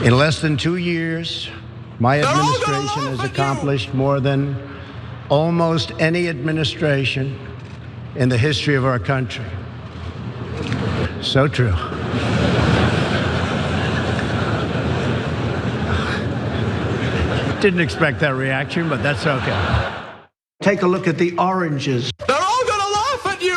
In less than 2 years, my administration has accomplished more than almost any administration in the history of our country. So true. Didn't expect that reaction, but that's okay. Take a look at the oranges. They're all gonna laugh at you!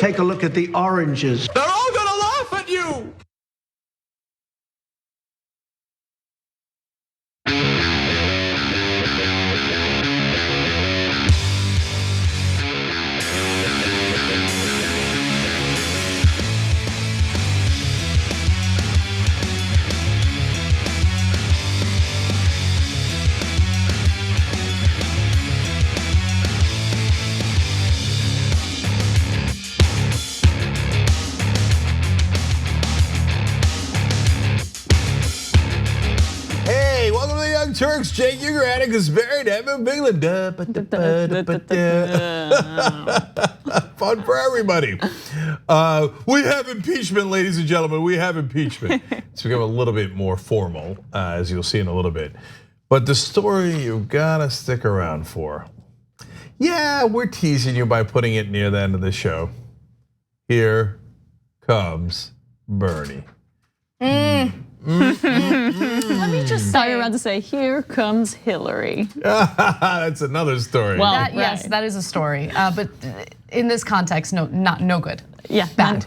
Take a look at the oranges. They're all gonna laugh at you! Turks, Jake Uger, Atticus Barrett, Evan Bigland. Fun for everybody. We have impeachment, ladies and gentlemen. We have impeachment. It's become a little bit more formal, as you'll see in a little bit. But the story you've got to stick around for. Yeah, we're teasing you by putting it near the end of the show. Here comes Bernie. Let me just say, you were about to say, here comes Hillary. That's another story. Well, yes, that is a story, but in this context, no good. Yeah, bad.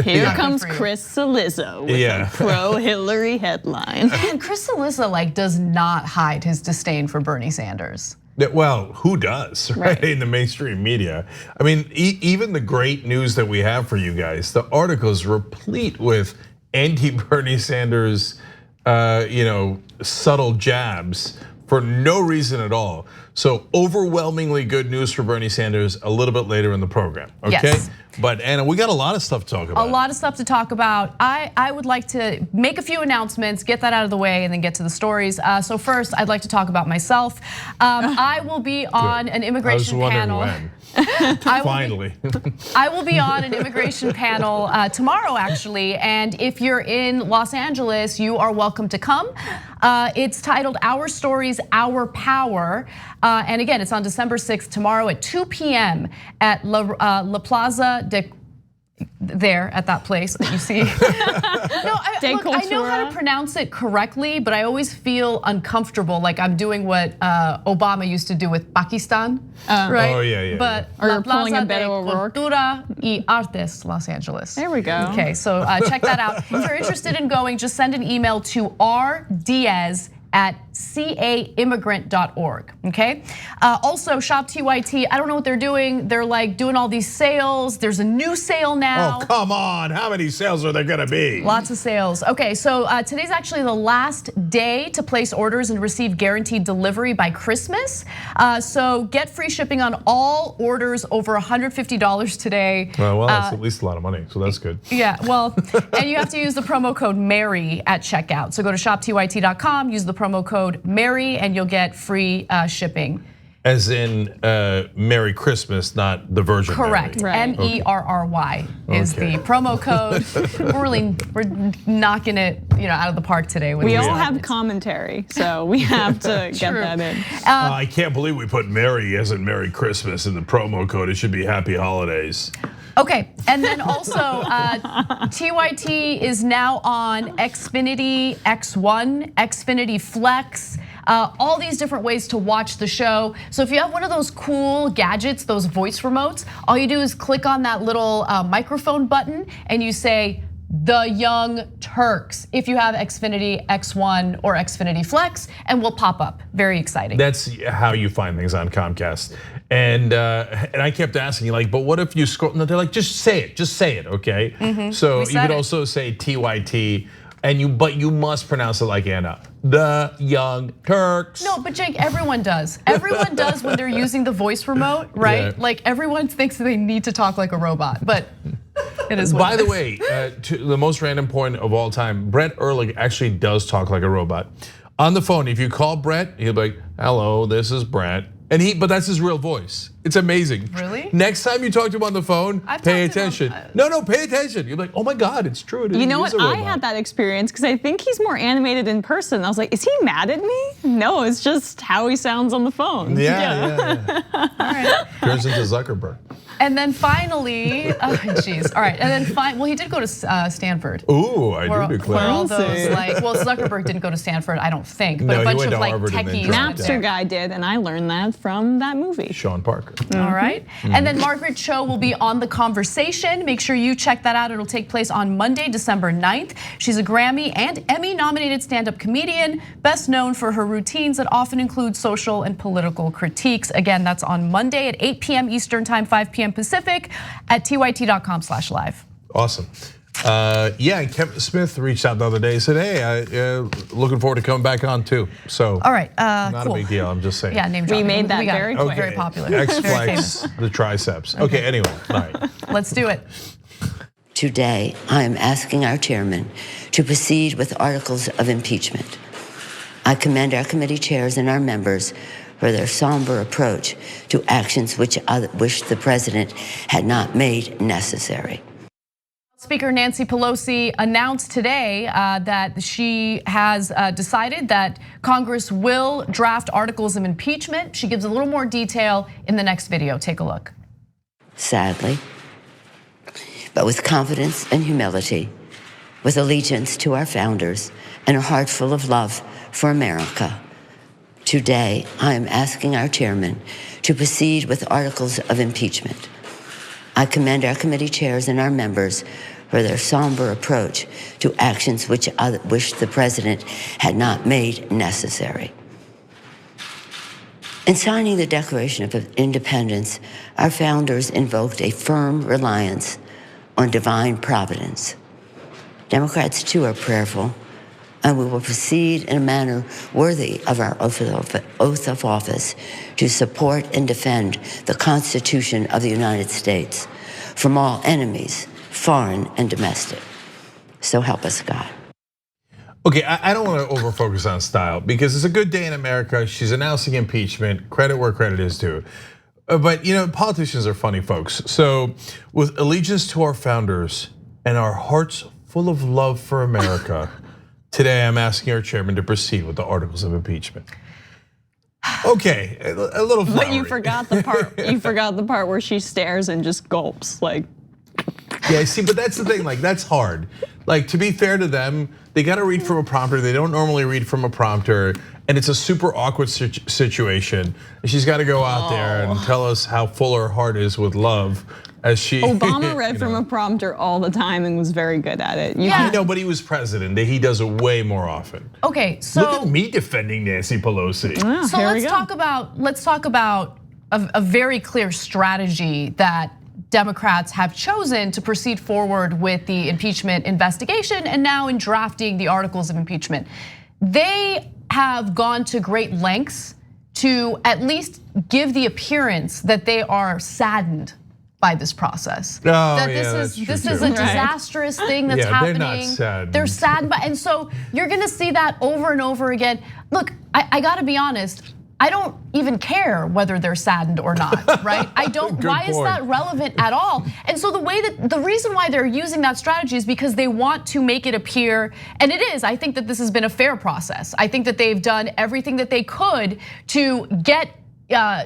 Here comes Chris Cillizza with a pro-Hillary headline. And Chris Cillizza does not hide his disdain for Bernie Sanders. Well, who does, right? In the mainstream media. I mean, even the great news that we have for you guys, the article's replete with anti-Bernie Sanders, subtle jabs for no reason at all. So overwhelmingly good news for Bernie Sanders a little bit later in the program, okay? Yes. But Anna, we got a lot of stuff to talk about. A lot of stuff to talk about. I would like to make a few announcements, get that out of the way, and then get to the stories. So first, I'd like to talk about myself. I will be on an immigration panel. When. Finally. I will be on an immigration panel tomorrow, actually. And if you're in Los Angeles, you are welcome to come. It's titled Our Stories, Our Power. And again, it's on December 6th, tomorrow at 2 p.m. at La Plaza de there at that place that you see. I know how to pronounce it correctly, but I always feel uncomfortable, like I'm doing what Obama used to do with Pakistan, right? Oh yeah. But or La pulling a Plaza de Beto O'Rourke. Cultura y Artes, Los Angeles. There we go. Okay, so check that out. If you're interested in going, just send an email to rdiaz@caimmigrant.org, okay? Also, Shop TYT, I don't know what they're doing. They're doing all these sales. There's a new sale now. Oh, come on, how many sales are there gonna be? Lots of sales. Okay, so today's actually the last day to place orders and receive guaranteed delivery by Christmas. So get free shipping on all orders over $150 today. Well, that's at least a lot of money, so that's good. Yeah, well, and you have to use the promo code MARY at checkout. So go to shoptyt.com, use the promo code MARY, and you'll get free shipping. As in Merry Christmas, not the Virgin Correct. Mary. Right. MERRY is the promo code. We're knocking it, out of the park today. We all have commentary, so we have to get that in. I can't believe we put Merry as in Merry Christmas in the promo code. It should be Happy Holidays. Okay, and then also TYT is now on Xfinity X1, Xfinity Flex, all these different ways to watch the show. So if you have one of those cool gadgets, those voice remotes, all you do is click on that little microphone button and you say, "The Young Turks," if you have Xfinity X1 or Xfinity Flex, and will pop up. Very exciting. That's how you find things on Comcast. And I kept asking, like, but what if you scroll? No, they're like, just say it, okay? So you could also say TYT, but you must pronounce it like Anna. The Young Turks. No, but Jake, everyone does. Everyone does when they're using the voice remote, right? Yeah. Like everyone thinks that they need to talk like a robot, but it is what By it the is. way, to the most random point of all time, Brett Ehrlich actually does talk like a robot. On the phone, if you call Brett, he'll be like, "Hello, this is Brett." But that's his real voice. It's amazing. Really? Next time you talk to him on the phone, pay attention. No, pay attention. You're like, oh my God, it's true. You know what? I had that experience because I think he's more animated in person. I was like, is he mad at me? No, it's just how he sounds on the phone. Yeah. All right. Turns into Zuckerberg. And then finally, geez, all right. And then well, he did go to Stanford. Ooh, I do declare. Where all those well, Zuckerberg didn't go to Stanford, I don't think, but No, a bunch he went of to like Harvard and then techies. dropped Napster guy did, and I learned that from that movie. Sean Parker. All right. And then Margaret Cho will be on The Conversation. Make sure you check that out. It'll take place on Monday, December 9th. She's a Grammy and Emmy nominated stand-up comedian, best known for her routines that often include social and political critiques. Again, that's on Monday at 8 p.m. Eastern Time, 5 p.m. Pacific at tyt.com/live. Awesome. Yeah, and Kevin Smith reached out the other day and said, hey, looking forward to coming back on too. So, all right, not cool. a big deal, I'm just saying. Yeah, name dropping. We made that very quick. Very popular. X-Flex, the triceps. Okay, anyway, all right. Let's do it. Today, I am asking our chairman to proceed with articles of impeachment. I commend our committee chairs and our members for their somber approach to actions which the president had not made necessary. Speaker Nancy Pelosi announced today that she has decided that Congress will draft articles of impeachment. She gives a little more detail in the next video. Take a look. Sadly, but with confidence and humility, with allegiance to our founders and a heart full of love for America, today I am asking our chairman to proceed with articles of impeachment. I commend our committee chairs and our members for their somber approach to actions which the president had not made necessary. In signing the Declaration of Independence, our founders invoked a firm reliance on divine providence. Democrats too are prayerful, and we will proceed in a manner worthy of our oath of office to support and defend the Constitution of the United States from all enemies, foreign and domestic. So help us God. Okay, I don't want to overfocus on style because it's a good day in America. She's announcing impeachment, credit where credit is due. But politicians are funny folks. So with allegiance to our founders and our hearts full of love for America, today I'm asking our chairman to proceed with the articles of impeachment. Okay, a little flowery. But you forgot the part. You forgot the part where she stares and just gulps, like. Yeah, see, but that's the thing. Like, that's hard. Like, to be fair to them, they got to read from a prompter. They don't normally read from a prompter, and it's a super awkward situation. And she's got to go out there and tell us how full her heart is with love. As she, Obama read from a prompter all the time and was very good at it. I know, but he was president. He does it way more often. Okay, so look at me defending Nancy Pelosi. So let's talk about a very clear strategy that Democrats have chosen to proceed forward with the impeachment investigation and now in drafting the articles of impeachment. They have gone to great lengths to at least give the appearance that they are saddened by this process. That this is a disastrous thing that's happening. They're not saddened. They're saddened by, and so you're gonna see that over and over again. Look, I gotta be honest, I don't even care whether they're saddened or not, right? I don't, why is that relevant at all? And so the reason why they're using that strategy is because they want to make it appear, and it is, I think that this has been a fair process. I think that they've done everything that they could to get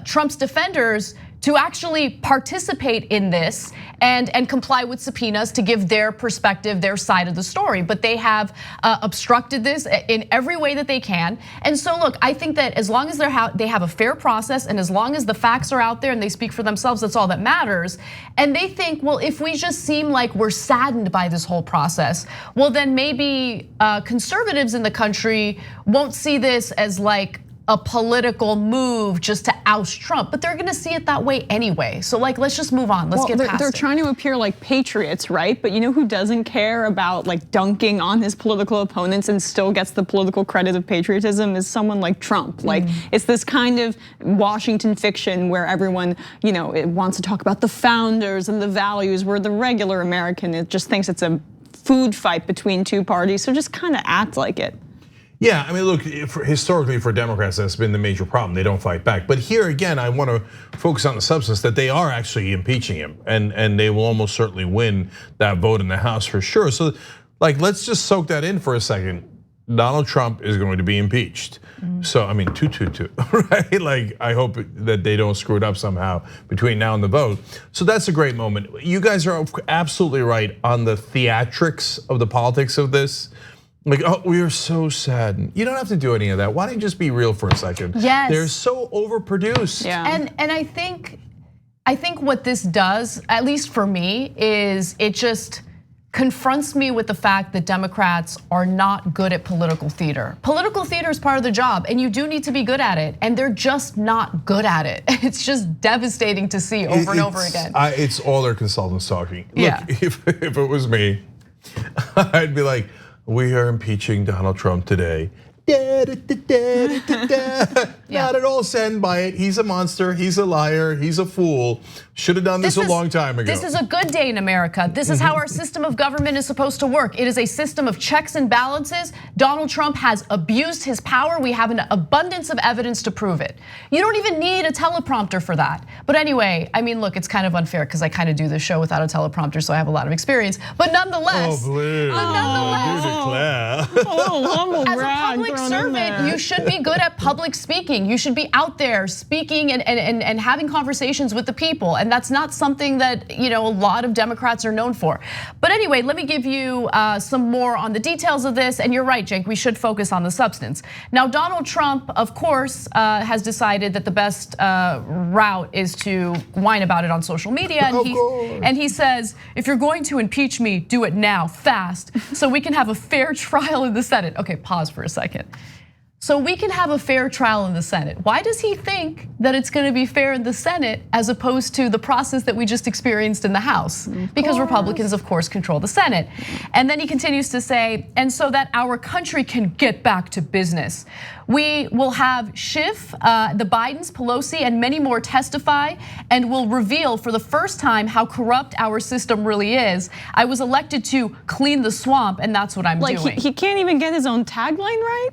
Trump's defenders to actually participate in this and comply with subpoenas to give their perspective, their side of the story. But they have obstructed this in every way that they can. And so look, I think that as long as they have a fair process and as long as the facts are out there and they speak for themselves, that's all that matters. And they think, well, if we just seem like we're saddened by this whole process, well then maybe conservatives in the country won't see this as like a political move just to oust Trump, but they're gonna see it that way anyway. So like, let's just move on, let's get past it. They're trying to appear like patriots, right? But you know who doesn't care about like dunking on his political opponents and still gets the political credit of patriotism is someone like Trump. Like it's this kind of Washington fiction where everyone, it wants to talk about the founders and the values, where the regular American it just thinks it's a food fight between two parties. So just kind of act like it. Yeah, I mean, look, historically for Democrats, that's been the major problem. They don't fight back. But here again, I want to focus on the substance that they are actually impeaching him, and they will almost certainly win that vote in the House for sure. So, like, let's just soak that in for a second. Donald Trump is going to be impeached. So, I mean, 2-2-2, right? Like, I hope that they don't screw it up somehow between now and the vote. So that's a great moment. You guys are absolutely right on the theatrics of the politics of this. Like, oh, we are so sad. You don't have to do any of that. Why don't you just be real for a second? Yes. They're so overproduced. Yeah. And I think what this does, at least for me, is it just confronts me with the fact that Democrats are not good at political theater. Political theater is part of the job, and you do need to be good at it, and they're just not good at it. It's just devastating to see over and over again. It's all their consultants talking. Yeah. Look, if it was me, I'd be like, we are impeaching Donald Trump today. Not at all saddened by it. He's a monster, he's a liar, he's a fool. Should have done this a long time ago. This is a good day in America. This is how our system of government is supposed to work. It is a system of checks and balances. Donald Trump has abused his power. We have an abundance of evidence to prove it. You don't even need a teleprompter for that. But anyway, I mean, look, it's kind of unfair because I kind of do this show without a teleprompter, so I have a lot of experience. But nonetheless, as a public servant, you should be good at public speaking. You should be out there speaking and having conversations with the people. And that's not something that a lot of Democrats are known for. But anyway, let me give you some more on the details of this. And you're right, Jake, we should focus on the substance. Now, Donald Trump, of course, has decided that the best route is to whine about it on social media. And he says, if you're going to impeach me, do it now, fast, so we can have a fair trial in the Senate. Okay, pause for a second. So we can have a fair trial in the Senate. Why does he think that it's going to be fair in the Senate as opposed to the process that we just experienced in the House? Because Republicans, of course, control the Senate. And then he continues to say, and so that our country can get back to business. We will have Schiff, the Bidens, Pelosi, and many more testify and will reveal for the first time how corrupt our system really is. I was elected to clean the swamp, and that's what I'm doing. Like he can't even get his own tagline right?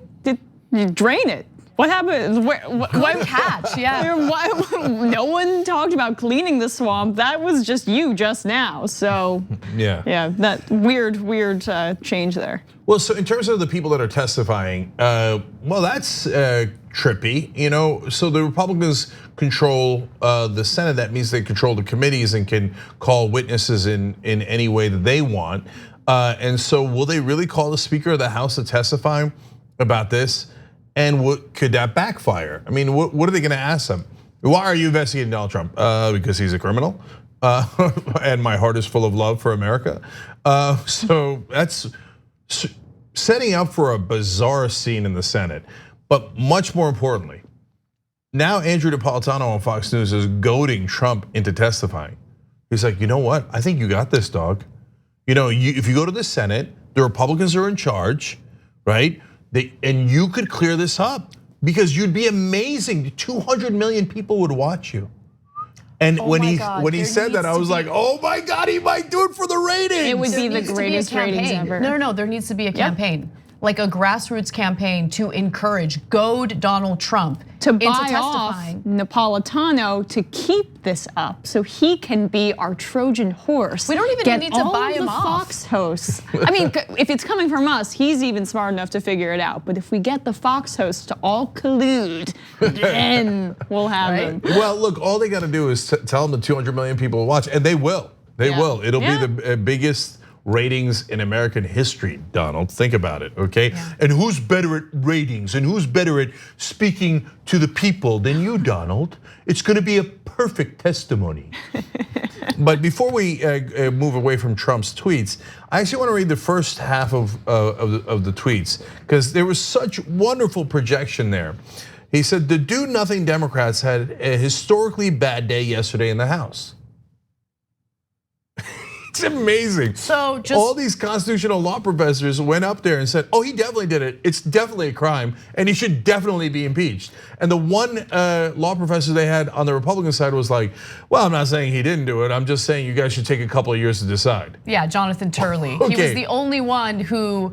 You drain it. What happened? Good catch, yeah. No one talked about cleaning the swamp. That was just you just now. So yeah, that weird change there. Well, so in terms of the people that are testifying, well, that's trippy. So the Republicans control the Senate. That means they control the committees and can call witnesses in any way that they want. And so, will they really call the Speaker of the House to testify about this? And could that backfire? I mean, what are they going to ask them? Why are you investigating Donald Trump? Because he's a criminal, and my heart is full of love for America. So that's setting up for a bizarre scene in the Senate. But much more importantly, now Andrew Napolitano on Fox News is goading Trump into testifying. He's like, you know what? I think you got this, dog. If you go to the Senate, the Republicans are in charge, right? And you could clear this up because you'd be amazing. 200 million people would watch you. And when he said that, I was like, oh my God, he might do it for the ratings. It would be the greatest ratings ever. No, there needs to be a campaign. like a grassroots campaign to encourage, goad Donald Trump to into buy off testifying. Napolitano to keep this up so he can be our Trojan horse. We don't even need to buy him off. Fox hosts. I mean, if it's coming from us, he's even smart enough to figure it out. But if we get the Fox hosts to all collude, then we'll have him. Well, look, all they got to do is tell them the 200 million people will watch, and they will. They will. It'll be the biggest ratings in American history, Donald. Think about it, okay? Yeah. And who's better at ratings and who's better at speaking to the people than you, Donald? It's gonna be a perfect testimony. But before we move away from Trump's tweets, I actually wanna read the first half of the tweets, because there was such wonderful projection there. He said, the do-nothing Democrats had a historically bad day yesterday in the House. It's amazing. So just all these constitutional law professors went up there and said, "Oh, he definitely did it. It's definitely a crime, and he should definitely be impeached." And the one law professor they had on the Republican side was like, "Well, I'm not saying he didn't do it. I'm just saying you guys should take a couple of years to decide." Yeah, Jonathan Turley. Okay. He was the only one who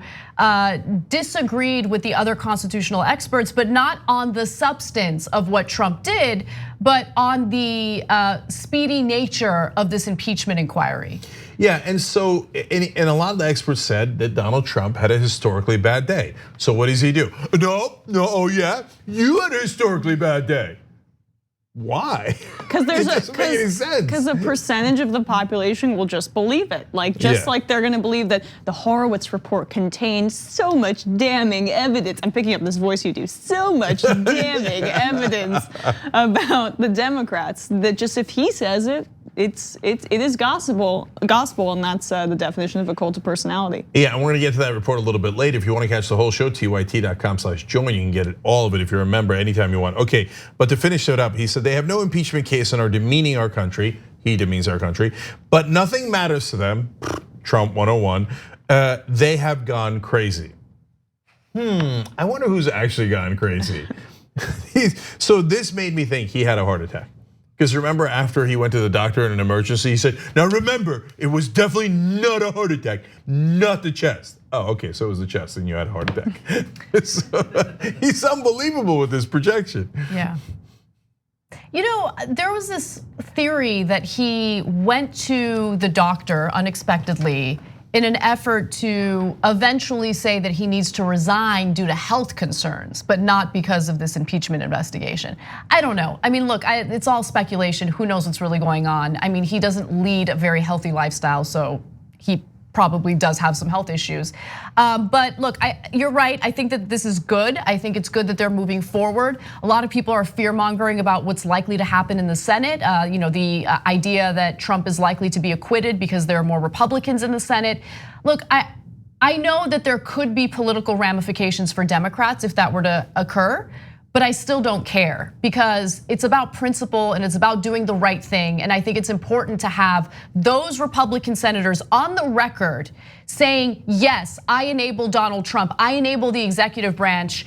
disagreed with the other constitutional experts, but not on the substance of what Trump did, but on the speedy nature of this impeachment inquiry. Yeah, and so, and a lot of the experts said that Donald Trump had a historically bad day. So what does he do? No, oh yeah, you had a historically bad day. Why? Because it doesn't make any sense. Because a percentage of the population will just believe it. Like like they're gonna believe that the Horowitz report contained so much damning evidence. I'm picking up this voice you do. So much damning evidence about the Democrats that just if he says it, it is gospel, and that's the definition of a cult of personality. Yeah, and we're gonna get to that report a little bit later. If you want to catch the whole show, tyt.com/join. You can get all of it if you're a member anytime you want. Okay, but to finish it up, he said they have no impeachment case and are demeaning our country. He demeans our country, but nothing matters to them. Trump 101. They have gone crazy. I wonder who's actually gone crazy. So this made me think he had a heart attack. Because remember, after he went to the doctor in an emergency, he said, now remember, it was definitely not a heart attack, not the chest. Oh, okay, so it was the chest and you had a heart attack. So, he's unbelievable with this projection. Yeah. You know, there was this theory that he went to the doctor unexpectedly in an effort to eventually say that he needs to resign due to health concerns, but not because of this impeachment investigation. I don't know. I mean, look, it's all speculation. Who knows what's really going on? I mean, he doesn't lead a very healthy lifestyle, so he probably does have some health issues. But look, you're right. I think that this is good. I think it's good that they're moving forward. A lot of people are fear-mongering about what's likely to happen in the Senate. You know, the idea that Trump is likely to be acquitted because there are more Republicans in the Senate. Look, I know that there could be political ramifications for Democrats if that were to occur. But I still don't care because it's about principle and it's about doing the right thing. And I think it's important to have those Republican senators on the record saying, yes, I enable Donald Trump, I enable the executive branch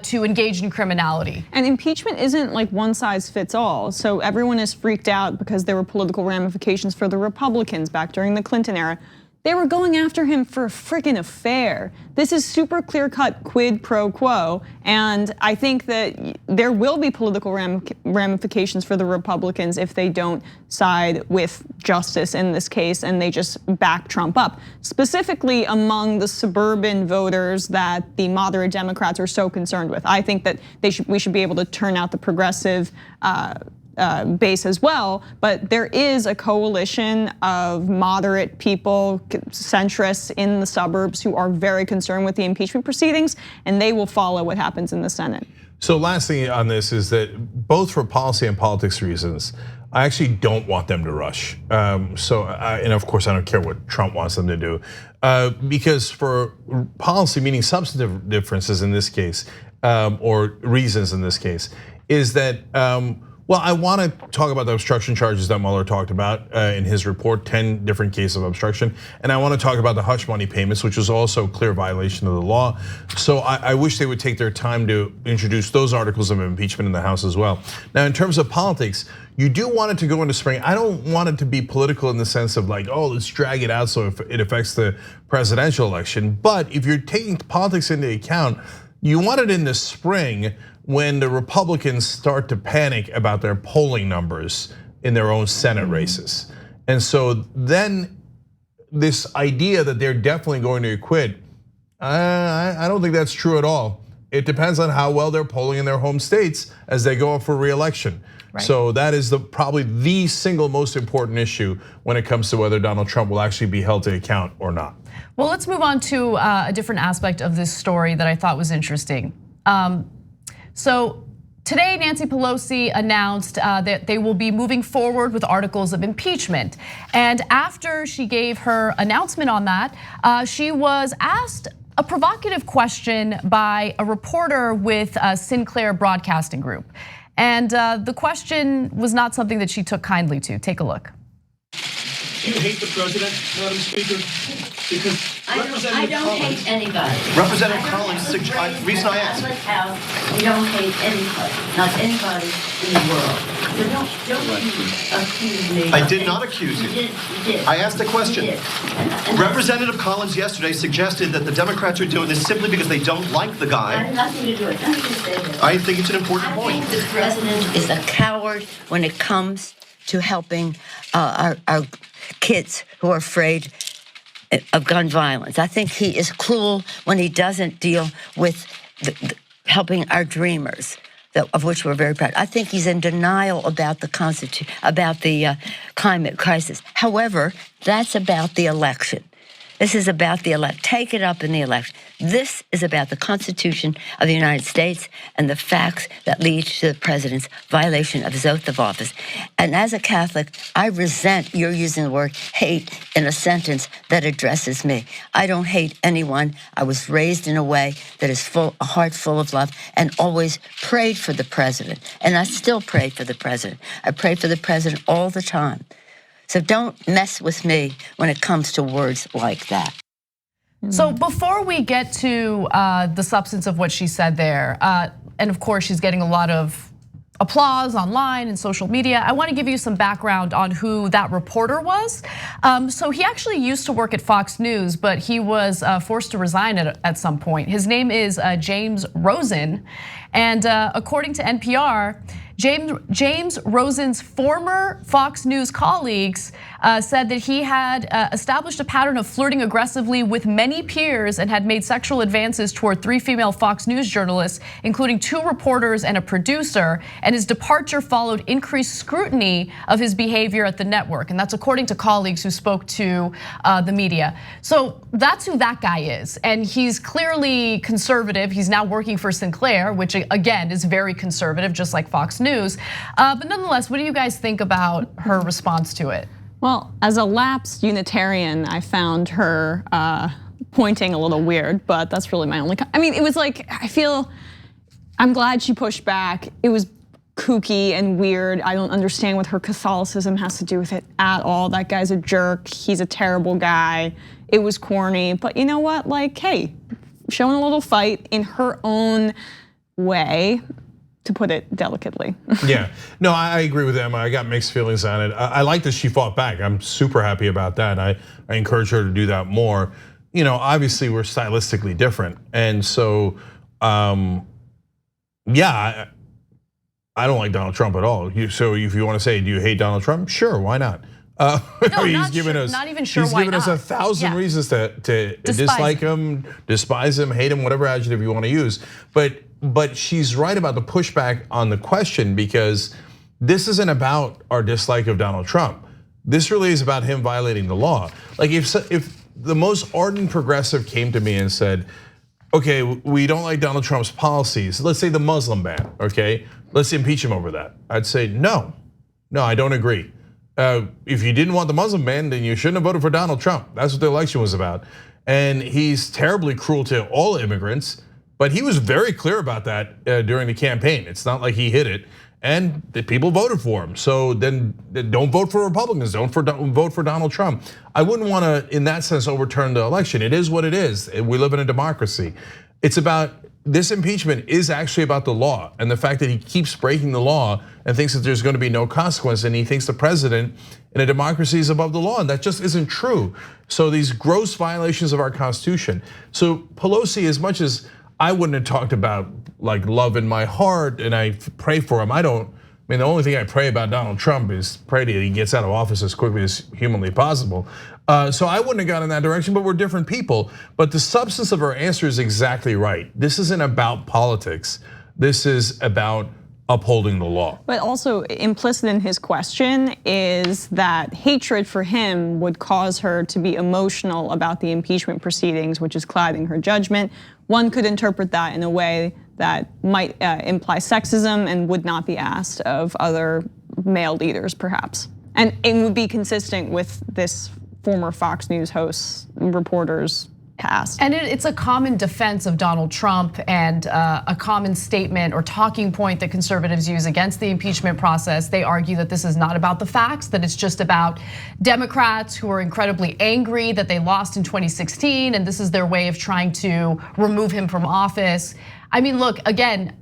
to engage in criminality. And impeachment isn't like one size fits all. So everyone is freaked out because there were political ramifications for the Republicans back during the Clinton era. They were going after him for a freaking affair. This is super clear-cut quid pro quo, and I think that there will be political ramifications for the Republicans if they don't side with justice in this case and they just back Trump up. Specifically among the suburban voters that the moderate Democrats are so concerned with. I think that we should be able to turn out the progressive base as well, but there is a coalition of moderate people, centrists in the suburbs who are very concerned with the impeachment proceedings, and they will follow what happens in the Senate. So last thing on this is that both for policy and politics reasons, I actually don't want them to rush. And of course I don't care what Trump wants them to do. Because for policy, meaning substantive differences in this case, or reasons in this case, is that Well, I want to talk about the obstruction charges that Mueller talked about in his report, 10 different cases of obstruction. And I want to talk about the hush money payments, which was also a clear violation of the law. So I wish they would take their time to introduce those articles of impeachment in the House as well. Now, in terms of politics, you do want it to go into spring. I don't want it to be political in the sense of like, oh, let's drag it out so it affects the presidential election. But if you're taking politics into account, you want it in the spring when the Republicans start to panic about their polling numbers in their own Senate races. And so then this idea that they're definitely going to acquit, I don't think that's true at all. It depends on how well they're polling in their home states as they go up for re-election. Right. So that is probably the single most important issue when it comes to whether Donald Trump will actually be held to account or not. Well, let's move on to a different aspect of this story that I thought was interesting. So today, Nancy Pelosi announced that they will be moving forward with articles of impeachment. And after she gave her announcement on that, she was asked a provocative question by a reporter with Sinclair Broadcasting Group. And the question was not something that she took kindly to. Take a look. Do you hate the president, Madam Speaker? Because I don't hate anybody. Representative Collins, reason I ask. We don't hate anybody, not anybody in the world. So don't accuse me. I did not accuse you. You did. I asked a question. You did. And Representative Collins yesterday suggested that the Democrats are doing this simply because they don't like the I guy. have nothing to do with it. Let me just say this. I think it's an important I point. think the president is a coward when it comes to helping our kids who are afraid of gun violence. I think he is cruel when he doesn't deal with helping our dreamers, of which we're very proud. I think he's in denial about the climate crisis. However, that's about the election. This is about the election. Take it up in the election. This is about the Constitution of the United States and the facts that lead to the president's violation of his oath of office. And as a Catholic, I resent your using the word hate in a sentence that addresses me. I don't hate anyone. I was raised in a way that is a heart full of love, and always prayed for the president. And I still pray for the president. I pray for the president all the time. So don't mess with me when it comes to words like that. So before we get to the substance of what she said there, and of course she's getting a lot of applause online and social media, I want to give you some background on who that reporter was. So he actually used to work at Fox News, but he was forced to resign at some point. His name is James Rosen, and according to NPR, James Rosen's former Fox News colleagues said that he had established a pattern of flirting aggressively with many peers and had made sexual advances toward 3 female Fox News journalists, including 2 reporters and a producer. And his departure followed increased scrutiny of his behavior at the network. And that's according to colleagues who spoke to the media. So that's who that guy is. And he's clearly conservative. He's now working for Sinclair, which again is very conservative, just like Fox News. But nonetheless, what do you guys think about her response to it? Well, as a lapsed Unitarian, I found her pointing a little weird, but that's really my only. I mean, it was like, I'm glad she pushed back. It was kooky and weird. I don't understand what her Catholicism has to do with it at all. That guy's a jerk. He's a terrible guy. It was corny, but you know what? Like, hey, showing a little fight in her own way, to put it delicately. Yeah, no, I agree with Emma. I got mixed feelings on it. I like that she fought back. I'm super happy about that. I encourage her to do that more. You know, obviously we're stylistically different, and so yeah, I don't like Donald Trump at all. So if you want to say, do you hate Donald Trump? Sure, why not? No, he's given us, not even sure he's why given us not. 1,000 reasons to dislike him, despise him, hate him, whatever adjective you want to use. But she's right about the pushback on the question, because this isn't about our dislike of Donald Trump. This really is about him violating the law. Like if the most ardent progressive came to me and said, okay, we don't like Donald Trump's policies, let's say the Muslim ban, okay? Let's impeach him over that. I'd say, no, I don't agree. If you didn't want the Muslim ban, then you shouldn't have voted for Donald Trump. That's what the election was about. And he's terribly cruel to all immigrants, But he was very clear about that during the campaign. It's not like he hid it, and the people voted for him. So then don't vote for Republicans, don't vote for Donald Trump. I wouldn't want to, in that sense, overturn the election. It is what it is. We live in a democracy. It's about, this impeachment is actually about the law and the fact that he keeps breaking the law and thinks that there's going to be no consequence, and he thinks the president in a democracy is above the law, and that just isn't true. So these gross violations of our Constitution. So Pelosi, as much as I wouldn't have talked about like love in my heart and I pray for him, the only thing I pray about Donald Trump is pray that he gets out of office as quickly as humanly possible. So I wouldn't have gone in that direction, but we're different people. But the substance of our answer is exactly right. This isn't about politics. This is about upholding the law. But also implicit in his question is that hatred for him would cause her to be emotional about the impeachment proceedings, which is clouding her judgment. One could interpret that in a way that might imply sexism and would not be asked of other male leaders, perhaps. And it would be consistent with this former Fox News host, reporters past. And it's a common defense of Donald Trump and a common statement or talking point that conservatives use against the impeachment process. They argue that this is not about the facts, that it's just about Democrats who are incredibly angry that they lost in 2016, and this is their way of trying to remove him from office. I mean, look, again,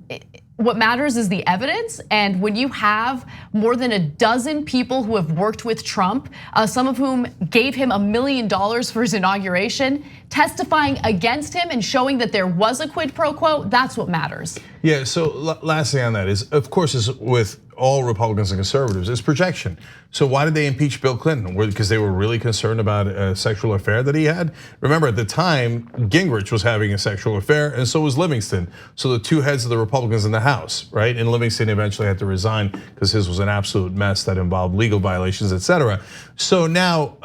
what matters is the evidence, and when you have more than a dozen people who have worked with Trump, some of whom gave him $1 million for his inauguration, testifying against him and showing that there was a quid pro quo, that's what matters. Yeah, so last thing on that is, of course, is with all Republicans and conservatives, is projection. So why did they impeach Bill Clinton? Because they were really concerned about a sexual affair that he had? Remember, at the time, Gingrich was having a sexual affair, and so was Livingston. So the two heads of the Republicans in the House, right? And Livingston eventually had to resign because his was an absolute mess that involved legal violations, etc. So now,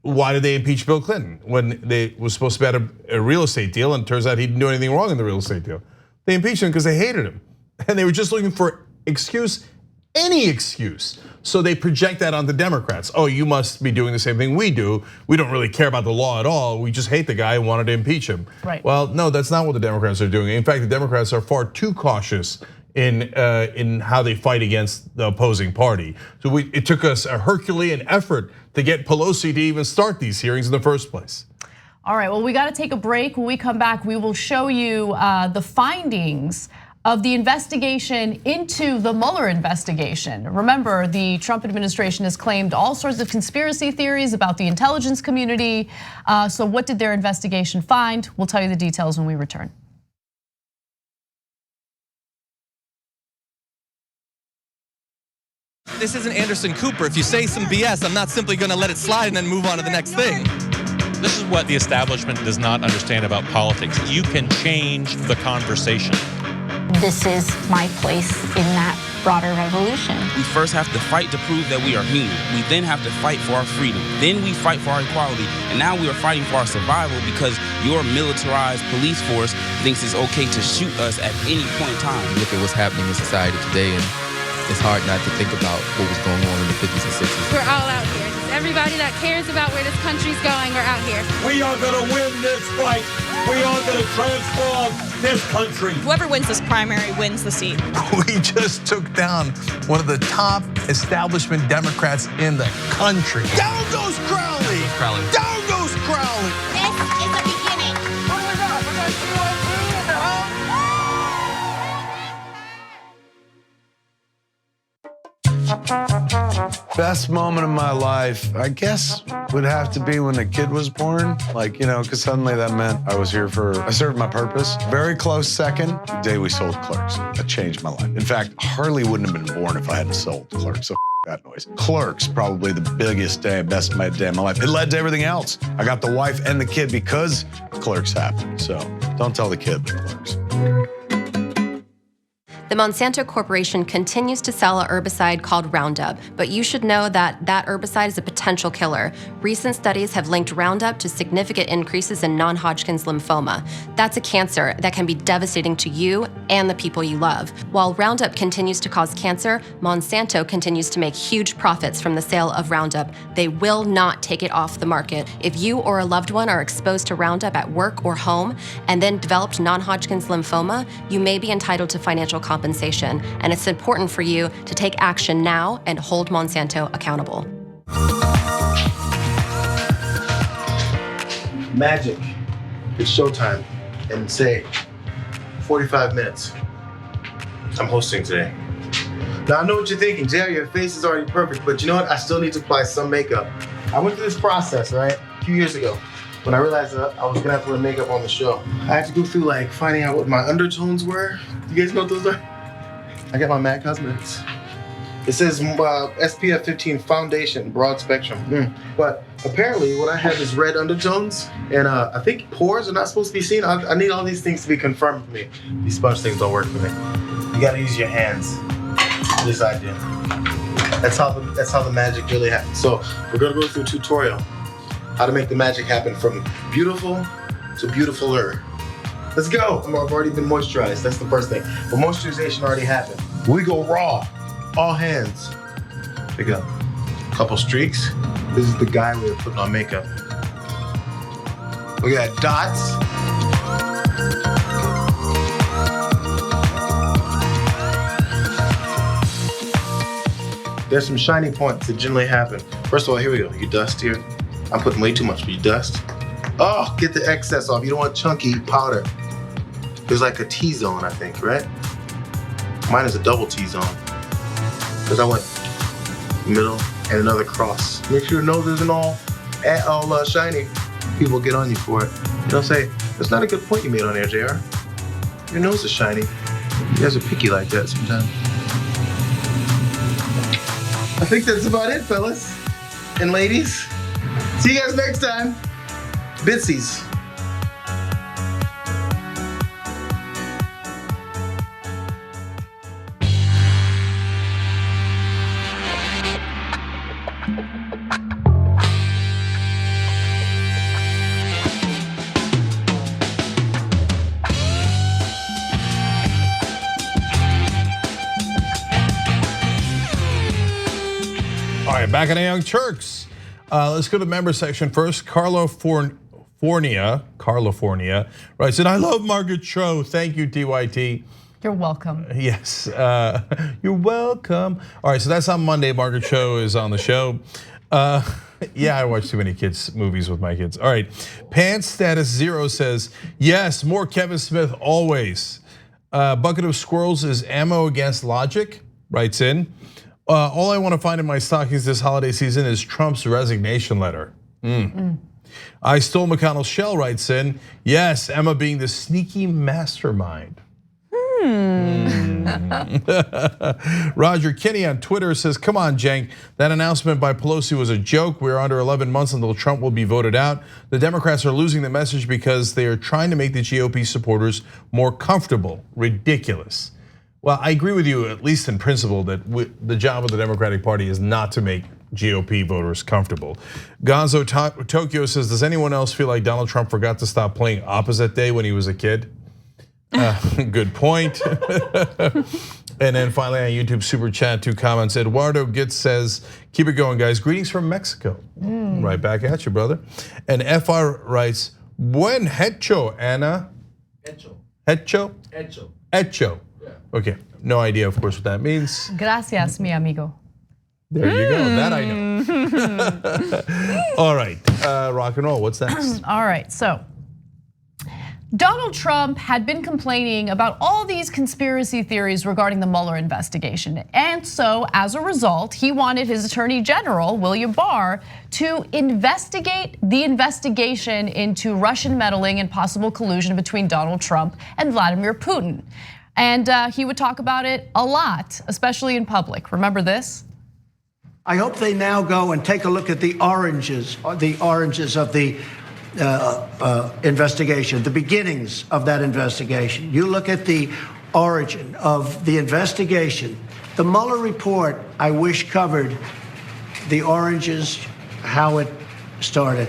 why did they impeach Bill Clinton when they was supposed to be at a real estate deal, and it turns out he didn't do anything wrong in the real estate deal? They impeached him because they hated him, and they were just looking for excuse, any excuse. So they project that on the Democrats. Oh, you must be doing the same thing we do. We don't really care about the law at all. We just hate the guy and wanted to impeach him. Right. Well, no, that's not what the Democrats are doing. In fact, the Democrats are far too cautious in how they fight against the opposing party. So it took us a Herculean effort to get Pelosi to even start these hearings in the first place. All right, well, we got to take a break. When we come back, we will show you the findings of the investigation into the Mueller investigation. Remember, the Trump administration has claimed all sorts of conspiracy theories about the intelligence community. So what did their investigation find? We'll tell you the details when we return. This isn't Anderson Cooper. If you say some BS, I'm not simply gonna let it slide and then move on to the next thing. This is what the establishment does not understand about politics. You can change the conversation. This is my place in that broader revolution. We first have to fight to prove that we are human. We then have to fight for our freedom. Then we fight for our equality. And now we are fighting for our survival because your militarized police force thinks it's okay to shoot us at any point in time. Look at what's happening in society today, and it's hard not to think about what was going on in the 50s and 60s. We're all out here. Everybody that cares about where this country's going are out here. We are gonna win this fight. We are gonna transform this country. Whoever wins this primary wins the seat. We just took down one of the top establishment Democrats in the country. Down goes Crowley. Down goes Crowley. This is the beginning. What do we got? We got TYT in the house. Best moment of my life, I guess, would have to be when the kid was born. Like, because suddenly that meant I served my purpose. Very close second, the day we sold Clerks. That changed my life. In fact, Harley wouldn't have been born if I hadn't sold Clerks, so that noise. Clerks, probably the biggest day, best day of my life. It led to everything else. I got the wife and the kid because Clerks happened. So don't tell the kid, but Clerks. The Monsanto Corporation continues to sell a herbicide called Roundup, but you should know that that herbicide is a potential killer. Recent studies have linked Roundup to significant increases in non-Hodgkin's lymphoma. That's a cancer that can be devastating to you and the people you love. While Roundup continues to cause cancer, Monsanto continues to make huge profits from the sale of Roundup. They will not take it off the market. If you or a loved one are exposed to Roundup at work or home and then developed non-Hodgkin's lymphoma, you may be entitled to financial compensation, and it's important for you to take action now and hold Monsanto accountable. Magic. It's showtime. And say 45 minutes. I'm hosting today. Now I know what you're thinking, Jerry, your face is already perfect, but you know what? I still need to apply some makeup. I went through this process, right? A few years ago, when I realized that I was gonna have to wear makeup on the show. I had to go through like finding out what my undertones were. You guys know what those are? I got my MAC Cosmetics. It says SPF 15 foundation, broad spectrum. But apparently what I have is red undertones, and I think pores are not supposed to be seen. I need all these things to be confirmed for me. These sponge things don't work for me. You gotta use your hands. At least I do. That's how the magic really happens. So we're gonna go through a tutorial how to make the magic happen from beautiful to beautifuler. Let's go. I've already been moisturized. That's the first thing. But moisturization already happened. We go raw. All hands. Pick up a couple streaks. This is the guy way of putting on makeup. Look at that, dots. There's some shiny points that generally happen. First of all, here we go. You dust here. I'm putting way too much, but you dust. Oh, get the excess off. You don't want chunky powder. There's like a T-zone, I think, right? Mine is a double T-zone. Because I went middle and another cross. Make sure your nose isn't all shiny. People get on you for it. They'll say, that's not a good point you made on there, JR. Your nose is shiny. You guys are picky like that sometimes. I think that's about it, fellas and ladies. See you guys next time. Bitsies. All right, back in the Young Turks. Let's go to the member section first. California writes, and I love Margaret Cho. Thank you, TYT. You're welcome. Yes, you're welcome. All right, so that's on Monday. Margaret Cho is on the show. Yeah, I watch too many kids movies with my kids. All right, Pants Status 0 says, yes, more Kevin Smith always. Bucket of Squirrels is ammo against logic, writes in. All I want to find in my stockings this holiday season is Trump's resignation letter. I Stole McConnell's Shell writes in, yes, Emma being the sneaky mastermind. Roger Kinney on Twitter says, come on, Cenk, that announcement by Pelosi was a joke. We're under 11 months until Trump will be voted out. The Democrats are losing the message because they are trying to make the GOP supporters more comfortable. Ridiculous. Well, I agree with you, at least in principle, that the job of the Democratic Party is not to make GOP voters comfortable. Gonzo Tokyo says, does anyone else feel like Donald Trump forgot to stop playing Opposite Day when he was a kid? Good point. And then finally on YouTube Super Chat, 2 comments. Eduardo Gitz says, keep it going, guys. Greetings from Mexico. Right back at you, brother. And FR writes, buen hecho, Ana. Hecho. Hecho? Hecho. Hecho. Okay, no idea, of course, what that means. Gracias, mi amigo. There you go, that I know. All right, rock and roll, what's next? All right, so Donald Trump had been complaining about all these conspiracy theories regarding the Mueller investigation. And so as a result, he wanted his Attorney General, William Barr, to investigate the investigation into Russian meddling and possible collusion between Donald Trump and Vladimir Putin. And he would talk about it a lot, especially in public. Remember this? I hope they now go and take a look at the oranges of the investigation, the beginnings of that investigation. You look at the origin of the investigation. The Mueller report, I wish, covered the oranges, how it started.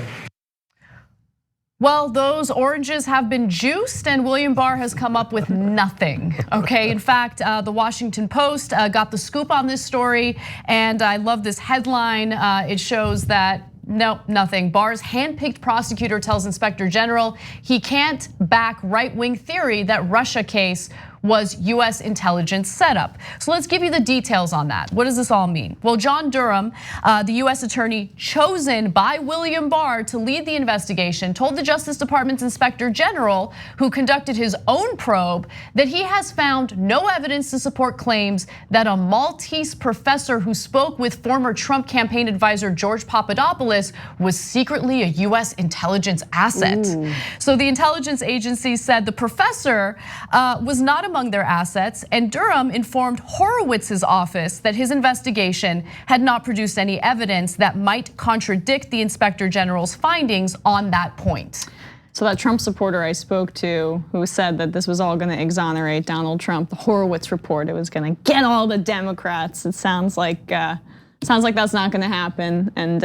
Well, those oranges have been juiced and William Barr has come up with nothing, okay? In fact, the Washington Post got the scoop on this story and I love this headline. It shows that no, nothing. Barr's handpicked prosecutor tells Inspector General he can't back right-wing theory that Russia case was US intelligence setup. So let's give you the details on that. What does this all mean? Well, John Durham, the US attorney chosen by William Barr to lead the investigation, told the Justice Department's Inspector General, who conducted his own probe, that he has found no evidence to support claims that a Maltese professor who spoke with former Trump campaign advisor George Papadopoulos was secretly a US intelligence asset. Ooh. So the intelligence agency said the professor was not among their assets, and Durham informed Horowitz's office that his investigation had not produced any evidence that might contradict the Inspector General's findings on that point. So that Trump supporter I spoke to, who said that this was all going to exonerate Donald Trump, the Horowitz report, it was going to get all the Democrats. It sounds like that's not going to happen. And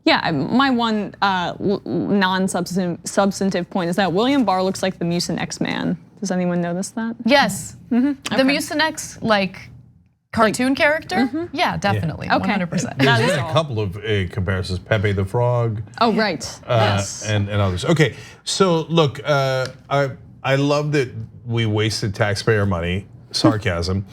yeah, my one non-substantive point is that William Barr looks like the Mucinex man. Does anyone notice that? Yes, the Mucinex cartoon character. Yeah, definitely, 100%. There's been a couple of comparisons, Pepe the Frog. Oh right, yes, and others. Okay, so look, I love that we wasted taxpayer money. Sarcasm.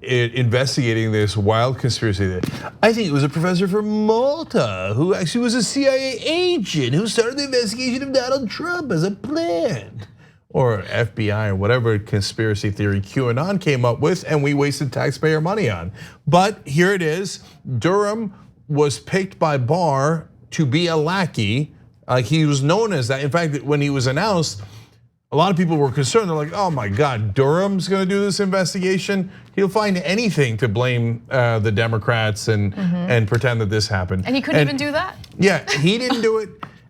Investigating this wild conspiracy. I think it was a professor from Malta who actually was a CIA agent who started the investigation of Donald Trump as a plan. Or FBI or whatever conspiracy theory QAnon came up with and we wasted taxpayer money on. But here it is, Durham was picked by Barr to be a lackey. He was known as that. In fact, when he was announced, a lot of people were concerned. They're like, oh my God, Durham's gonna do this investigation? He'll find anything to blame the Democrats and pretend that this happened. And he couldn't even do that? Yeah, he didn't do it.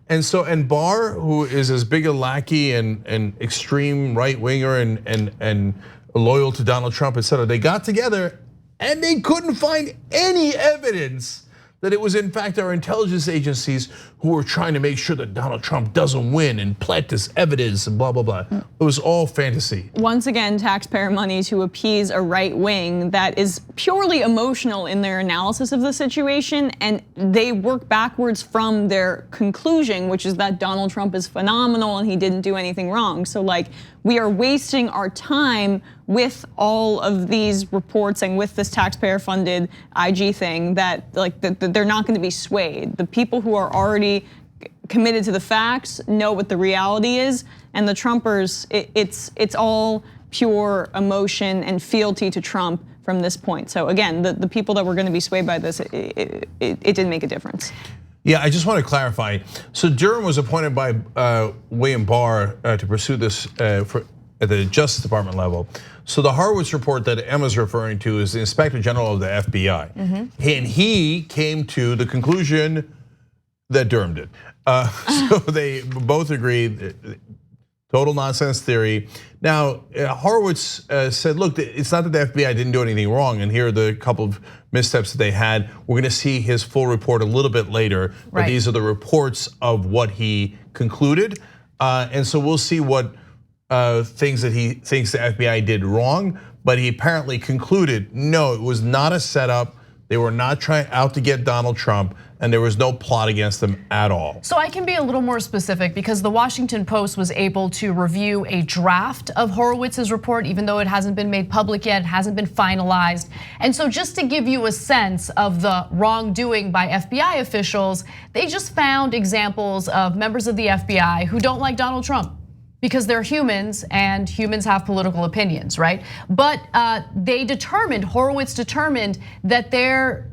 And Barr, who is as big a lackey and extreme right winger and loyal to Donald Trump, et cetera, they got together and they couldn't find any evidence that it was in fact our intelligence agencies who were trying to make sure that Donald Trump doesn't win and plant this evidence and blah, blah, blah. It was all fantasy. Once again, taxpayer money to appease a right wing that is purely emotional in their analysis of the situation, and they work backwards from their conclusion, which is that Donald Trump is phenomenal and he didn't do anything wrong. So we are wasting our time with all of these reports and with this taxpayer funded IG thing that they're not gonna be swayed. The people who are already committed to the facts know what the reality is, and the Trumpers, it's all pure emotion and fealty to Trump from this point. So again, the people that were gonna be swayed by this, it didn't make a difference. Yeah, I just want to clarify. So Durham was appointed by William Barr to pursue this at the Justice Department level. So the Horowitz report that Emma's referring to is the Inspector General of the FBI. And he came to the conclusion that Durham did. So they both agreed, total nonsense theory. Now, Horowitz said, look, it's not that the FBI didn't do anything wrong, and here are the couple of missteps that they had. We're gonna see his full report a little bit later, but these are the reports of what he concluded. And so we'll see what things that he thinks the FBI did wrong, but he apparently concluded, no, it was not a setup. They were not trying out to get Donald Trump, and there was no plot against them at all. So I can be a little more specific because the Washington Post was able to review a draft of Horowitz's report, even though it hasn't been made public yet, it hasn't been finalized. And so just to give you a sense of the wrongdoing by FBI officials, they just found examples of members of the FBI who don't like Donald Trump, because they're humans and humans have political opinions, right? But Horowitz determined that their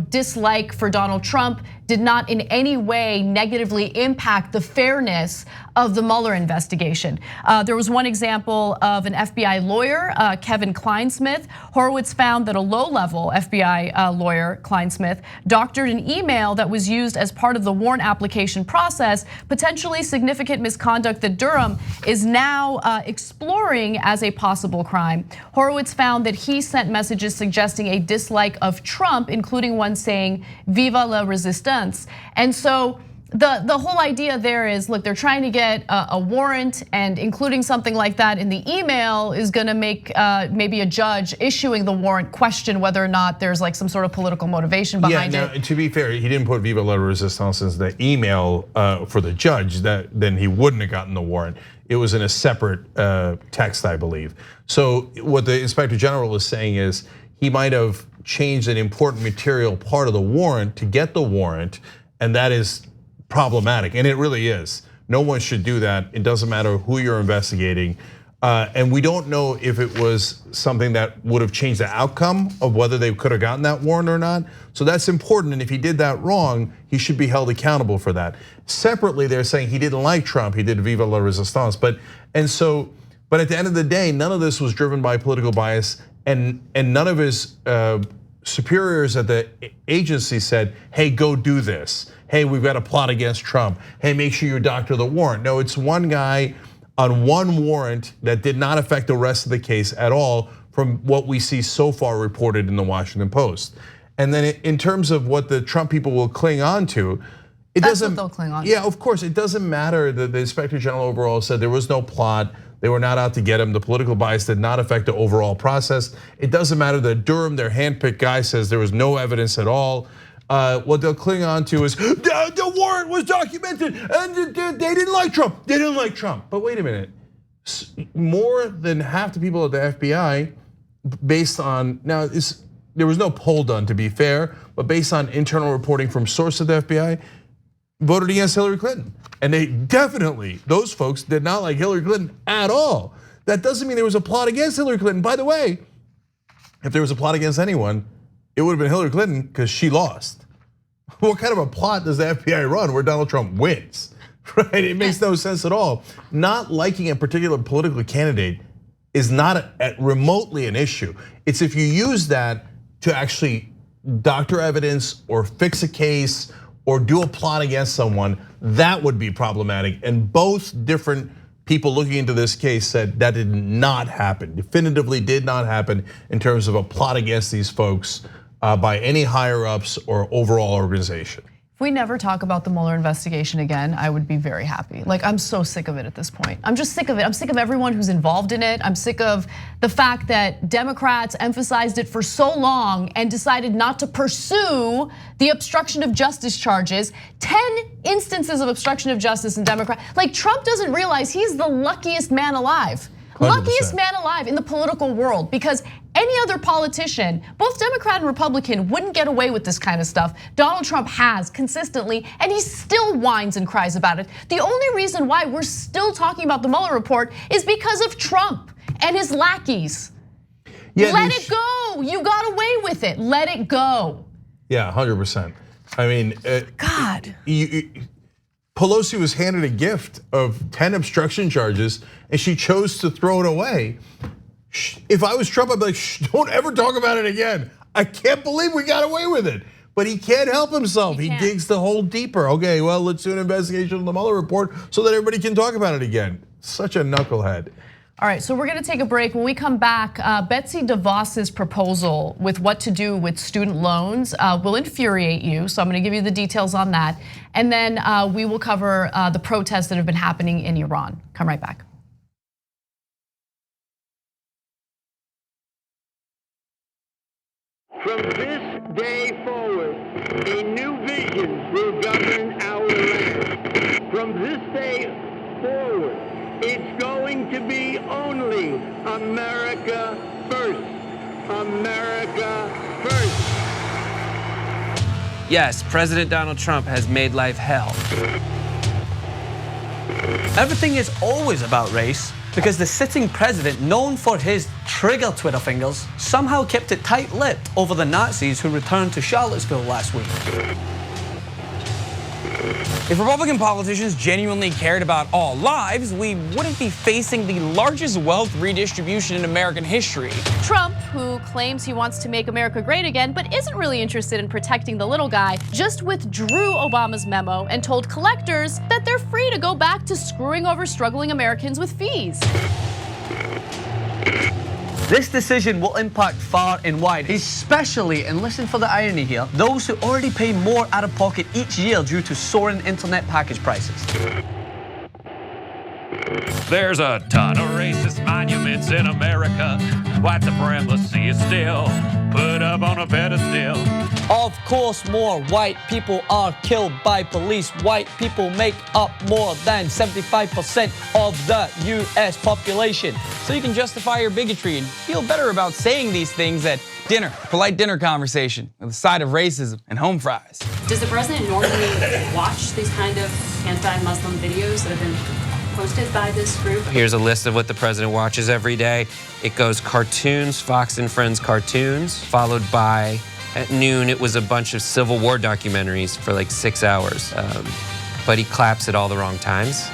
dislike for Donald Trump did not in any way negatively impact the fairness of the Mueller investigation. There was one example of an FBI lawyer, Kevin Kleinsmith. Horowitz found that a low-level FBI lawyer, Kleinsmith, doctored an email that was used as part of the warrant application process, potentially significant misconduct that Durham is now exploring as a possible crime. Horowitz found that he sent messages suggesting a dislike of Trump, including one saying "Viva la resistance." And so the whole idea there is, look, they're trying to get a warrant, and including something like that in the email is going to make maybe a judge issuing the warrant question whether or not there's like some sort of political motivation behind it. Yeah, to be fair, he didn't put "Viva la resistance" as the email for the judge. Then he wouldn't have gotten the warrant. It was in a separate text, I believe. So what the Inspector General is saying is he might have changed an important material part of the warrant to get the warrant, and that is problematic, and it really is. No one should do that. It doesn't matter who you're investigating. And we don't know if it was something that would have changed the outcome of whether they could have gotten that warrant or not. So that's important, and if he did that wrong, he should be held accountable for that. Separately, they're saying he didn't like Trump, he did "Viva la resistance." But at the end of the day, none of this was driven by political bias, and none of his superiors at the agency said, "Hey, go do this. Hey, we've got a plot against Trump. Hey, make sure you doctor the warrant." No, it's one guy on one warrant that did not affect the rest of the case at all, from what we see so far reported in the Washington Post. And then in terms of what the Trump people will cling on to, That's what they'll cling on to. Yeah, of course, it doesn't matter that the Inspector General overall said there was no plot. They were not out to get him. The political bias did not affect the overall process. It doesn't matter that Durham, their handpicked guy, says there was no evidence at all. What they'll cling on to is the warrant was documented and they didn't like Trump. They didn't like Trump. But wait a minute, more than half the people at the FBI, based on, now there was no poll done to be fair, but based on internal reporting from sources of the FBI, voted against Hillary Clinton. And they definitely, those folks did not like Hillary Clinton at all. That doesn't mean there was a plot against Hillary Clinton. By the way, if there was a plot against anyone, it would have been Hillary Clinton because she lost. What kind of a plot does the FBI run where Donald Trump wins? Right? It makes no sense at all. Not liking a particular political candidate is not remotely an issue. It's if you use that to actually doctor evidence or fix a case or do a plot against someone, that would be problematic. And both different people looking into this case said that did not happen, definitively did not happen in terms of a plot against these folks by any higher ups or overall organization. If we never talk about the Mueller investigation again, I would be very happy. Like, I'm so sick of it at this point. I'm just sick of it. I'm sick of everyone who's involved in it. I'm sick of the fact that Democrats emphasized it for so long and decided not to pursue the obstruction of justice charges. 10 instances of obstruction of justice in Democrat. Like, Trump doesn't realize he's the luckiest man alive. 100%. Luckiest man alive in the political world, because any other politician, both Democrat and Republican, wouldn't get away with this kind of stuff. Donald Trump has consistently, and he still whines and cries about it. The only reason why we're still talking about the Mueller report is because of Trump and his lackeys. Yeah, let it go. You got away with it. Let it go. Yeah, 100%. I mean, God. Pelosi was handed a gift of 10 obstruction charges and she chose to throw it away. If I was Trump, I'd be like, don't ever talk about it again. I can't believe we got away with it. But he can't help himself. He digs the hole deeper. Okay, well, let's do an investigation of the Mueller report so that everybody can talk about it again. Such a knucklehead. All right, so we're gonna take a break. When we come back, Betsy DeVos's proposal with what to do with student loans will infuriate you. So I'm gonna give you the details on that. And then we will cover the protests that have been happening in Iran. Come right back. From this day forward, a new vision will govern our land. From this day forward, it's going to be only America first. America first. Yes, President Donald Trump has made life hell. Everything is always about race because the sitting president, known for his trigger Twitter fingers, somehow kept it tight-lipped over the Nazis who returned to Charlottesville last week. If Republican politicians genuinely cared about all lives, we wouldn't be facing the largest wealth redistribution in American history. Trump, who claims he wants to make America great again, but isn't really interested in protecting the little guy, just withdrew Obama's memo and told collectors that they're free to go back to screwing over struggling Americans with fees. This decision will impact far and wide, especially, and listen for the irony here, those who already pay more out of pocket each year due to soaring internet package prices. There's a ton of racist monuments in America. White supremacy is still put up on a pedestal. Of course, more white people are killed by police. White people make up more than 75% of the US population. So you can justify your bigotry and feel better about saying these things at dinner, polite dinner conversation with a side of racism and home fries. Does the president normally watch these kind of anti-Muslim videos that have been posted by this group? Here's a list of what the president watches every day. It goes cartoons, Fox and Friends cartoons, followed by, at noon, it was a bunch of Civil War documentaries for like 6 hours. But he claps at all the wrong times.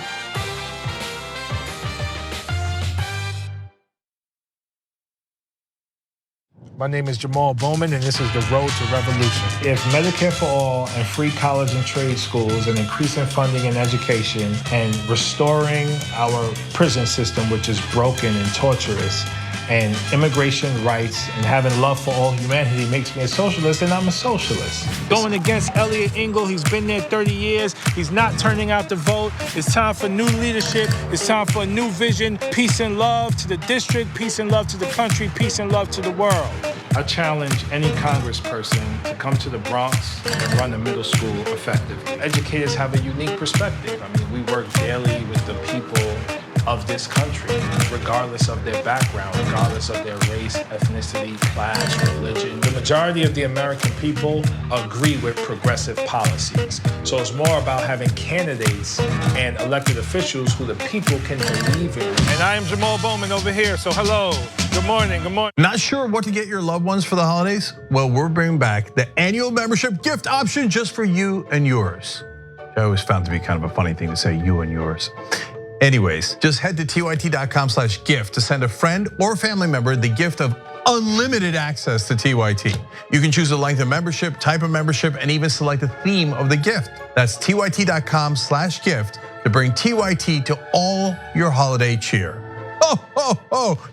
My name is Jamal Bowman, and this is The Road to Revolution. If Medicare for All and free college and trade schools and increasing funding in education and restoring our prison system, which is broken and torturous, and immigration rights and having love for all humanity makes me a socialist, and I'm a socialist. Going against Elliot Engel, he's been there 30 years. He's not turning out the vote. It's time for new leadership. It's time for a new vision. Peace and love to the district, peace and love to the country, peace and love to the world. I challenge any congressperson to come to the Bronx and run a middle school effectively. Educators have a unique perspective. I mean, we work daily with the people of this country, regardless of their background, regardless of their race, ethnicity, class, religion. The majority of the American people agree with progressive policies. So it's more about having candidates and elected officials who the people can believe in. And I am Jamal Bowman over here, so hello, good morning, good morning. Not sure what to get your loved ones for the holidays? Well, we're bringing back the annual membership gift option just for you and yours. I always found to be kind of a funny thing to say, you and yours. Anyways, just head to tyt.com/gift to send a friend or family member the gift of unlimited access to TYT. You can choose the length of membership, type of membership, and even select the theme of the gift. That's tyt.com/gift to bring TYT to all your holiday cheer.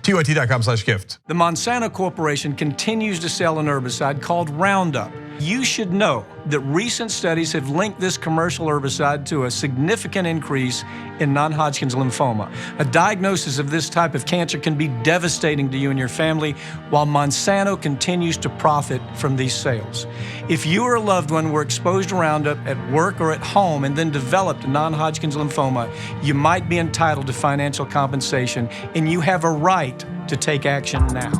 tyt.com/gift. The Monsanto Corporation continues to sell an herbicide called Roundup. You should know that recent studies have linked this commercial herbicide to a significant increase in non-Hodgkin's lymphoma. A diagnosis of this type of cancer can be devastating to you and your family, while Monsanto continues to profit from these sales. If you or a loved one were exposed to Roundup at work or at home and then developed non-Hodgkin's lymphoma, you might be entitled to financial compensation, and you have a right to take action now.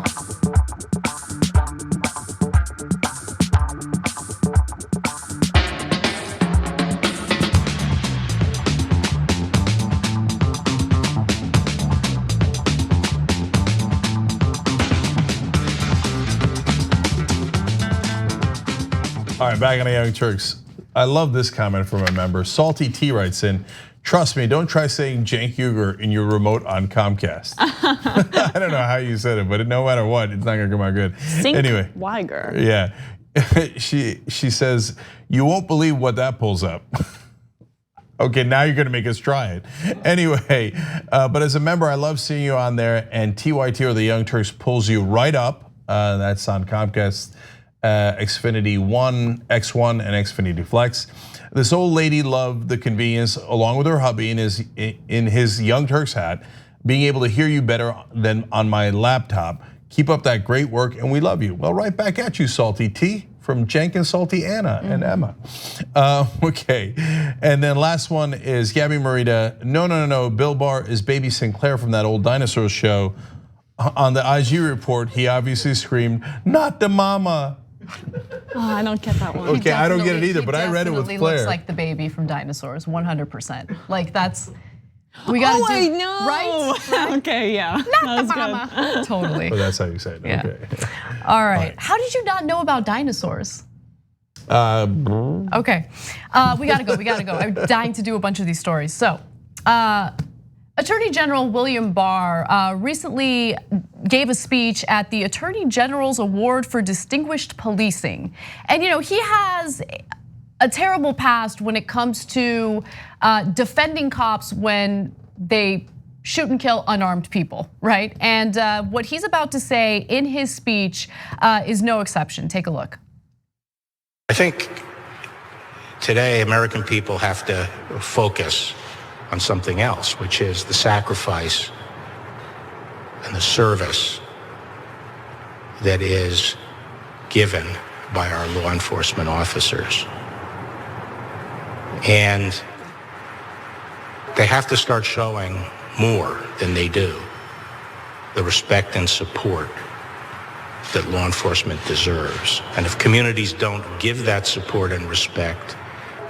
All right, back on the Young Turks. I love this comment from a member. Salty T writes in, trust me, don't try saying Cenk Uygur in your remote on Comcast. I don't know how you said it, but no matter what, it's not gonna come out good. Anyway, Uygur. Yeah, she says, you won't believe what that pulls up. Okay, now you're gonna make us try it. Anyway, but as a member, I love seeing you on there, and TYT or the Young Turks pulls you right up. That's on Comcast. Xfinity One, X1, and Xfinity Flex. This old lady loved the convenience, along with her hubby in his Young Turks hat, being able to hear you better than on my laptop. Keep up that great work, and we love you. Well, right back at you, Salty T, from Cenk and Salty Anna and Emma. Okay, and then last one is Gabby Marita. No, Bill Barr is Baby Sinclair from that old dinosaur show. On the IG report, he obviously screamed, "Not the mama." Oh, I don't get that one. Okay, I don't get it either, but I read it with He Claire. looks like the baby from Dinosaurs, 100%. Like that's, we gotta do, I know. right? Okay, yeah. Not the mama. Totally. Oh, that's how you say it, Yeah. okay. All right, how did you not know about dinosaurs? Okay, we gotta go. I'm dying to do a bunch of these stories. So, Attorney General William Barr recently gave a speech at the Attorney General's Award for Distinguished Policing. And he has a terrible past when it comes to defending cops when they shoot and kill unarmed people, right? And what he's about to say in his speech is no exception. Take a look. I think today American people have to focus on something else, which is the sacrifice and the service that is given by our law enforcement officers. And they have to start showing more than they do the respect and support that law enforcement deserves. And if communities don't give that support and respect,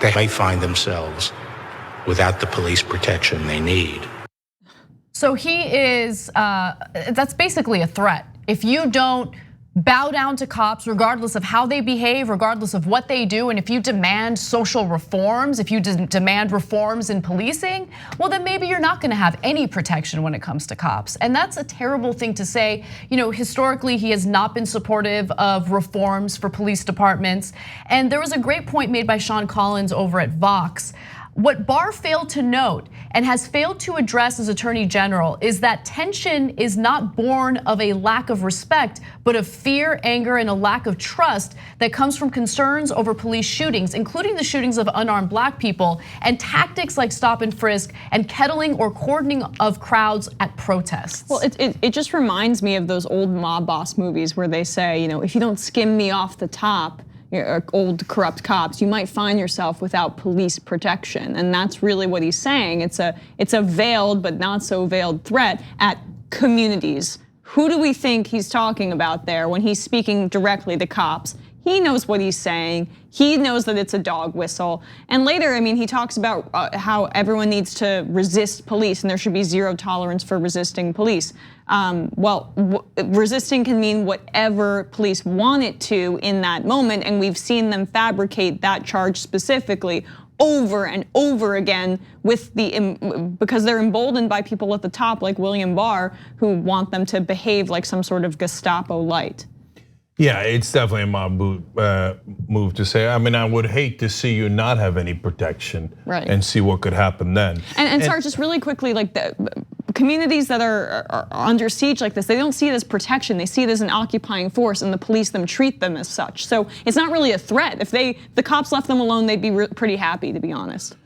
they may find themselves without the police protection they need. So he is, that's basically a threat. If you don't bow down to cops, regardless of how they behave, regardless of what they do, and if you demand social reforms, if you demand reforms in policing, well then maybe you're not gonna have any protection when it comes to cops. And that's a terrible thing to say. Historically, he has not been supportive of reforms for police departments. And there was a great point made by Sean Collins over at Vox. What Barr failed to note and has failed to address as Attorney General is that tension is not born of a lack of respect, but of fear, anger, and a lack of trust that comes from concerns over police shootings, including the shootings of unarmed Black people, and tactics like stop and frisk and kettling or cordoning of crowds at protests. Well, it just reminds me of those old mob boss movies where they say, if you don't skim me off the top, old corrupt cops, you might find yourself without police protection. And that's really what he's saying. It's a veiled but not so veiled threat at communities. Who do we think he's talking about there when he's speaking directly to cops? He knows what he's saying. He knows that it's a dog whistle. And later, he talks about how everyone needs to resist police and there should be zero tolerance for resisting police. Resisting can mean whatever police want it to in that moment, and we've seen them fabricate that charge specifically over and over again because they're emboldened by people at the top like William Barr who want them to behave like some sort of Gestapo light. Yeah, it's definitely a mob move to say, I would hate to see you not have any protection, right, and see what could happen then. And sorry, just really quickly, like the communities that are under siege like this, they don't see it as protection, they see it as an occupying force, and the police treat them as such. So it's not really a threat. If the cops left them alone, they'd be pretty happy, to be honest.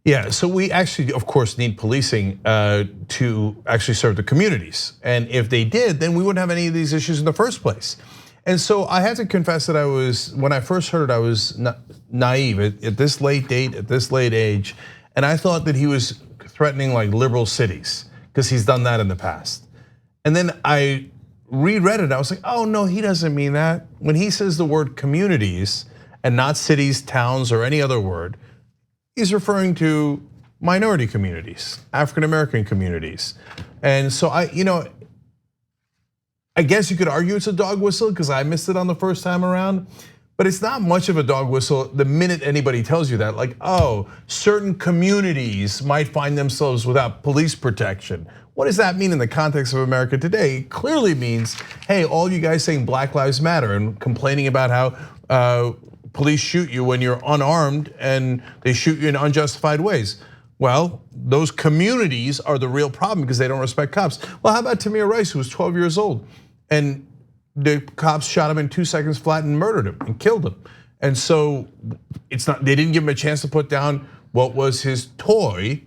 Yeah, so we actually, of course, need policing to actually serve the communities. And if they did, then we wouldn't have any of these issues in the first place. And so I had to confess that when I first heard it, I was naive at this late date, at this late age. And I thought that he was threatening like liberal cities because he's done that in the past. And then I reread it, I was like, oh no, he doesn't mean that. When he says the word communities and not cities, towns, or any other word, he's referring to minority communities, African-American communities. And so I guess you could argue it's a dog whistle because I missed it on the first time around, but it's not much of a dog whistle the minute anybody tells you that, like, oh, certain communities might find themselves without police protection. What does that mean in the context of America today? It clearly means, hey, all you guys saying Black Lives Matter and complaining about how police shoot you when you're unarmed and they shoot you in unjustified ways. Well, those communities are the real problem because they don't respect cops. Well, how about Tamir Rice, who was 12 years old? And the cops shot him in 2 seconds flat and murdered him and killed him. And so they didn't give him a chance to put down what was his toy,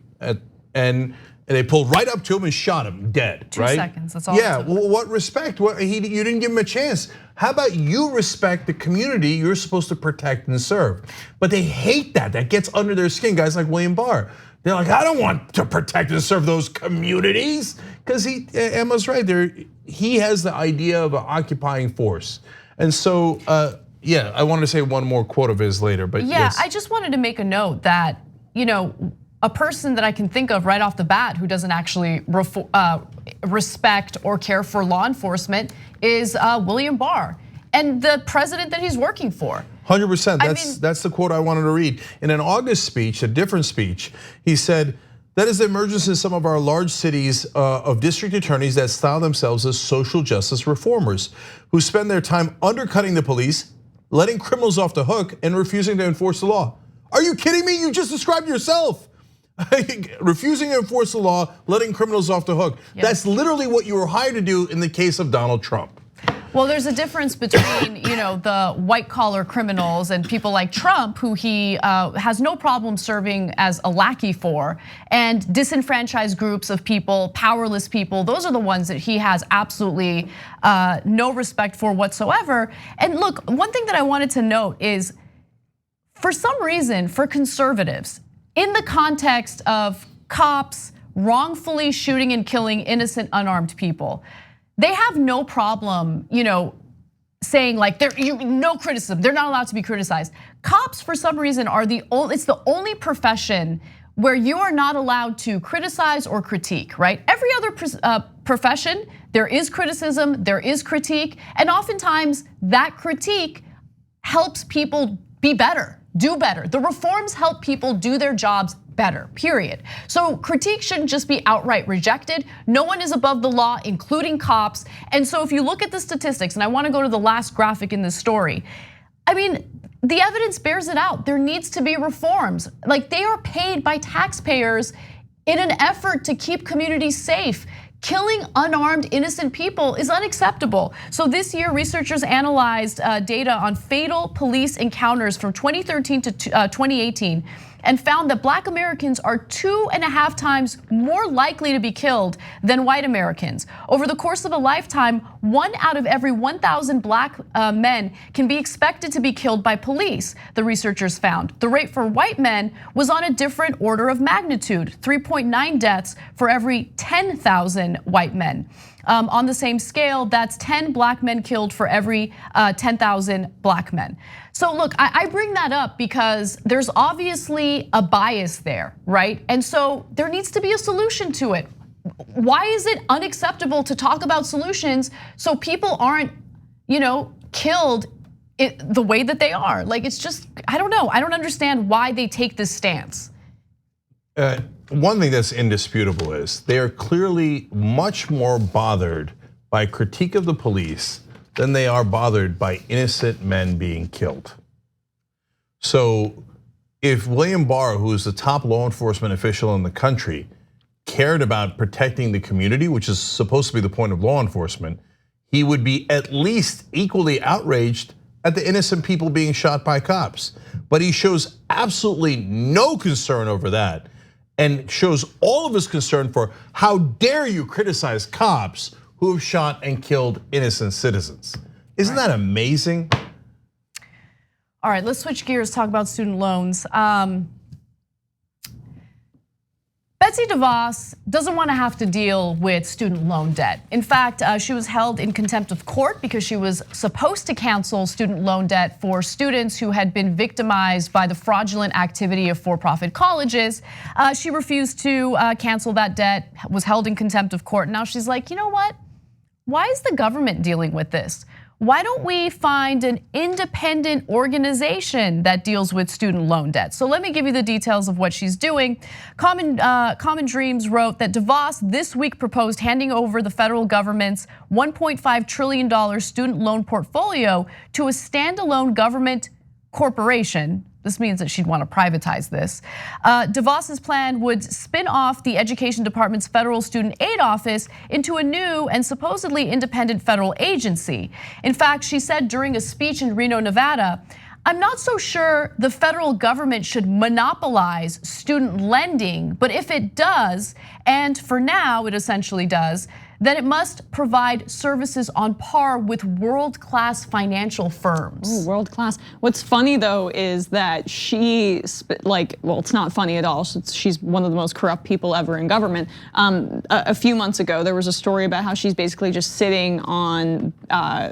and they pulled right up to him and shot him dead, right? 2 seconds, that's all. Yeah, well, what respect? You didn't give him a chance. How about you respect the community you're supposed to protect and serve? But they hate that. That gets under their skin. Guys like William Barr, they're like, I don't want to protect and serve those communities, because Emma's right there. He has the idea of an occupying force, and so yeah, I wanted to say one more quote of his later, but yeah, yes. I just wanted to make a note that a person that I can think of right off the bat who doesn't actually respect or care for law enforcement is William Barr and the president that he's working for. 100%. That's the quote I wanted to read. In an August speech, a different speech, he said, "That is the emergence in some of our large cities of district attorneys that style themselves as social justice reformers, who spend their time undercutting the police, letting criminals off the hook, and refusing to enforce the law." Are you kidding me? You just described yourself. Refusing to enforce the law, letting criminals off the hook. Yep. That's literally what you were hired to do in the case of Donald Trump. Well, there's a difference between the white collar criminals and people like Trump, who he has no problem serving as a lackey for, and disenfranchised groups of people, powerless people. Those are the ones that he has absolutely no respect for whatsoever. And look, one thing that I wanted to note is, for some reason, for conservatives, in the context of cops wrongfully shooting and killing innocent unarmed people, they have no problem, saying like no criticism. They're not allowed to be criticized. Cops, for some reason, it's the only profession where you are not allowed to criticize or critique, right? Every other profession, there is criticism, there is critique, and oftentimes that critique helps people be better, do better. The reforms help people do their jobs better, period. So critique shouldn't just be outright rejected. No one is above the law, including cops. And so if you look at the statistics, and I want to go to the last graphic in this story, the evidence bears it out. There needs to be reforms. Like, they are paid by taxpayers in an effort to keep communities safe. Killing unarmed, innocent people is unacceptable. So this year, researchers analyzed data on fatal police encounters from 2013 to 2018 and found that Black Americans are 2.5 times more likely to be killed than white Americans. Over the course of a lifetime, 1 out of every 1,000 Black men can be expected to be killed by police, the researchers found. The rate for white men was on a different order of magnitude, 3.9 deaths for every 10,000 white men. On the same scale, that's 10 Black men killed for every 10,000 Black men. So look, I bring that up because there's obviously a bias there, right? And so there needs to be a solution to it. Why is it unacceptable to talk about solutions so people aren't, killed the way that they are? Like, it's just, I don't know. I don't understand why they take this stance. One thing that's indisputable is they are clearly much more bothered by critique of the police than they are bothered by innocent men being killed. So if William Barr, who is the top law enforcement official in the country, cared about protecting the community, which is supposed to be the point of law enforcement, he would be at least equally outraged at the innocent people being shot by cops. But he shows absolutely no concern over that, and shows all of his concern for how dare you criticize cops who have shot and killed innocent citizens. Isn't that amazing? All right, let's switch gears, talk about student loans. Betsy DeVos doesn't want to have to deal with student loan debt. In fact, she was held in contempt of court because she was supposed to cancel student loan debt for students who had been victimized by the fraudulent activity of for-profit colleges. She refused to cancel that debt, was held in contempt of court. Now she's like, you know what? Why is the government dealing with this? Why don't we find an independent organization that deals with student loan debt? So let me give you the details of what she's doing. Common Dreams wrote that DeVos this week proposed handing over the federal government's $1.5 trillion student loan portfolio to a standalone government corporation. This means that she'd want to privatize this. DeVos's plan would spin off the Education Department's Federal Student Aid Office into a new and supposedly independent federal agency. In fact, she said during a speech in Reno, Nevada, "I'm not so sure the federal government should monopolize student lending, but if it does, and for now it essentially does, then it must provide services on par with world-class financial firms." Ooh, world-class. What's funny though is that well, it's not funny at all. She's one of the most corrupt people ever in government. A few months ago, there was a story about how she's basically just sitting on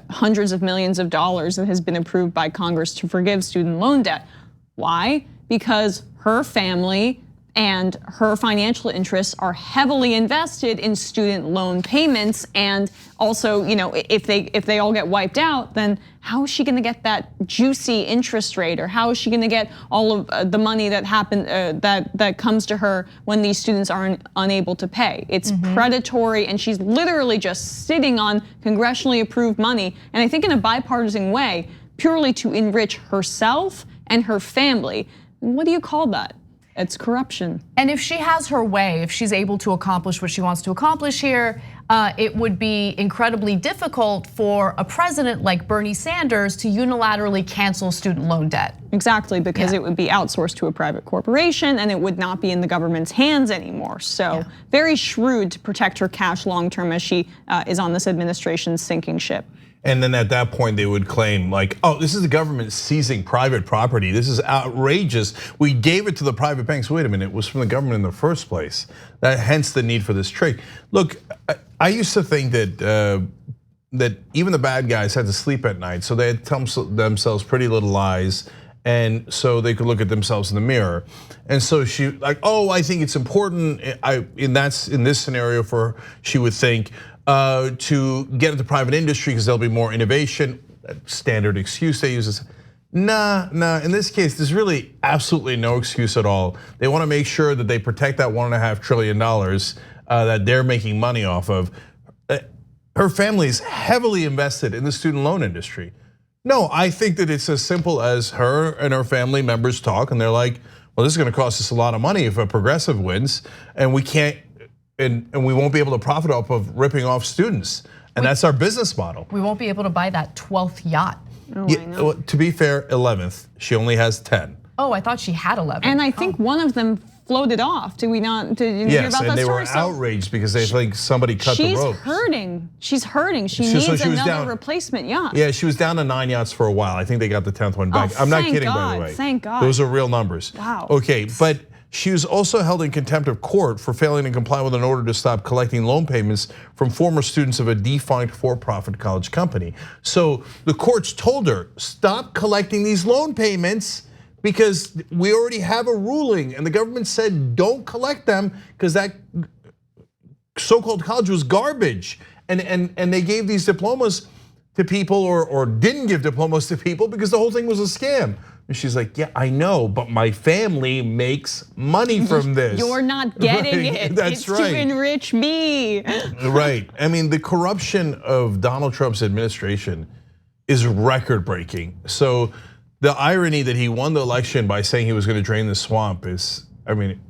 hundreds of millions of dollars that has been approved by Congress to forgive student loan debt. Why? Because her family and her financial interests are heavily invested in student loan payments. And also, if they all get wiped out, then how is she going to get that juicy interest rate, or how is she going to get all of the money that that comes to her when these students are unable to pay? It's predatory, and she's literally just sitting on congressionally approved money, and I think in a bipartisan way, purely to enrich herself and her family. What do you call that? It's corruption. And if she has her way, if she's able to accomplish what she wants to accomplish here, it would be incredibly difficult for a president like Bernie Sanders to unilaterally cancel student loan debt. Exactly, because it would be outsourced to a private corporation and it would not be in the government's hands anymore. So very shrewd to protect her cash long term as she is on this administration's sinking ship. And then at that point, they would claim like, oh, this is the government seizing private property. This is outrageous. We gave it to the private banks. Wait a minute, it was from the government in the first place. Hence the need for this trade. Look, I used to think that that even the bad guys had to sleep at night, so they had to tell themselves pretty little lies, and so they could look at themselves in the mirror. And so she like, oh, I think it's important. In this scenario for her, she would think. To get into private industry because there'll be more innovation. Standard excuse they use is, nah. In this case, there's really absolutely no excuse at all. They want to make sure that they protect that $1.5 trillion that they're making money off of. Her family is heavily invested in the student loan industry. No, I think that it's as simple as her and her family members talk, and they're like, well, this is going to cost us a lot of money if a progressive wins, and we can't. And we won't be able to profit off of ripping off students. And that's our business model. We won't be able to buy that 12th yacht. Oh, to be fair, 11th, she only has 10. Oh, I thought she had 11. And I think one of them floated off. Did we not? Did you hear about that story? Yes, and they were outraged because they think somebody cut the ropes. She's hurting. She needs another replacement yacht. Yeah, she was down to 9 yachts for a while. I think they got the 10th one back. I'm not kidding, by the way. Thank God. Those are real numbers. Wow. Okay, but she was also held in contempt of court for failing to comply with an order to stop collecting loan payments from former students of a defunct for-profit college company. So the courts told her, stop collecting these loan payments because we already have a ruling, and the government said don't collect them because that so-called college was garbage. And they gave these diplomas to people or didn't give diplomas to people because the whole thing was a scam. And she's like, yeah, I know, but my family makes money from this. You're not getting it. That's right. It's to enrich me. Right. I mean, the corruption of Donald Trump's administration is record-breaking. So the irony that he won the election by saying he was going to drain the swamp is, I mean,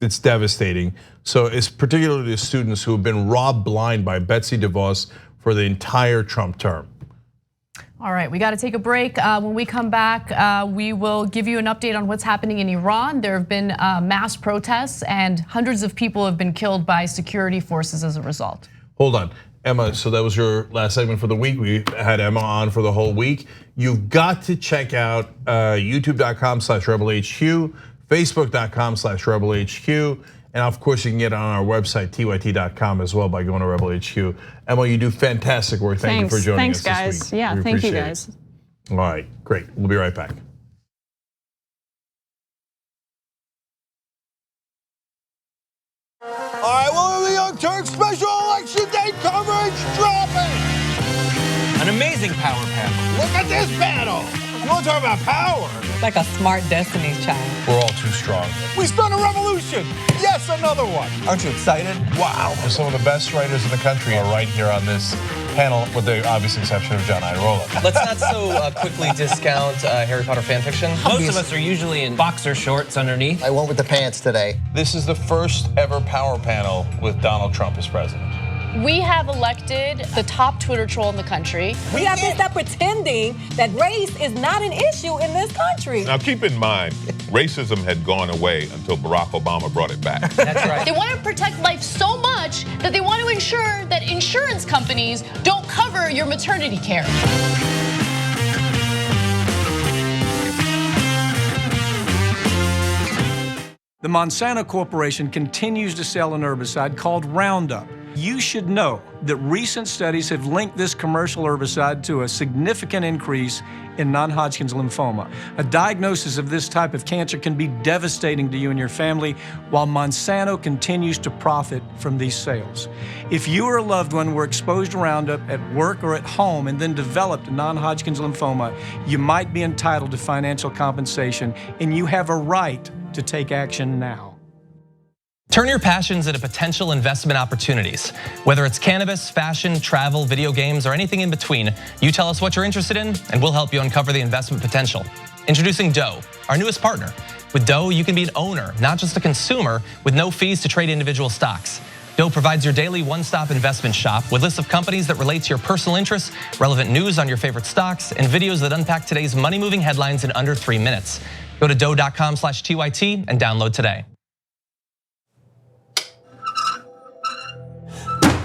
it's devastating. So it's particularly the students who have been robbed blind by Betsy DeVos for the entire Trump term. All right, we got to take a break. When we come back, we will give you an update on what's happening in Iran. There have been mass protests and hundreds of people have been killed by security forces as a result. Hold on, Emma, so that was your last segment for the week. We had Emma on for the whole week. You've got to check out youtube.com/rebelhq, facebook.com/rebelhq. And of course, you can get it on our website, TYT.com as well by going to Rebel HQ. Emma, you do fantastic work. Thank you for joining us guys. this week. Yeah, thank you guys. All right, great. We'll be right back. All right, well, the Young Turks special election day coverage dropping. An amazing power panel. Look at this panel. You want to talk about power? Like a smart Destiny's Child. We're all too strong. We spun a revolution. Yes, another one. Aren't you excited? Wow. Some of the best writers in the country are right here on this panel, with the obvious exception of John Irola. Let's not so quickly discount Harry Potter fan fiction. Most of us are usually in boxer shorts underneath. I went with the pants today. This is the first ever power panel with Donald Trump as president. We have elected the top Twitter troll in the country. We have to stop pretending that race is not an issue in this country. Now keep in mind, racism had gone away until Barack Obama brought it back. That's right. They want to protect life so much that they want to ensure that insurance companies don't cover your maternity care. The Monsanto Corporation continues to sell an herbicide called Roundup. You should know that recent studies have linked this commercial herbicide to a significant increase in non-Hodgkin's lymphoma. A diagnosis of this type of cancer can be devastating to you and your family, while Monsanto continues to profit from these sales. If you or a loved one were exposed to Roundup at work or at home and then developed non-Hodgkin's lymphoma, you might be entitled to financial compensation, and you have a right to take action now. Turn your passions into potential investment opportunities. Whether it's cannabis, fashion, travel, video games, or anything in between, you tell us what you're interested in, and we'll help you uncover the investment potential. Introducing Doe, our newest partner. With Doe, you can be an owner, not just a consumer, with no fees to trade individual stocks. Doe provides your daily one-stop investment shop with lists of companies that relate to your personal interests, relevant news on your favorite stocks, and videos that unpack today's money-moving headlines in under 3 minutes. Go to doe.com/TYT and download today.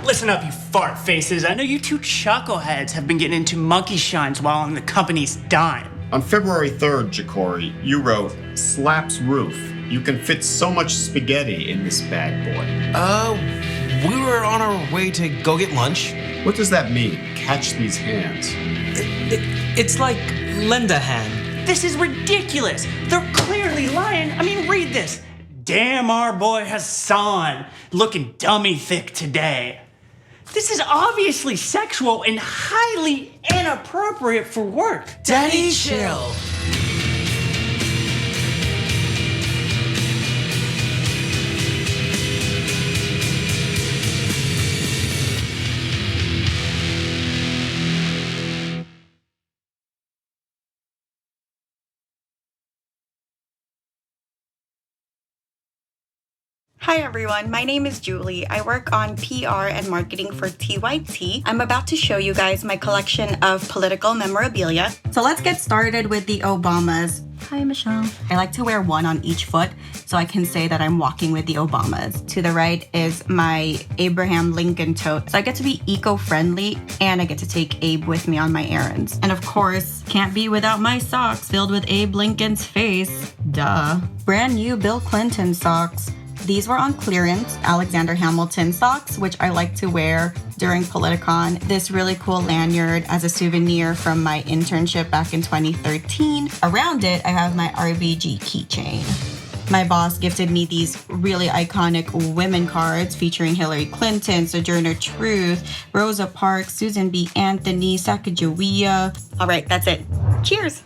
Listen up, you fart faces. I know you two chuckleheads have been getting into monkey shines while on the company's dime. On February 3rd, Ja'Cory, you wrote, "Slaps roof. You can fit so much spaghetti in this bad boy." We were on our way to go get lunch. What does that mean? Catch these hands. It's like lend a hand. This is ridiculous. They're clearly lying. I mean, read this. Damn, our boy Hassan, looking dummy thick today. This is obviously sexual and highly inappropriate for work. Daddy, chill. Hi everyone, my name is Julie. I work on PR and marketing for TYT. I'm about to show you guys my collection of political memorabilia. So let's get started with the Obamas. Hi Michelle. I like to wear one on each foot so I can say that I'm walking with the Obamas. To the right is my Abraham Lincoln tote. So I get to be eco-friendly and I get to take Abe with me on my errands. And of course, can't be without my socks filled with Abe Lincoln's face. Duh. Brand new Bill Clinton socks. These were on clearance, Alexander Hamilton socks, which I like to wear during Politicon. This really cool lanyard as a souvenir from my internship back in 2013. Around it, I have my RBG keychain. My boss gifted me these really iconic women cards featuring Hillary Clinton, Sojourner Truth, Rosa Parks, Susan B. Anthony, Sacagawea. All right, that's it. Cheers.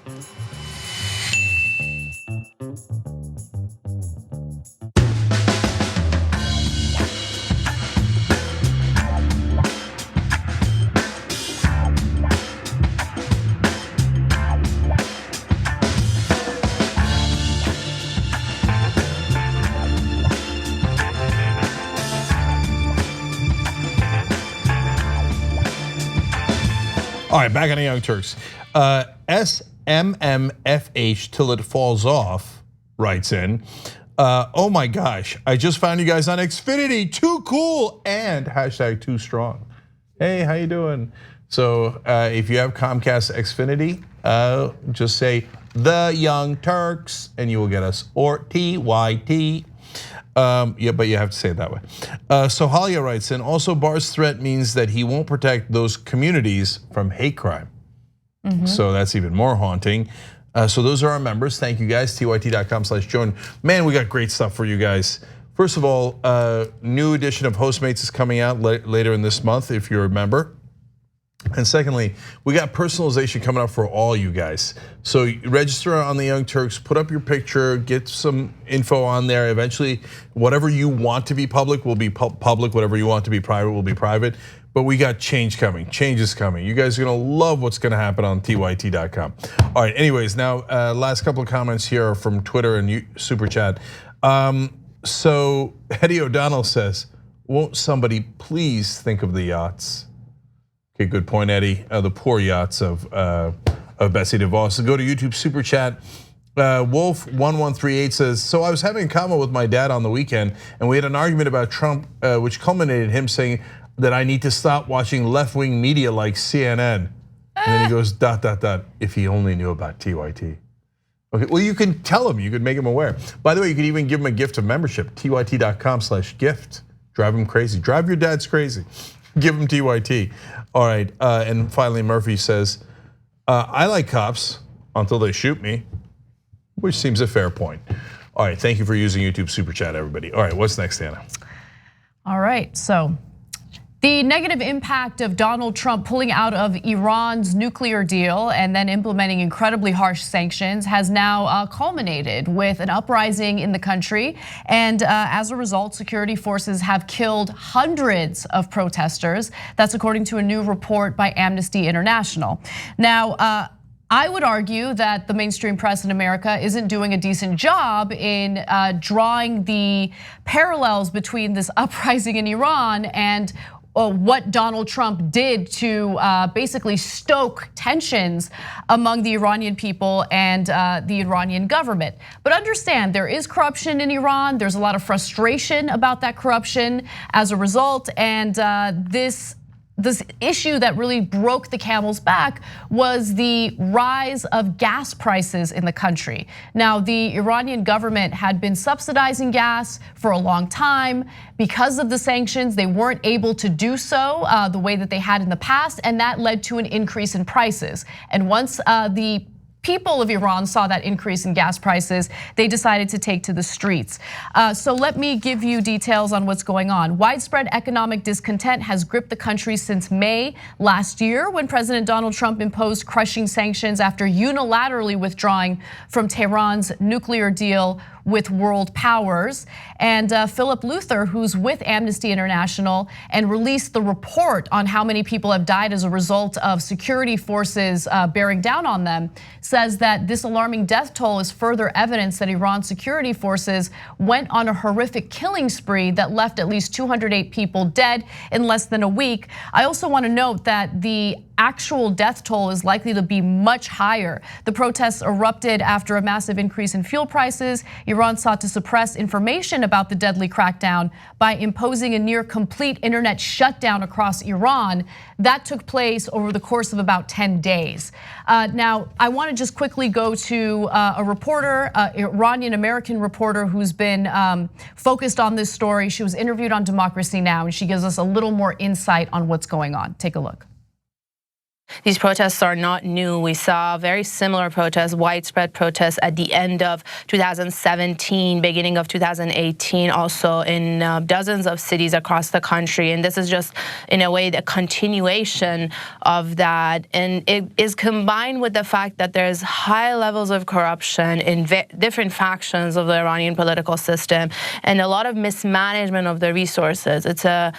All right, back on the Young Turks. SMMFH till it falls off writes in, oh my gosh, I just found you guys on Xfinity, too cool, and hashtag too strong. Hey, how you doing? So if you have Comcast Xfinity, just say the Young Turks and you will get us, or TYT. Yeah, but you have to say it that way. Sohalia writes in, also Barr's threat means that he won't protect those communities from hate crime. So that's even more haunting. So those are our members. Thank you guys, tyt.com/join. Man, we got great stuff for you guys. First of all, new edition of Postmates is coming out later in this month if you're a member. And secondly, we got personalization coming up for all you guys. So register on the Young Turks, put up your picture, get some info on there. Eventually, whatever you want to be public will be public, whatever you want to be private will be private. But we got change coming, change is coming. You guys are gonna love what's gonna happen on tyt.com. All right, anyways, now last couple of comments here are from Twitter and Super Chat. So Eddie O'Donnell says, won't somebody please think of the yachts? Okay, good point, Eddie. The poor yachts of Betsy DeVos. So go to YouTube Super Chat. Wolf1138 says, so I was having a comment with my dad on the weekend and we had an argument about Trump, which culminated in him saying that I need to stop watching left-wing media like CNN. And then he goes, ... if he only knew about TYT. Okay, well you can tell him, you could make him aware. By the way, you could even give him a gift of membership, tyt.com/gift. Drive them crazy. Drive your dads crazy. Give them TYT. All right, and finally Murphy says, I like cops until they shoot me, which seems a fair point. All right, thank you for using YouTube Super Chat, everybody. All right, what's next, Anna? All right, so the negative impact of Donald Trump pulling out of Iran's nuclear deal and then implementing incredibly harsh sanctions has now culminated with an uprising in the country. And as a result, security forces have killed hundreds of protesters. That's according to a new report by Amnesty International. Now, I would argue that the mainstream press in America isn't doing a decent job in drawing the parallels between this uprising in Iran and what Donald Trump did to basically stoke tensions among the Iranian people and the Iranian government. But understand, there is corruption in Iran. There's a lot of frustration about that corruption as a result, and this issue that really broke the camel's back was the rise of gas prices in the country. Now, the Iranian government had been subsidizing gas for a long time. Because of the sanctions, they weren't able to do so the way that they had in the past, and that led to an increase in prices. And once the people of Iran saw that increase in gas prices, they decided to take to the streets. So let me give you details on what's going on. Widespread economic discontent has gripped the country since May last year, when President Donald Trump imposed crushing sanctions after unilaterally withdrawing from Tehran's nuclear deal with world powers. And Philip Luther, who's with Amnesty International and released the report on how many people have died as a result of security forces bearing down on them, says that this alarming death toll is further evidence that Iran's security forces went on a horrific killing spree that left at least 208 people dead in less than a week. I also want to note that the actual death toll is likely to be much higher. The protests erupted after a massive increase in fuel prices. Iran sought to suppress information about the deadly crackdown by imposing a near complete internet shutdown across Iran. That took place over the course of about 10 days. Now, I want to just quickly go to a reporter, Iranian American reporter who's been focused on this story. She was interviewed on Democracy Now! And she gives us a little more insight on what's going on. Take a look. These protests are not new. We saw very similar protests, widespread protests at the end of 2017, beginning of 2018, also in dozens of cities across the country. And this is just, in a way, the continuation of that. And it is combined with the fact that there's high levels of corruption in different factions of the Iranian political system and a lot of mismanagement of the resources. It's a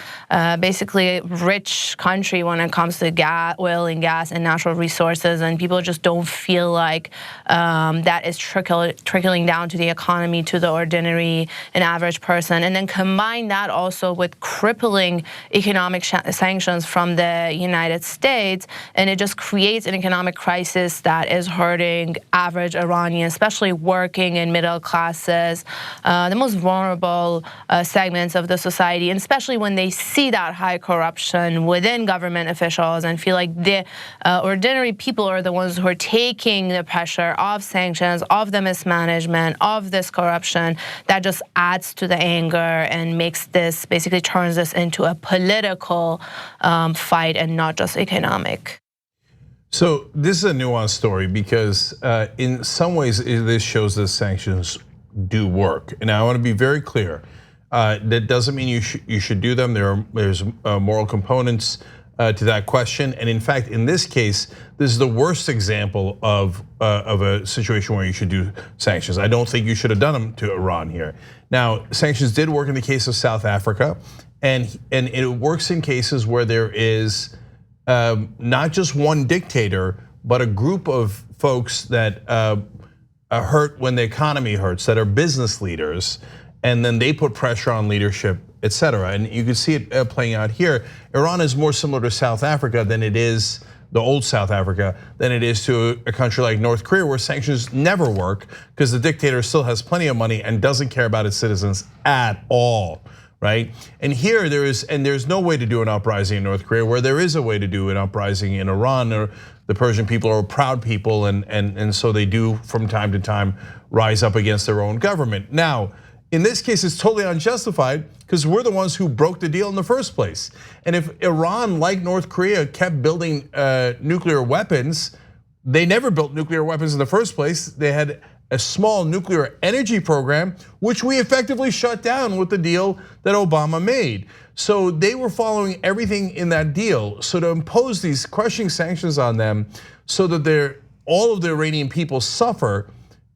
basically rich country when it comes to oil and gas and natural resources, and people just don't feel like that is trickling down to the economy, to the ordinary and average person. And then combine that also with crippling economic sanctions from the United States, and it just creates an economic crisis that is hurting average Iranians, especially working and middle classes, the most vulnerable segments of the society, and especially when they see that high corruption within government officials and feel like the ordinary people are the ones who are taking the pressure of sanctions, of the mismanagement, of this corruption, that just adds to the anger and makes this, basically turns this into a political fight and not just economic. So this is a nuanced story because in some ways this shows that sanctions do work. And I want to be very clear. That doesn't mean you should do them. There's moral components to that question, and in fact, in this case, this is the worst example of a situation where you should do sanctions. I don't think you should have done them to Iran here. Now, sanctions did work in the case of South Africa, and it works in cases where there is not just one dictator, but a group of folks that hurt when the economy hurts, that are business leaders, and then they put pressure on leadership, et cetera. And you can see it playing out here. Iran is more similar to South Africa than it is the old South Africa, than it is to a country like North Korea, where sanctions never work because the dictator still has plenty of money and doesn't care about its citizens at all, right? And here there's no way to do an uprising in North Korea, where there is a way to do an uprising in Iran. Or the Persian people are proud people, and so they do from time to time rise up against their own government. Now, In this case, it's totally unjustified because we're the ones who broke the deal in the first place. And if Iran, like North Korea, kept building nuclear weapons, they never built nuclear weapons in the first place. They had a small nuclear energy program, which we effectively shut down with the deal that Obama made. So they were following everything in that deal. So to impose these crushing sanctions on them so that all of the Iranian people suffer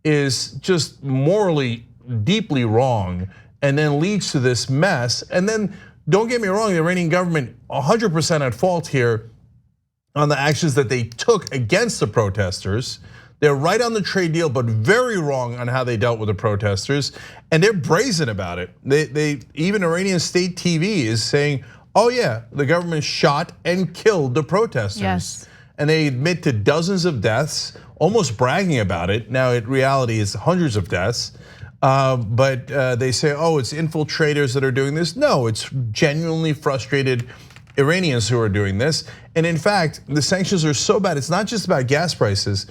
is just morally deeply wrong, and then leads to this mess. And then, don't get me wrong, the Iranian government 100% at fault here on the actions that they took against the protesters. They're right on the trade deal, but very wrong on how they dealt with the protesters, and they're brazen about it. Even Iranian state TV is saying, "Oh yeah, the government shot and killed the protesters." Yes. And they admit to dozens of deaths, almost bragging about it. Now, in reality, it's hundreds of deaths. But they say, "Oh, it's infiltrators that are doing this." No, it's genuinely frustrated Iranians who are doing this. And in fact, the sanctions are so bad. It's not just about gas prices.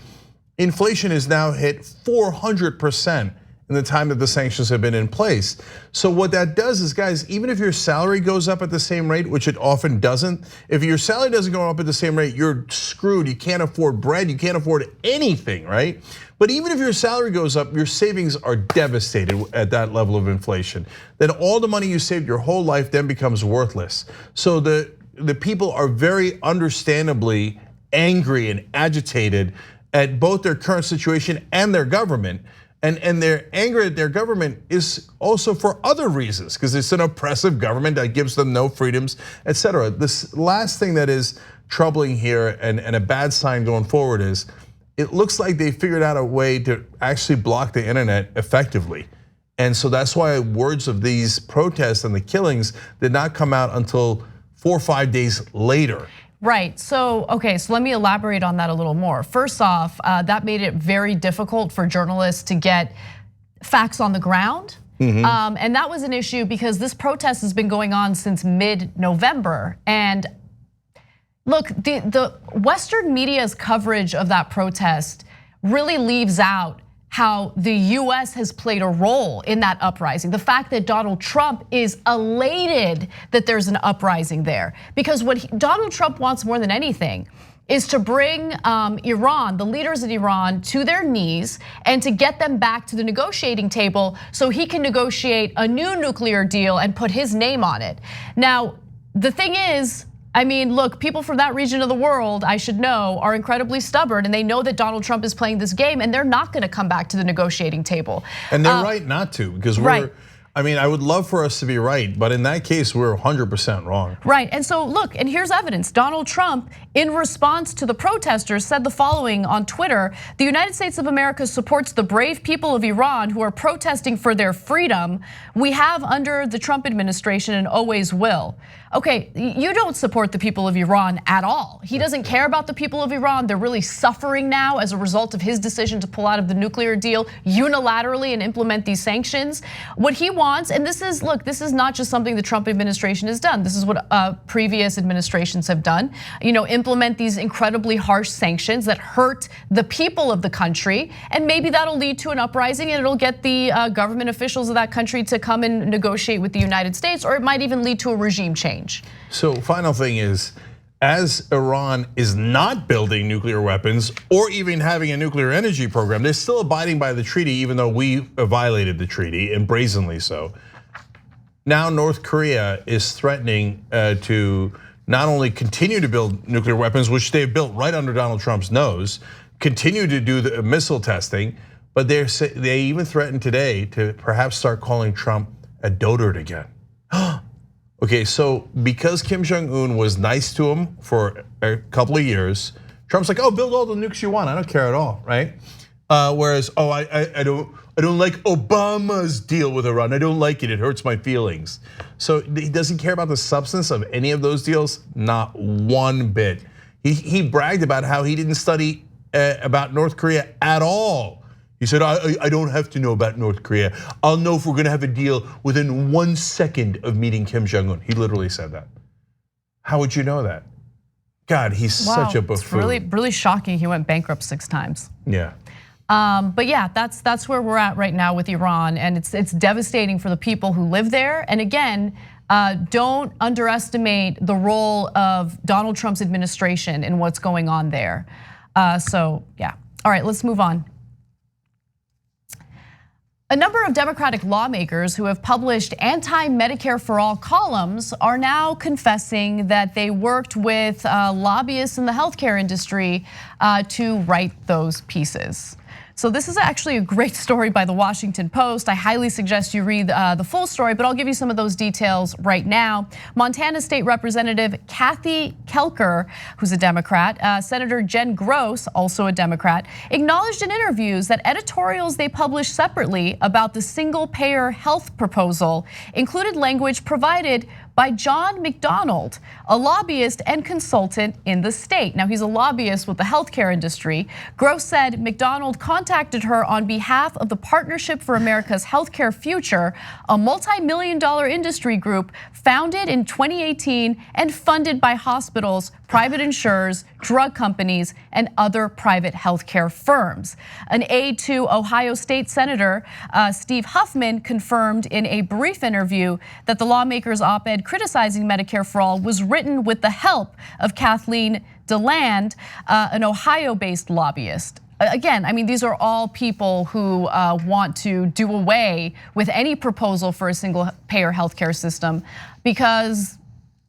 Inflation has now hit 400% in the time that the sanctions have been in place. So what that does is, guys, even if your salary goes up at the same rate, which it often doesn't, if your salary doesn't go up at the same rate, you're screwed. You can't afford bread, you can't afford anything, right? But even if your salary goes up, your savings are devastated at that level of inflation. Then all the money you saved your whole life then becomes worthless. So the people are very understandably angry and agitated at both their current situation and their government. And their anger at their government is also for other reasons, because it's an oppressive government that gives them no freedoms, etc. This last thing that is troubling here and a bad sign going forward is, it looks like they figured out a way to actually block the internet effectively. And so that's why words of these protests and the killings did not come out until 4 or 5 days later. Right, so okay, so let me elaborate on that a little more. First off, that made it very difficult for journalists to get facts on the ground. And that was an issue because this protest has been going on since mid-November. And look, the Western media's coverage of that protest really leaves out how the US has played a role in that uprising. The fact that Donald Trump is elated that there's an uprising there. Because what Donald Trump wants more than anything is to bring Iran, the leaders in Iran, to their knees and to get them back to the negotiating table so he can negotiate a new nuclear deal and put his name on it. Now, the thing is, I mean, look, people from that region of the world, I should know, are incredibly stubborn, and they know that Donald Trump is playing this game, and they're not gonna come back to the negotiating table. And they're right not to, because I mean, I would love for us to be right, but in that case, we're 100% wrong. Right, and so look, and here's evidence. Donald Trump, in response to the protesters, said the following on Twitter: "The United States of America supports the brave people of Iran who are protesting for their freedom. We have under the Trump administration and always will." Okay, you don't support the people of Iran at all. He doesn't care about the people of Iran. They're really suffering now as a result of his decision to pull out of the nuclear deal unilaterally and implement these sanctions. What he wants, and this is, look, this is not just something the Trump administration has done. This is what previous administrations have done. Implement these incredibly harsh sanctions that hurt the people of the country, and maybe that'll lead to an uprising and it'll get the government officials of that country to come and negotiate with the United States, or it might even lead to a regime change. So final thing is, as Iran is not building nuclear weapons or even having a nuclear energy program, they're still abiding by the treaty, even though we violated the treaty, and brazenly so. Now North Korea is threatening to not only continue to build nuclear weapons, which they've built right under Donald Trump's nose, continue to do the missile testing, but they even threatened today to perhaps start calling Trump a dotard again. Okay, so because Kim Jong-un was nice to him for a couple of years, Trump's like, "Oh, build all the nukes you want. I don't care at all," right? Whereas, "Oh, I don't like Obama's deal with Iran. I don't like it. It hurts my feelings." So he doesn't care about the substance of any of those deals, not one bit. He bragged about how he didn't study about North Korea at all. He said, "I don't have to know about North Korea. I'll know if we're gonna have a deal within 1 second of meeting Kim Jong-un." He literally said that. How would you know that? God, he's such a buffoon. It's really shocking he went bankrupt 6 times. Yeah. But yeah, that's where we're at right now with Iran, and it's devastating for the people who live there. And again, don't underestimate the role of Donald Trump's administration in what's going on there. So yeah, all right, let's move on. A number of Democratic lawmakers who have published anti-Medicare for All columns are now confessing that they worked with lobbyists in the healthcare industry to write those pieces. So this is actually a great story by the Washington Post. I highly suggest you read the full story, but I'll give you some of those details right now. Montana State Representative Kathy Kelker, who's a Democrat, Senator Jen Gross, also a Democrat, acknowledged in interviews that editorials they published separately about the single-payer health proposal included language provided by John McDonald, a lobbyist and consultant in the state. Now, he's a lobbyist with the healthcare industry. Gross said McDonald contacted her on behalf of the Partnership for America's Healthcare Future, a multi-million-dollar industry group founded in 2018 and funded by hospitals, private insurers, drug companies, and other private healthcare firms. An aide to Ohio State Senator Steve Huffman confirmed in a brief interview that the lawmakers' op-ed criticizing Medicare for All was written with the help of Kathleen DeLand, an Ohio-based lobbyist. Again, I mean, these are all people who want to do away with any proposal for a single-payer healthcare system because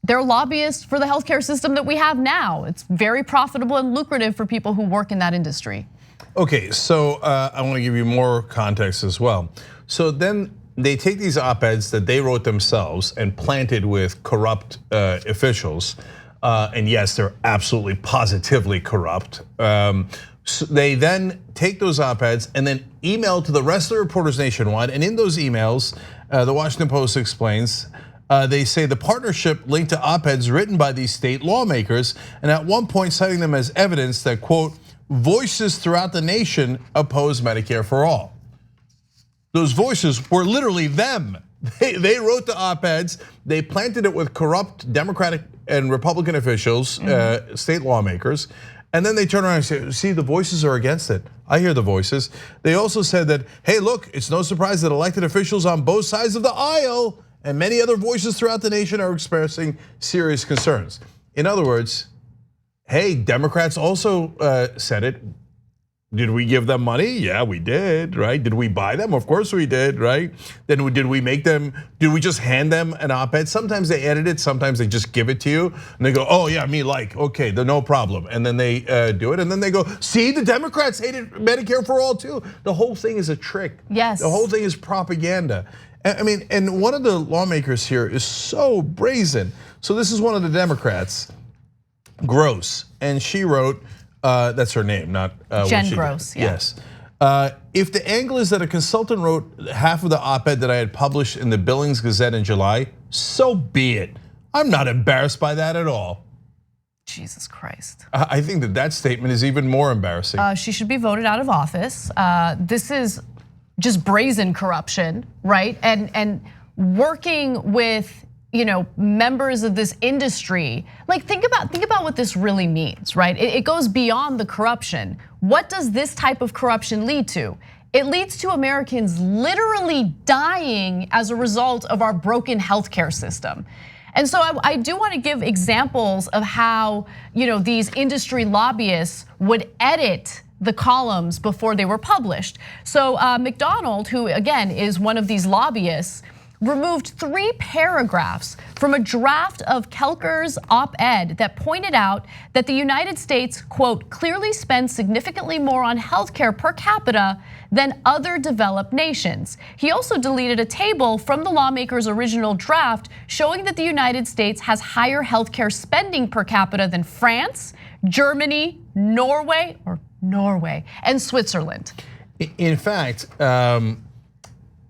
they're lobbyists for the healthcare system that we have now. It's very profitable and lucrative for people who work in that industry. Okay, so I want to give you more context as well. So then they take these op-eds that they wrote themselves and planted with corrupt officials. And yes, they're absolutely positively corrupt. So they then take those op-eds and then email to the rest of the reporters nationwide. And in those emails, the Washington Post explains, they say the partnership linked to op-eds written by these state lawmakers, and at one point citing them as evidence that, quote, voices throughout the nation oppose Medicare for All. Those voices were literally them. They wrote the op-eds, they planted it with corrupt Democratic and Republican officials, state lawmakers, and then they turn around and say, see, the voices are against it. I hear the voices. They also said that, hey, look, it's no surprise that elected officials on both sides of the aisle and many other voices throughout the nation are expressing serious concerns. In other words, hey, Democrats also said it. Did we give them money? Yeah, we did, right? Did we buy them? Of course we did, right? Then did we make them, did we just hand them an op-ed? Sometimes they edit it, sometimes they just give it to you. And they go, oh yeah, me like, okay, no problem. And then they do it, and then they go, see, the Democrats hated Medicare for All too. The whole thing is a trick. Yes. The whole thing is propaganda. I mean, and one of the lawmakers here is so brazen. So this is one of the Democrats, Gross, and she wrote, that's her name, not Jen Gross. Yeah. Yes. If the angle is that a consultant wrote half of the op-ed that I had published in the Billings Gazette in July, so be it. I'm not embarrassed by that at all. Jesus Christ. I think that statement is even more embarrassing. She should be voted out of office. This is just brazen corruption, right? And working with members of this industry. Like think about what this really means, right? It goes beyond the corruption. What does this type of corruption lead to? It leads to Americans literally dying as a result of our broken healthcare system. And so I do want to give examples of how these industry lobbyists would edit the columns before they were published. So McDonald, who again is one of these lobbyists, removed 3 paragraphs from a draft of Kelker's op-ed that pointed out that the United States, quote, clearly spends significantly more on healthcare per capita than other developed nations. He also deleted a table from the lawmakers' original draft showing that the United States has higher healthcare spending per capita than France, Germany, Norway, and Switzerland. In fact,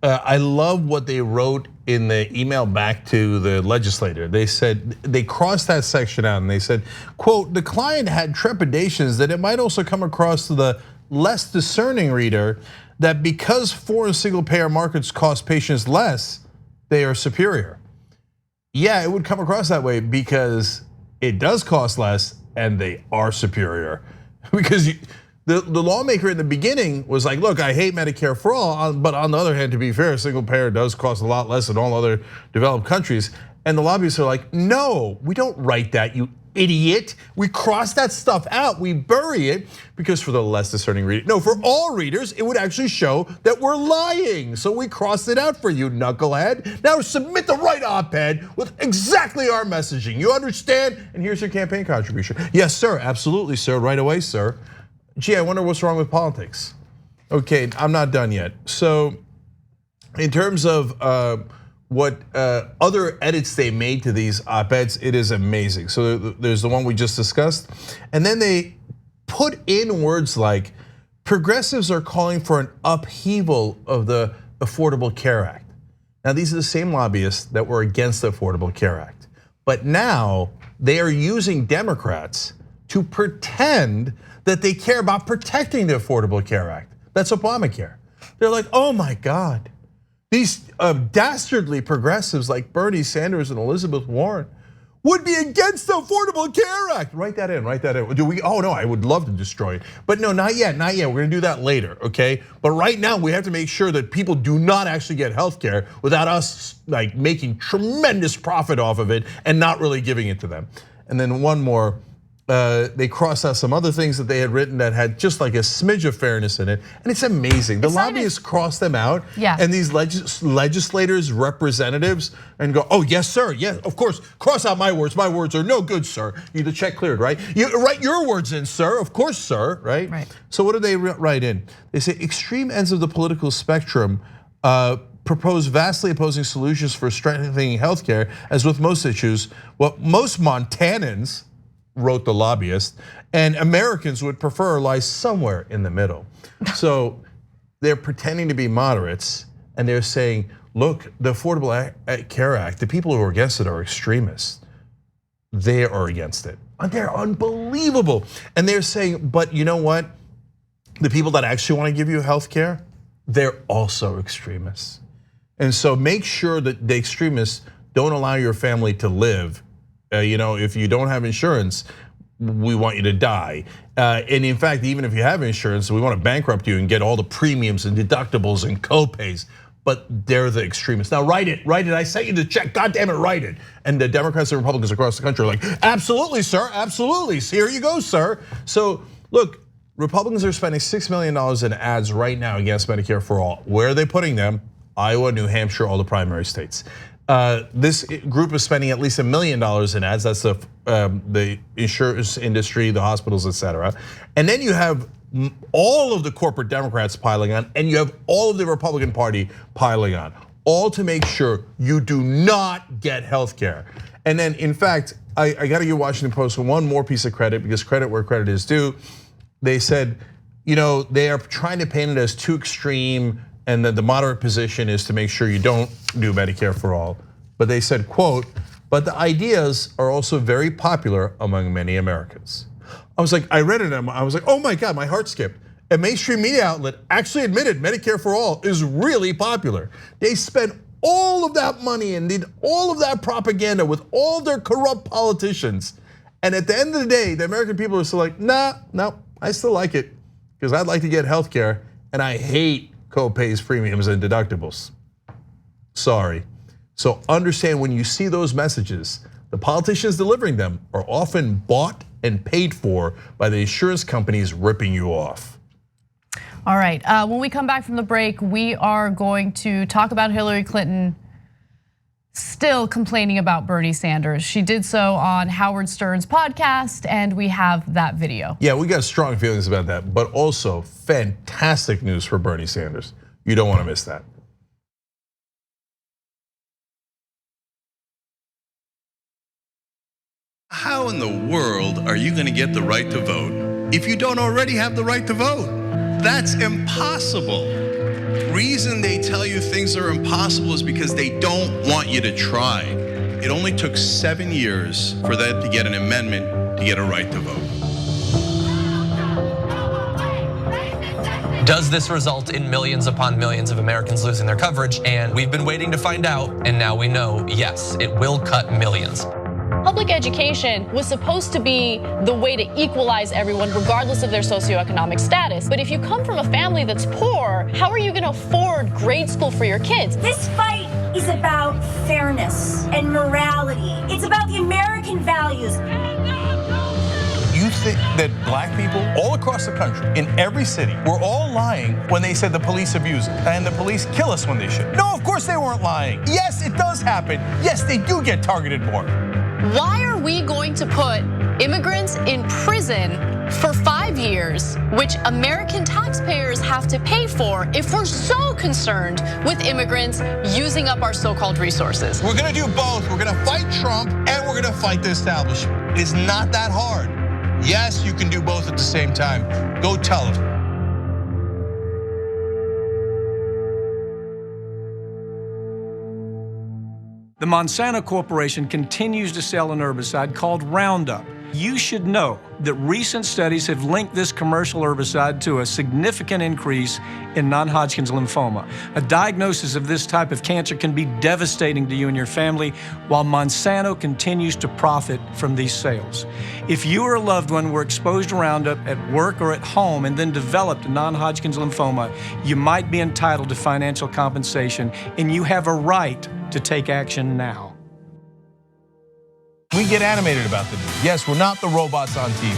I love what they wrote in the email back to the legislator. They said, they crossed that section out and they said, quote, the client had trepidations that it might also come across to the less discerning reader that because foreign single payer markets cost patients less, they are superior. Yeah, it would come across that way because it does cost less and they are superior. Because The lawmaker in the beginning was like, look, I hate Medicare for all, but on the other hand, to be fair, single payer does cost a lot less than all other developed countries. And the lobbyists are like, no, we don't write that, you idiot. We cross that stuff out, we bury it, because for the less discerning reader, no, for all readers, it would actually show that we're lying. So we crossed it out for you, knucklehead. Now submit the right op-ed with exactly our messaging. You understand? And here's your campaign contribution. Yes, sir, absolutely, sir, right away, sir. Gee, I wonder what's wrong with politics. Okay, I'm not done yet. So in terms of what other edits they made to these op-eds, it is amazing. So there's the one we just discussed. And then they put in words like, progressives are calling for an upheaval of the Affordable Care Act. Now these are the same lobbyists that were against the Affordable Care Act. But now they are using Democrats to pretend that they care about protecting the Affordable Care Act. That's Obamacare. They're like, oh my God. These dastardly progressives like Bernie Sanders and Elizabeth Warren would be against the Affordable Care Act. Write that in, write that in. Do we? Oh no, I would love to destroy it. But no, not yet, not yet. We're gonna do that later, okay? But right now we have to make sure that people do not actually get health care without us like making tremendous profit off of it and not really giving it to them. And then one more, they crossed out some other things that they had written that had just like a smidge of fairness in it, and it's amazing. The lobbyists cross them out, and these legislators, representatives, and go, oh yes sir, yes, of course, cross out my words are no good, sir. The check cleared, right? You write your words in, sir, of course, sir, right? Right. So what do they write in? They say extreme ends of the political spectrum propose vastly opposing solutions for strengthening healthcare, as with most issues, what most Montanans, wrote the lobbyist, and Americans would prefer lies somewhere in the middle. So they're pretending to be moderates, and they're saying, look, the Affordable Care Act, the people who are against it are extremists. They are against it. And they're unbelievable. And they're saying, but you know what? The people that actually want to give you health care, they're also extremists. And so make sure that the extremists don't allow your family to live. If you don't have insurance, we want you to die. And in fact, even if you have insurance, we want to bankrupt you and get all the premiums and deductibles and co-pays. But they're the extremists. Now write it. I sent you the check, God damn it, write it. And the Democrats and Republicans across the country are like, absolutely, sir, absolutely. Here you go, sir. So look, Republicans are spending $6 million in ads right now against Medicare for all. Where are they putting them? Iowa, New Hampshire, all the primary states. This group is spending at least $1 million in ads. That's the insurance industry, the hospitals, etc. And then you have all of the corporate Democrats piling on, and you have all of the Republican Party piling on, all to make sure you do not get health care. And then, in fact, I got to give Washington Post one more piece of credit, because credit where credit is due. They said, they are trying to paint it as too extreme, and that the moderate position is to make sure you don't do Medicare for all. But they said, quote, but the ideas are also very popular among many Americans. I was like, I read it and I was like, oh my God, my heart skipped. A mainstream media outlet actually admitted Medicare for all is really popular. They spent all of that money and did all of that propaganda with all their corrupt politicians. And at the end of the day, the American people are still like, no, I still like it, because I'd like to get health care, and I hate co-pays, premiums, and deductibles. Sorry. So understand, when you see those messages, the politicians delivering them are often bought and paid for by the insurance companies ripping you off. All right, when we come back from the break, we are going to talk about Hillary Clinton still complaining about Bernie Sanders. She did so on Howard Stern's podcast, and we have that video. Yeah, we got strong feelings about that, but also fantastic news for Bernie Sanders. You don't want to miss that. How in the world are you going to get the right to vote if you don't already have the right to vote? That's impossible. Reason they tell you things are impossible is because they don't want you to try. It only took 7 years for that to get an amendment to get a right to vote. Does this result in millions upon millions of Americans losing their coverage? And we've been waiting to find out, and now we know, yes, it will cut millions. Public education was supposed to be the way to equalize everyone regardless of their socioeconomic status. But if you come from a family that's poor, how are you gonna afford grade school for your kids? This fight is about fairness and morality. It's about the American values. You think that black people all across the country, in every city, were all lying when they said the police abuse us and the police kill us when they should? No, of course they weren't lying. Yes, it does happen. Yes, they do get targeted more. Why are we going to put immigrants in prison for 5 years, which American taxpayers have to pay for, if we're so concerned with immigrants using up our so-called resources? We're gonna do both. We're gonna fight Trump and we're gonna fight the establishment. It's not that hard. Yes, you can do both at the same time. Go tell them. The Monsanto Corporation continues to sell an herbicide called Roundup. You should know that recent studies have linked this commercial herbicide to a significant increase in non-Hodgkin's lymphoma. A diagnosis of this type of cancer can be devastating to you and your family, while Monsanto continues to profit from these sales. If you or a loved one were exposed to Roundup at work or at home and then developed non-Hodgkin's lymphoma, you might be entitled to financial compensation, and you have a right to take action now. We get animated about the news. Yes, we're not the robots on TV.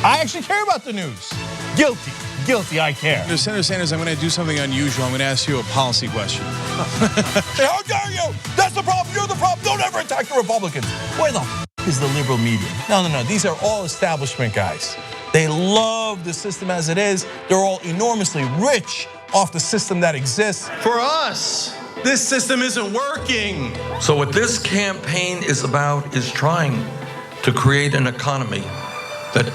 I actually care about the news. Guilty, I care. Senator Sanders, I'm going to do something unusual. I'm going to ask you a policy question. How dare you? That's the problem, you're the problem. Don't ever attack the Republicans. Where the is the liberal media? No. These are all establishment guys. They love the system as it is. They're all enormously rich off the system that exists. For us, this system isn't working. So what this campaign is about is trying to create an economy that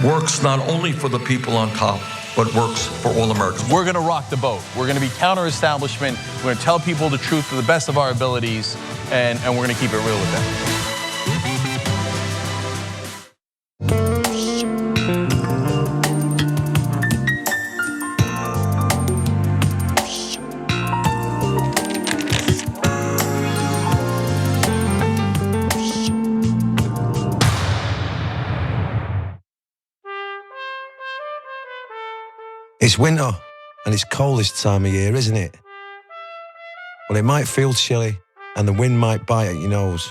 works not only for the people on top, but works for all Americans. We're gonna rock the boat. We're gonna be counter-establishment. We're gonna tell people the truth to the best of our abilities, and we're gonna keep it real with them. It's winter, and it's cold this time of year, isn't it? Well, it might feel chilly, and the wind might bite at your nose.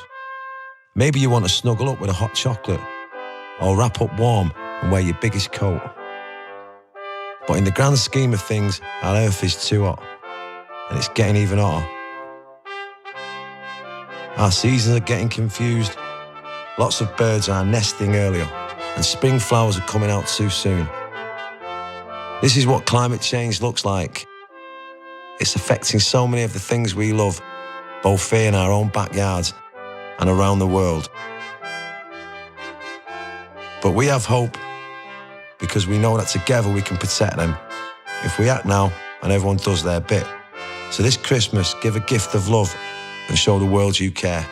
Maybe you want to snuggle up with a hot chocolate, or wrap up warm and wear your biggest coat. But in the grand scheme of things, our earth is too hot, and it's getting even hotter. Our seasons are getting confused. Lots of birds are nesting earlier, and spring flowers are coming out too soon. This is what climate change looks like. It's affecting so many of the things we love, both here in our own backyards and around the world. But we have hope, because we know that together we can protect them if we act now and everyone does their bit. So this Christmas, give a gift of love and show the world you care.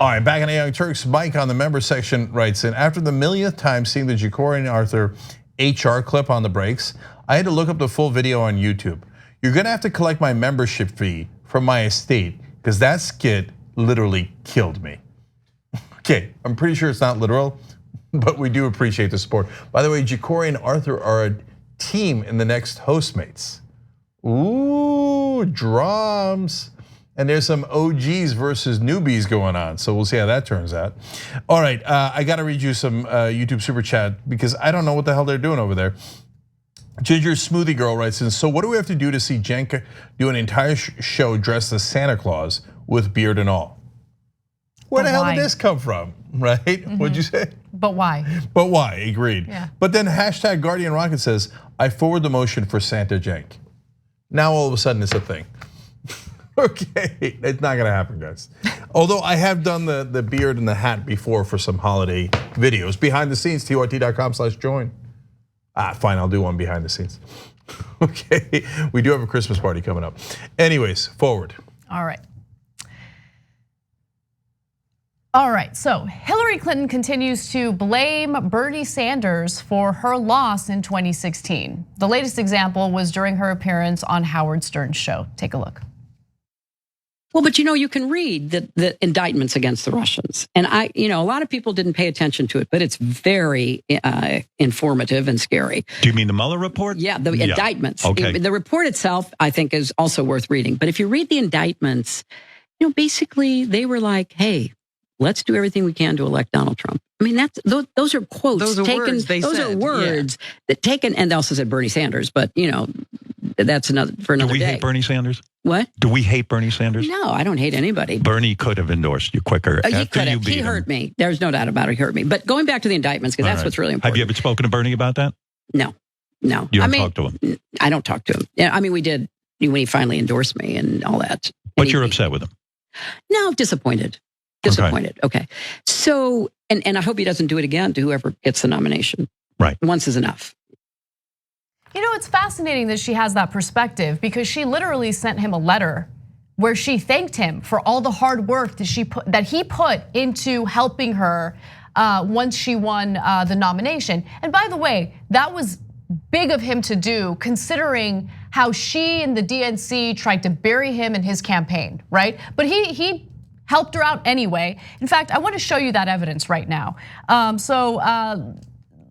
All right, back in the Young Turks, Mike on the member section writes in, after the millionth time seeing the Jacori and Arthur HR clip on the breaks, I had to look up the full video on YouTube. You're gonna have to collect my membership fee from my estate, because that skit literally killed me. Okay, I'm pretty sure it's not literal, but we do appreciate the support. By the way, Jacori and Arthur are a team in the next Hostmates. Ooh, drums. And there's some OGs versus newbies going on, so we'll see how that turns out. All right, I gotta read you some YouTube super chat because I don't know what the hell they're doing over there. Ginger Smoothie Girl writes in, so what do we have to do to see Jenka do an entire show dressed as Santa Claus with beard and all? Where the hell did this come from, right? What'd you say? But why? But why, agreed. Yeah. But then hashtag Guardian Rocket says, I forward the motion for Santa Jenk. Now all of a sudden it's a thing. Okay, it's not gonna happen, guys. Although I have done the beard and the hat before for some holiday videos. Behind the scenes, tyt.com/join. Fine, I'll do one behind the scenes. Okay, we do have a Christmas party coming up. Anyways, forward. All right. All right, so Hillary Clinton continues to blame Bernie Sanders for her loss in 2016. The latest example was during her appearance on Howard Stern's show. Take a look. Well, but you can read the indictments against the Russians. And a lot of people didn't pay attention to it, but it's very informative and scary. Do you mean the Mueller report? Yeah, the indictments. Okay. The report itself, I think, is also worth reading. But if you read the indictments, basically they were like, hey, let's do everything we can to elect Donald Trump. I mean, those are quotes. Those are taken, words they those said. are words that taken, and they also said Bernie Sanders, but that's another day. Do we hate Bernie Sanders? What? Do we hate Bernie Sanders? No, I don't hate anybody. Bernie could have endorsed you quicker He after could you have. beat He him. hurt me. There's no doubt about it. He hurt me. But going back to the indictments, because that's what's really important. Have you ever spoken to Bernie about that? No. You don't talk to him? I don't talk to him. Yeah, I mean, we did when he finally endorsed me and all that. But you're upset with him? No, disappointed. Disappointed. Okay. So, and I hope he doesn't do it again to whoever gets the nomination. Right. Once is enough. It's fascinating that she has that perspective because she literally sent him a letter where she thanked him for all the hard work that he put into helping her once she won the nomination. And by the way, that was big of him to do considering how she and the DNC tried to bury him in his campaign, right? But he helped her out anyway. In fact, I want to show you that evidence right now.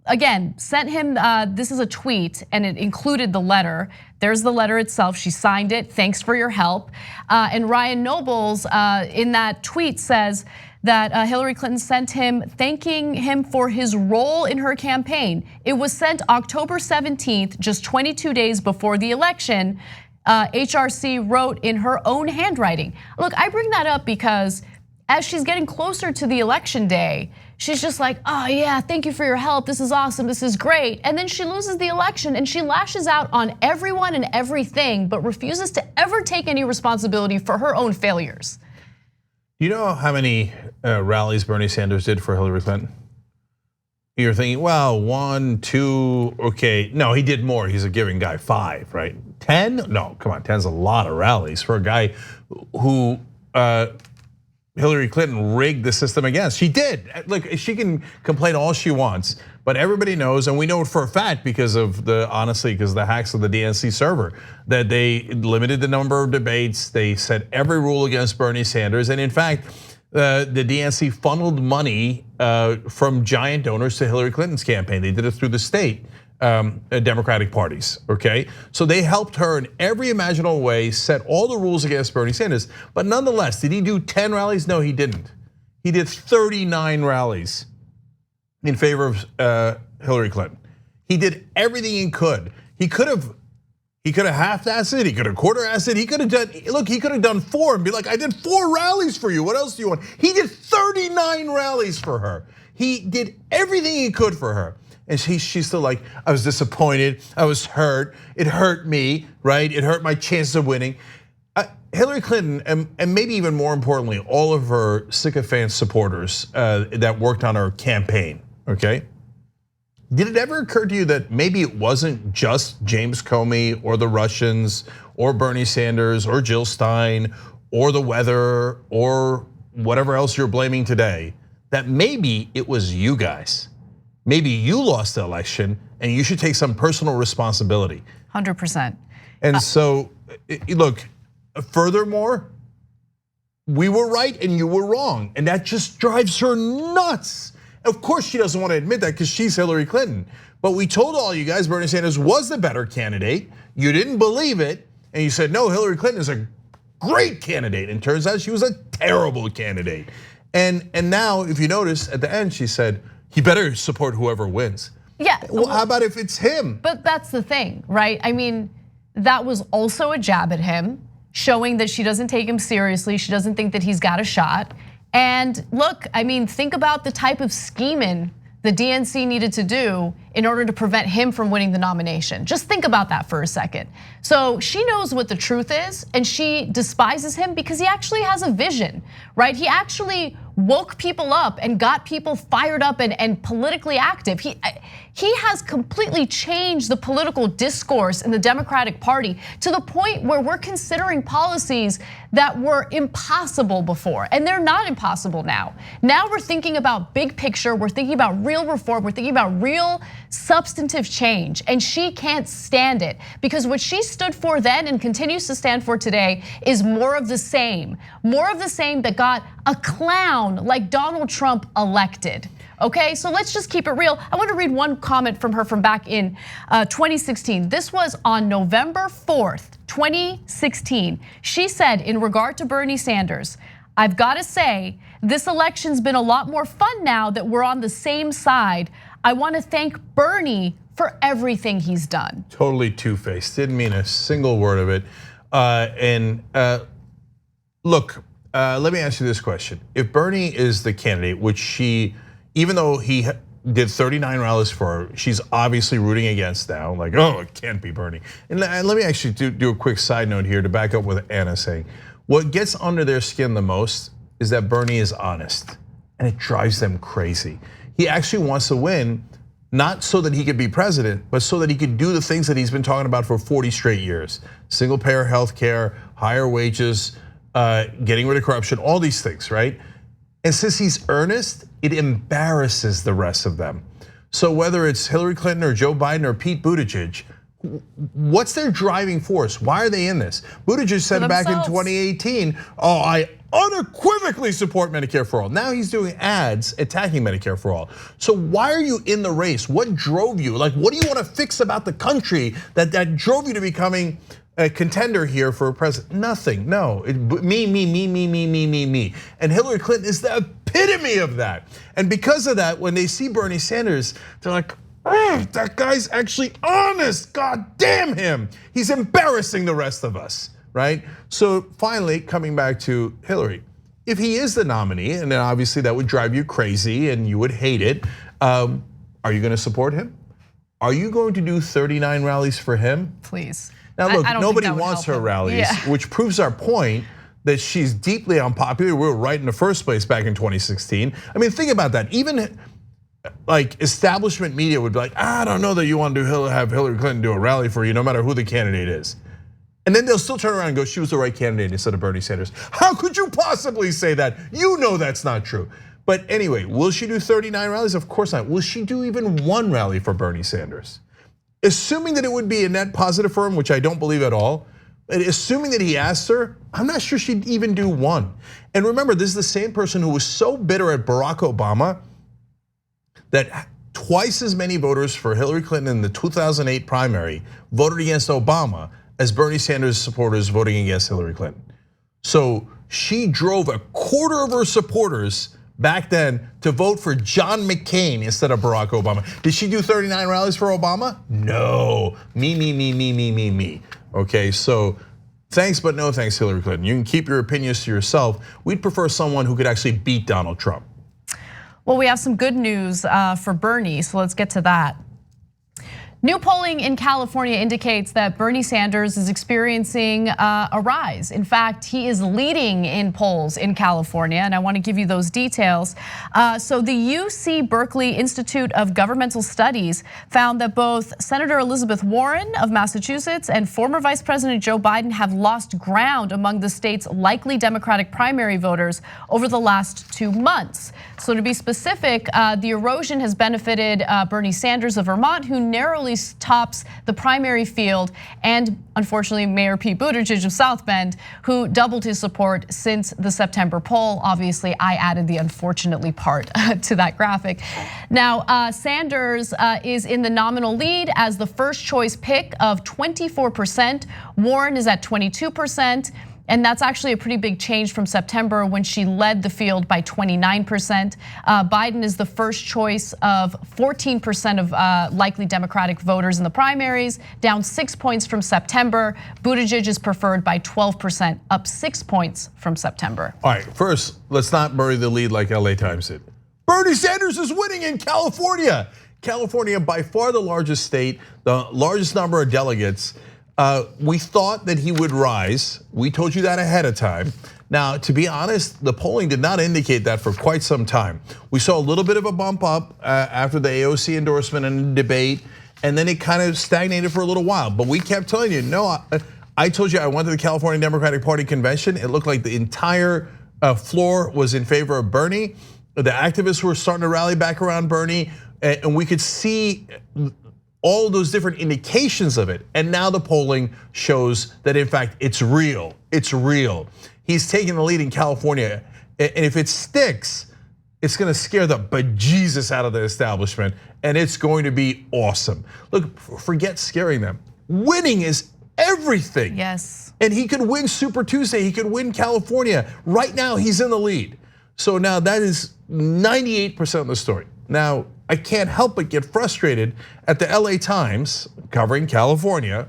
Again, sent him, this is a tweet and it included the letter. There's the letter itself, she signed it, thanks for your help. And Ryan Nobles in that tweet says that Hillary Clinton sent him thanking him for his role in her campaign. It was sent October 17th, just 22 days before the election. HRC wrote in her own handwriting. Look, I bring that up because as she's getting closer to the election day, she's just like, oh yeah, thank you for your help. This is awesome, this is great. And then she loses the election and she lashes out on everyone and everything, but refuses to ever take any responsibility for her own failures. Do you know how many rallies Bernie Sanders did for Hillary Clinton? You're thinking, well, 1, 2, okay. No, he did more, he's a giving guy, 5, right? 10? No, come on, 10's a lot of rallies for a guy who Hillary Clinton rigged the system against. She did. Look, she can complain all she wants, but everybody knows, and we know it for a fact because of the hacks of the DNC server, that they limited the number of debates. They set every rule against Bernie Sanders, and in fact, the DNC funneled money from giant donors to Hillary Clinton's campaign. They did it through the state Democratic parties, okay? So they helped her in every imaginable way, set all the rules against Bernie Sanders. But nonetheless, did he do 10 rallies? No, he didn't. He did 39 rallies in favor of Hillary Clinton. He did everything he could. He could have half-assed it, he could have quarter-assed it, he could have done 4 and be like, I did 4 rallies for you, what else do you want? He did 39 rallies for her. He did everything he could for her. And she's still like, I was disappointed, I was hurt, it hurt me, right? It hurt my chances of winning. Hillary Clinton, and maybe even more importantly, all of her sycophant supporters that worked on her campaign, okay? Did it ever occur to you that maybe it wasn't just James Comey or the Russians or Bernie Sanders or Jill Stein or the weather or whatever else you're blaming today, that maybe it was you guys? Maybe you lost the election and you should take some personal responsibility. 100%. And so, look, furthermore, we were right and you were wrong. And that just drives her nuts. Of course, she doesn't want to admit that because she's Hillary Clinton. But we told all you guys Bernie Sanders was the better candidate. You didn't believe it. And you said, no, Hillary Clinton is a great candidate. And turns out she was a terrible candidate. And now, if you notice, at the end, she said, he better support whoever wins. Yeah. Well, how about if it's him? But that's the thing, right? I mean, that was also a jab at him, showing that she doesn't take him seriously. She doesn't think that he's got a shot. And look, I mean, think about the type of scheming the DNC needed to do in order to prevent him from winning the nomination. Just think about that for a second. So she knows what the truth is and she despises him because he actually has a vision, right? He actually woke people up and got people fired up and politically active. he has completely changed the political discourse in the Democratic Party to the point where we're considering policies that were impossible before, and they're not impossible now. Now we're thinking about big picture, we're thinking about real reform, we're thinking about real substantive change, and she can't stand it because what she stood for then and continues to stand for today is more of the same that got a clown like Donald Trump elected. Okay, so let's just keep it real. I want to read one comment from her from back in 2016. This was on November 4th, 2016. She said in regard to Bernie Sanders, I've got to say, this election's been a lot more fun now that we're on the same side. I want to thank Bernie for everything he's done. Totally two-faced, didn't mean a single word of it. Look, let me ask you this question. If Bernie is the candidate, which she, even though he did 39 rallies for her, she's obviously rooting against now, like, oh, it can't be Bernie. And let me actually do a quick side note here to back up what Anna's saying. What gets under their skin the most is that Bernie is honest, and it drives them crazy. He actually wants to win, not so that he could be president, but so that he could do the things that he's been talking about for 40 straight years. Single payer healthcare, higher wages, getting rid of corruption, all these things, right? And since he's earnest, it embarrasses the rest of them. So whether it's Hillary Clinton or Joe Biden or Pete Buttigieg, what's their driving force? Why are they in this? Buttigieg said back in 2018, oh, I unequivocally support Medicare for all. Now he's doing ads attacking Medicare for all. So why are you in the race? What drove you? Like, what do you want to fix about the country that drove you to becoming a contender here for president? Nothing, no, me. And Hillary Clinton is the epitome of that. And because of that, when they see Bernie Sanders, they're like, oh, that guy's actually honest, God damn him. He's embarrassing the rest of us, right? So finally, coming back to Hillary, if he is the nominee, and then obviously that would drive you crazy and you would hate it, are you gonna support him? Are you going to do 39 rallies for him? Please. Now look, nobody wants her rallies, which proves our point that she's deeply unpopular. We were right in the first place back in 2016. I mean, think about that. Even like establishment media would be like, I don't know that you want to have Hillary Clinton do a rally for you, no matter who the candidate is. And then they'll still turn around and go, she was the right candidate instead of Bernie Sanders. How could you possibly say that? You know that's not true. But anyway, will she do 39 rallies? Of course not. Will she do even one rally for Bernie Sanders? Assuming that it would be a net positive for him, which I don't believe at all, assuming that he asked her, I'm not sure she'd even do one. And remember, this is the same person who was so bitter at Barack Obama that twice as many voters for Hillary Clinton in the 2008 primary voted against Obama as Bernie Sanders supporters voting against Hillary Clinton. So she drove a quarter of her supporters back then to vote for John McCain instead of Barack Obama. Did she do 39 rallies for Obama? No, me. Okay, so thanks, but no thanks, Hillary Clinton. You can keep your opinions to yourself. We'd prefer someone who could actually beat Donald Trump. Well, we have some good news for Bernie, so let's get to that. New polling in California indicates that Bernie Sanders is experiencing a rise. In fact, he is leading in polls in California, and I want to give you those details. So the UC Berkeley Institute of Governmental Studies found that both Senator Elizabeth Warren of Massachusetts and former Vice President Joe Biden have lost ground among the state's likely Democratic primary voters over the last 2 months. So to be specific, the erosion has benefited Bernie Sanders of Vermont, who narrowly tops the primary field, and unfortunately Mayor Pete Buttigieg of South Bend, who doubled his support since the September poll. Obviously, I added the unfortunately part to that graphic. Now, Sanders is in the nominal lead as the first choice pick of 24%. Warren is at 22%. And that's actually a pretty big change from September when she led the field by 29%. Biden is the first choice of 14% of likely Democratic voters in the primaries, down 6 points from September. Buttigieg is preferred by 12%, up 6 points from September. All right, first, let's not bury the lead like LA Times did. Bernie Sanders is winning in California. California, by far the largest state, the largest number of delegates. We thought that he would rise. We told you that ahead of time. Now, to be honest, the polling did not indicate that for quite some time. We saw a little bit of a bump up after the AOC endorsement and debate, and then it kind of stagnated for a little while. But we kept telling you, no, I told you I went to the California Democratic Party convention. It looked like the entire floor was in favor of Bernie. The activists were starting to rally back around Bernie, and we could see all those different indications of it. And now the polling shows that in fact it's real. It's real. He's taking the lead in California, and if it sticks, it's gonna scare the bejesus out of the establishment, and it's going to be awesome. Look, forget scaring them. Winning is everything. Yes. And he could win Super Tuesday, he could win California. Right now, he's in the lead. So now that is 98% of the story. Now, I can't help but get frustrated at the LA Times covering California.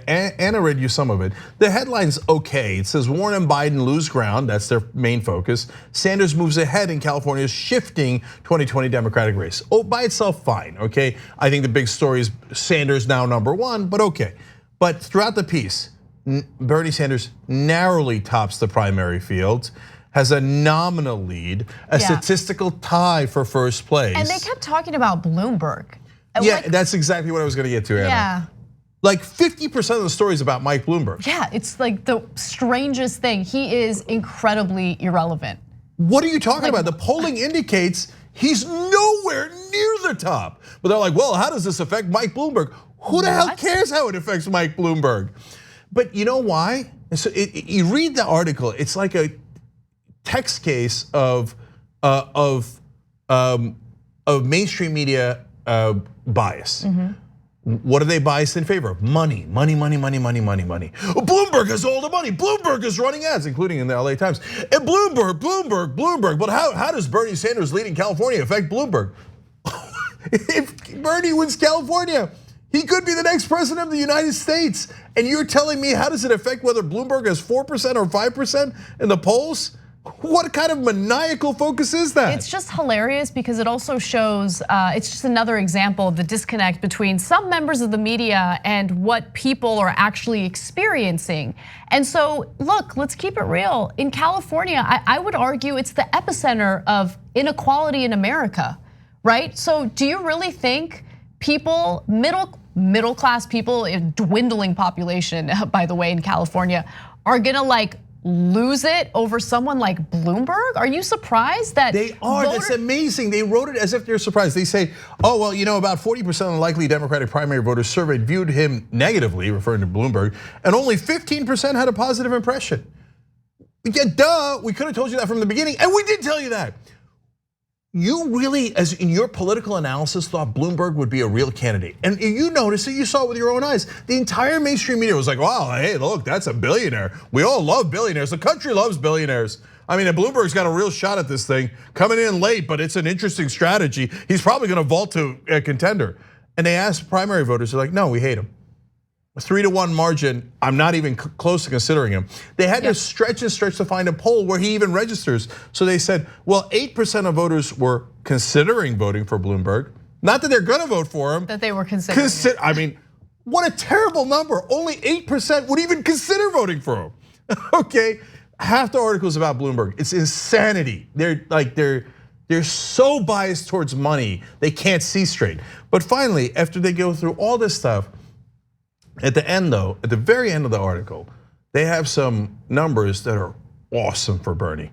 Anna read you some of it. The headline's okay. It says Warren and Biden lose ground. That's their main focus. Sanders moves ahead in California's shifting 2020 Democratic race. Oh, by itself, fine, okay? I think the big story is Sanders now #1, but okay. But throughout the piece, Bernie Sanders narrowly tops the primary field, has a nominal lead, a statistical tie for first place. And they kept talking about Bloomberg. Yeah, that's exactly what I was gonna get to, Anna. Yeah. Like 50% of the story is about Mike Bloomberg. Yeah, it's like the strangest thing. He is incredibly irrelevant. What are you talking about? The polling indicates he's nowhere near the top. But they're like, well, how does this affect Mike Bloomberg? Who the hell cares how it affects Mike Bloomberg? But you know why? So you read the article, it's like a text case of mainstream media bias. What are they biased in favor of? Money, money, money, money, money, money, money. Bloomberg has all the money. Bloomberg is running ads, including in the LA Times. And Bloomberg. But how does Bernie Sanders leading California affect Bloomberg? If Bernie wins California, he could be the next president of the United States. And you're telling me how does it affect whether Bloomberg has 4% or 5% in the polls? What kind of maniacal focus is that? It's just hilarious because it also shows, it's just another example of the disconnect between some members of the media and what people are actually experiencing. And so, look, let's keep it real. In California, I would argue it's the epicenter of inequality in America, right? So do you really think people, middle class people, a dwindling population, by the way, in California, are gonna like lose it over someone like Bloomberg? Are you surprised that they are? That's amazing. They wrote it as if they're surprised. They say, oh, well, you know, about 40% of the likely Democratic primary voters surveyed viewed him negatively, referring to Bloomberg, and only 15% had a positive impression. Yeah, duh, we could have told you that from the beginning, and we did tell you that. You really, as in your political analysis, thought Bloomberg would be a real candidate. And you noticed it, you saw it with your own eyes. The entire mainstream media was like, wow, hey, look, that's a billionaire. We all love billionaires. The country loves billionaires. I mean, Bloomberg's got a real shot at this thing, coming in late, but it's an interesting strategy. He's probably gonna vault to a contender. And they asked primary voters, they're like, no, we hate him. A 3-1 margin, I'm not even close to considering him. They had to stretch and stretch to find a poll where he even registers. So they said, well, 8% of voters were considering voting for Bloomberg. Not that they're gonna vote for him. That they were considering. I mean, what a terrible number. Only 8% would even consider voting for him. Okay, half the article is about Bloomberg. It's insanity. They're so biased towards money, they can't see straight. But finally, after they go through all this stuff, at the end though, at the very end of the article, they have some numbers that are awesome for Bernie.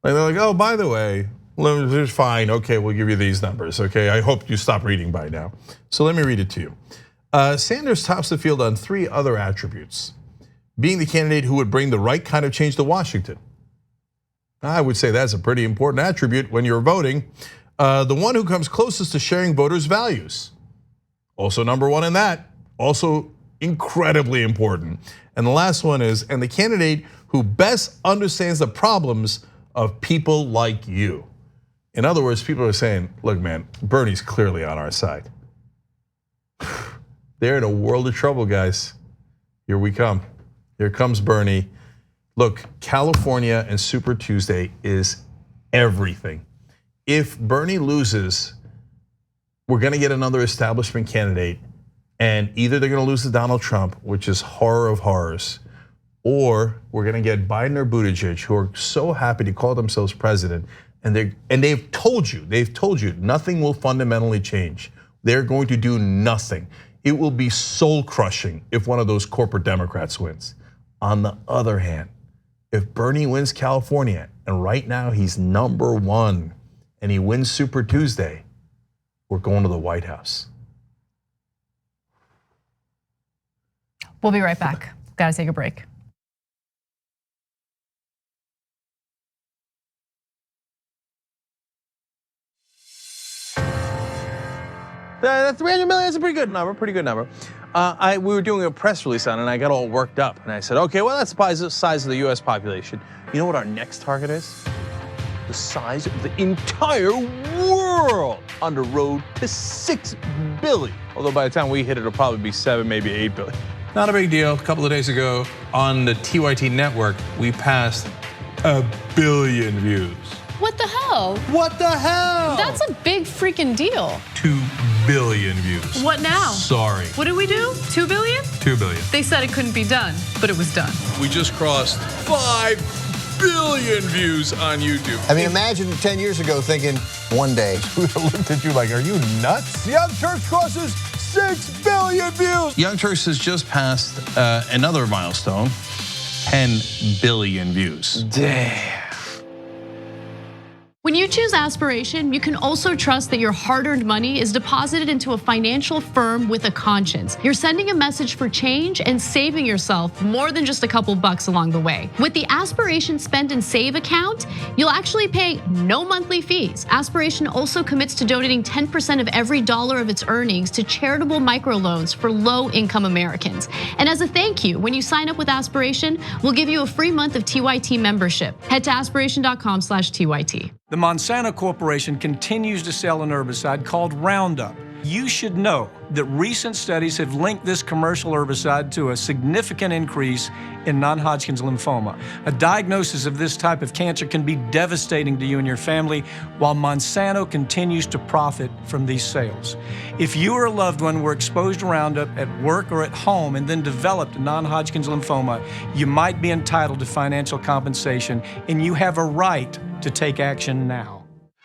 And they're like, oh, by the way, it's fine, okay, we'll give you these numbers, okay? I hope you stop reading by now. So let me read it to you. Sanders tops the field on 3 other attributes. Being the candidate who would bring the right kind of change to Washington. I would say that's a pretty important attribute when you're voting. The one who comes closest to sharing voters' values. Also #1 in that, also incredibly important. And the last one is, and the candidate who best understands the problems of people like you. In other words, people are saying, look, man, Bernie's clearly on our side. They're in a world of trouble, guys. Here we come. Here comes Bernie. Look, California and Super Tuesday is everything. If Bernie loses, we're gonna get another establishment candidate, and either they're gonna lose to Donald Trump, which is horror of horrors, or we're gonna get Biden or Buttigieg, who are so happy to call themselves president, and they've told you nothing will fundamentally change. They're going to do nothing. It will be soul crushing if one of those corporate Democrats wins. On the other hand, if Bernie wins California, and right now he's #1, and he wins Super Tuesday, we're going to the White House. We'll be right back. Gotta take a break. That 300 million is a pretty good number. We were doing a press release on it, and I got all worked up. And I said, okay, well, that's the size of the US population. You know what our next target is? The size of the entire world on the road to 6 billion. Although by the time we hit it, it'll probably be 7, maybe 8 billion. Not a big deal. A couple of days ago on the TYT network, we passed 1 billion views. What the hell? What the hell? That's a big freaking deal. 2 billion views. What now? Sorry. What did we do? 2 billion? 2 billion. They said it couldn't be done, but it was done. We just crossed 5 billion views on YouTube. I mean, imagine 10 years ago thinking one day. We looked at you like, are you nuts? Young Turks crosses 6 billion views. Young Turks has just passed another milestone, 10 billion views. Damn. When you choose aspiration, you can also trust that your hard-earned money is deposited into a financial firm with a conscience. You're sending a message for change and saving yourself more than just a couple bucks along the way. With the Aspiration Spend and Save account, you'll actually pay no monthly fees. Aspiration also commits to donating 10% of every dollar of its earnings to charitable microloans for low-income Americans. And as a thank you, when you sign up with Aspiration, we'll give you a free month of TYT membership. Head to aspiration.com/TYT. The Monsanto Corporation continues to sell an herbicide called Roundup. You should know that recent studies have linked this commercial herbicide to a significant increase in non-Hodgkin's lymphoma. A diagnosis of this type of cancer can be devastating to you and your family, while Monsanto continues to profit from these sales. If you or a loved one were exposed to Roundup at work or at home and then developed non-Hodgkin's lymphoma, you might be entitled to financial compensation, and you have a right to take action now.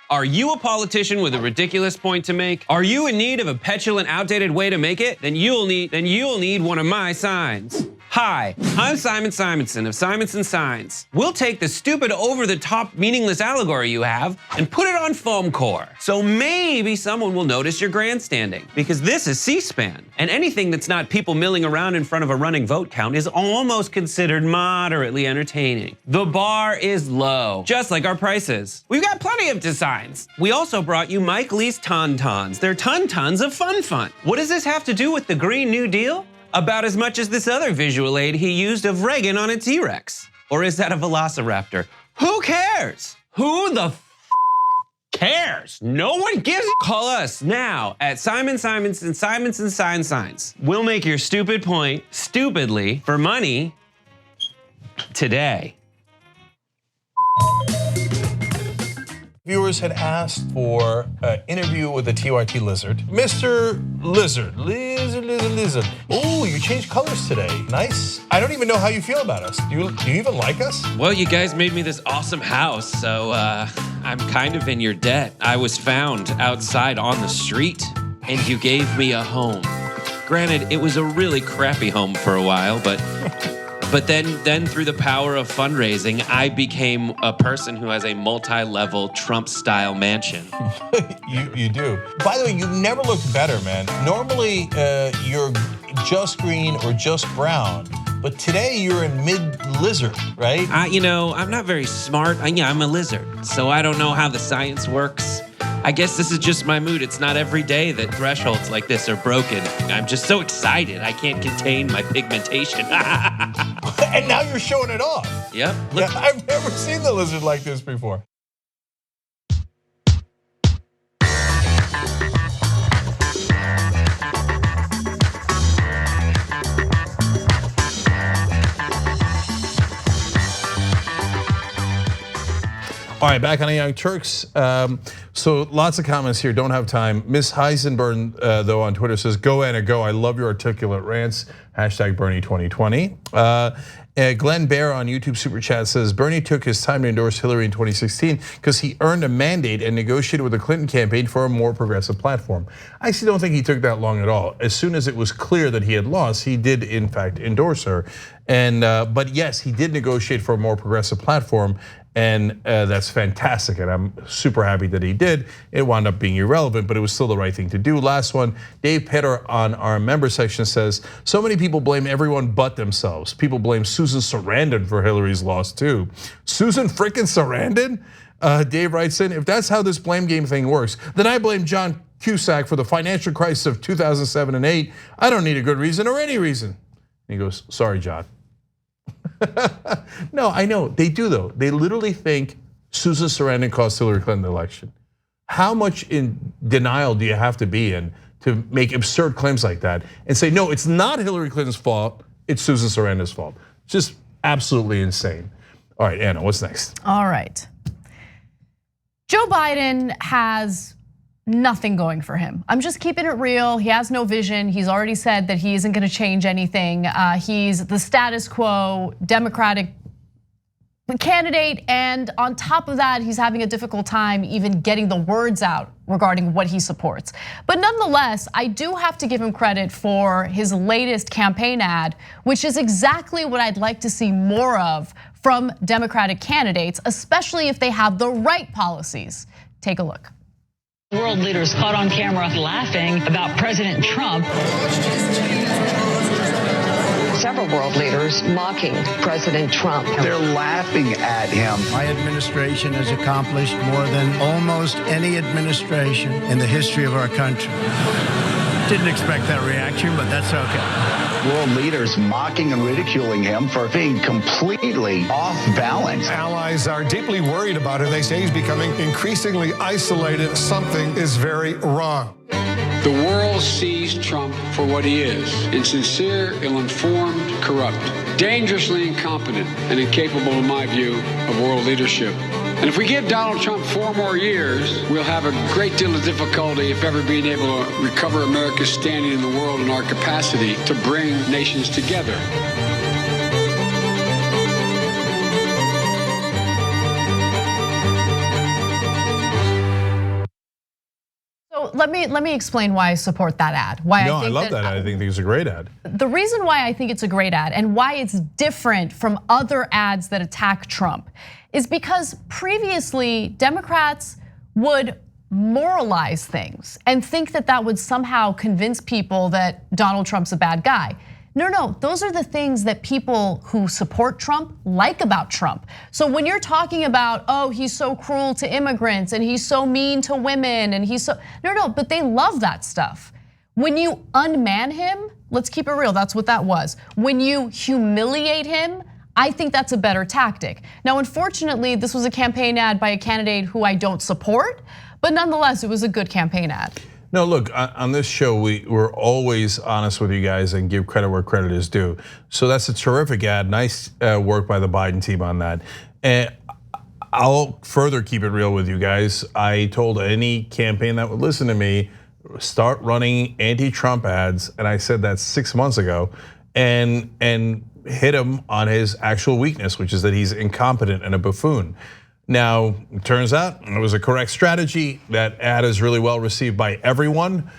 Are you a politician with a ridiculous point to make? Are you in need of a petulant, outdated way to make it? Then you'll need one of my signs. Hi, I'm Simon Simonson of Simonson Signs. We'll take the stupid, over-the-top, meaningless allegory you have and put it on foam core. So maybe someone will notice your grandstanding, because this is C-SPAN, and anything that's not people milling around in front of a running vote count is almost considered moderately entertaining. The bar is low, just like our prices. We've got plenty of designs. We also brought you Mike Lee's Tauntauns. They're tons of fun. What does this have to do with the Green New Deal? About as much as this other visual aid he used of Reagan on a T-Rex. Or is that a Velociraptor? Who cares? Who the cares? No one gives a. Call us now at Simon Simonson Signs. We'll make your stupid point stupidly for money today. Viewers had asked for an interview with the TYT lizard. Mr. Lizard. Oh, you changed colors today. Nice. I don't even know how you feel about us. Do you even like us? Well, you guys made me this awesome house, so I'm kind of in your debt. I was found outside on the street, and you gave me a home. Granted, it was a really crappy home for a while, but then through the power of fundraising, I became a person who has a multi-level Trump-style mansion. You do. By the way, you've never looked better, man. Normally, you're just green or just brown, but today you're in mid-lizard, right? I'm not very smart. I'm a lizard, so I don't know how the science works. I guess this is just my mood. It's not every day that thresholds like this are broken. I'm just so excited. I can't contain my pigmentation. And now you're showing it off. Yep. Yeah, I've never seen the lizard like this before. All right, back on the Young Turks. So lots of comments here, don't have time. Miss Heisenberg, though, on Twitter says, go Anna, go. I love your articulate rants. #Bernie2020. Glenn Bear on YouTube Super Chat says, Bernie took his time to endorse Hillary in 2016 because he earned a mandate and negotiated with the Clinton campaign for a more progressive platform. I actually don't think he took that long at all. As soon as it was clear that he had lost, he did in fact endorse her. But yes, he did negotiate for a more progressive platform. And that's fantastic, and I'm super happy that he did. It wound up being irrelevant, but it was still the right thing to do. Last one, Dave Petter on our member section says, so many people blame everyone but themselves. People blame Susan Sarandon for Hillary's loss too. Susan frickin' Sarandon? Dave writes in, if that's how this blame game thing works, then I blame John Cusack for the financial crisis of 2007 and 8. I don't need a good reason or any reason. And he goes, sorry, John. No, I know, they do though. They literally think Susan Sarandon cost Hillary Clinton the election. How much in denial do you have to be in to make absurd claims like that and say, no, it's not Hillary Clinton's fault, it's Susan Sarandon's fault? Just absolutely insane. All right, Anna, what's next? All right. Joe Biden has nothing going for him. I'm just keeping it real. He has no vision. He's already said that he isn't going to change anything. He's the status quo Democratic candidate, and on top of that, he's having a difficult time even getting the words out regarding what he supports. But nonetheless, I do have to give him credit for his latest campaign ad, which is exactly what I'd like to see more of from Democratic candidates, especially if they have the right policies. Take a look. World leaders caught on camera laughing about President Trump. Several world leaders mocking President Trump. They're laughing at him. My administration has accomplished more than almost any administration in the history of our country. Didn't expect that reaction, but that's okay. World leaders mocking and ridiculing him for being completely off balance. Allies are deeply worried about him. They say he's becoming increasingly isolated. Something is very wrong. The world sees Trump for what he is: insincere, ill-informed, corrupt, dangerously incompetent, and incapable, in my view, of world leadership. And if we give Donald Trump 4 more years, we'll have a great deal of difficulty, if ever, being able to recover America's standing in the world and our capacity to bring nations together. Let me explain why I support that ad. Why I love that ad. I think it's a great ad. The reason why I think it's a great ad and why it's different from other ads that attack Trump is because previously Democrats would moralize things and think that that would somehow convince people that Donald Trump's a bad guy. No, those are the things that people who support Trump like about Trump. So when you're talking about, oh, he's so cruel to immigrants and he's so mean to women and he's so, no, but they love that stuff. When you unman him, let's keep it real, that's what that was. When you humiliate him, I think that's a better tactic. Now, unfortunately, this was a campaign ad by a candidate who I don't support, but nonetheless, it was a good campaign ad. No, look, on this show, we're always honest with you guys and give credit where credit is due. So that's a terrific ad. Nice work by the Biden team on that. And I'll further keep it real with you guys. I told any campaign that would listen to me, start running anti-Trump ads, and I said that 6 months ago, and hit him on his actual weakness, which is that he's incompetent and a buffoon. Now, it turns out it was a correct strategy. That ad is really well received by everyone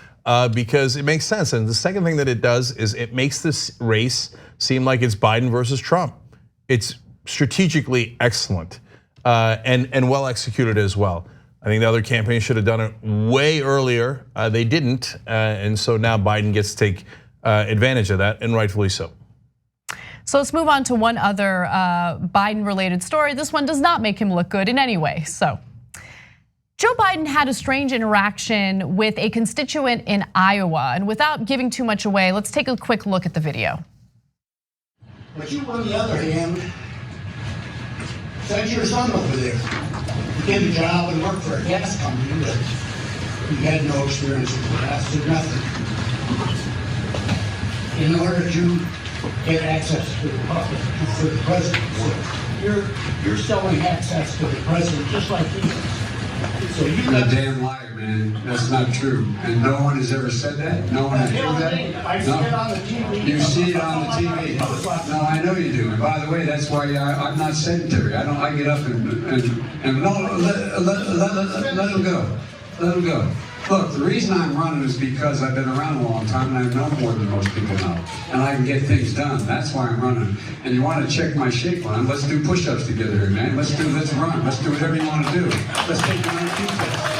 because it makes sense. And the second thing that it does is it makes this race seem like it's Biden versus Trump. It's strategically excellent and well executed as well. I think the other campaigns should have done it way earlier. They didn't, and so now Biden gets to take advantage of that, and rightfully so. So let's move on to one other Biden-related story. This one does not make him look good in any way. So Joe Biden had a strange interaction with a constituent in Iowa. And without giving too much away, let's take a quick look at the video. But you, on the other hand, sent your son over there to get a job and work for a gas company that you had no experience with, gas or nothing, in order to get access to the public for the president. So you're selling access to the president just like he is. So you're a damn liar, man. That's not true. And no one has ever said that. No one has heard that. I see it on the TV. You see it on the TV. No, I know you do. And by the way, that's why I'm not sedentary. I get up and no, let him go. Let him go. Look, the reason I'm running is because I've been around a long time and I know more than most people know. And I can get things done. That's why I'm running. And you want to check my shape run, let's do push-ups together here, man. Let's run. Let's do whatever you want to do. Let's take the 19 steps.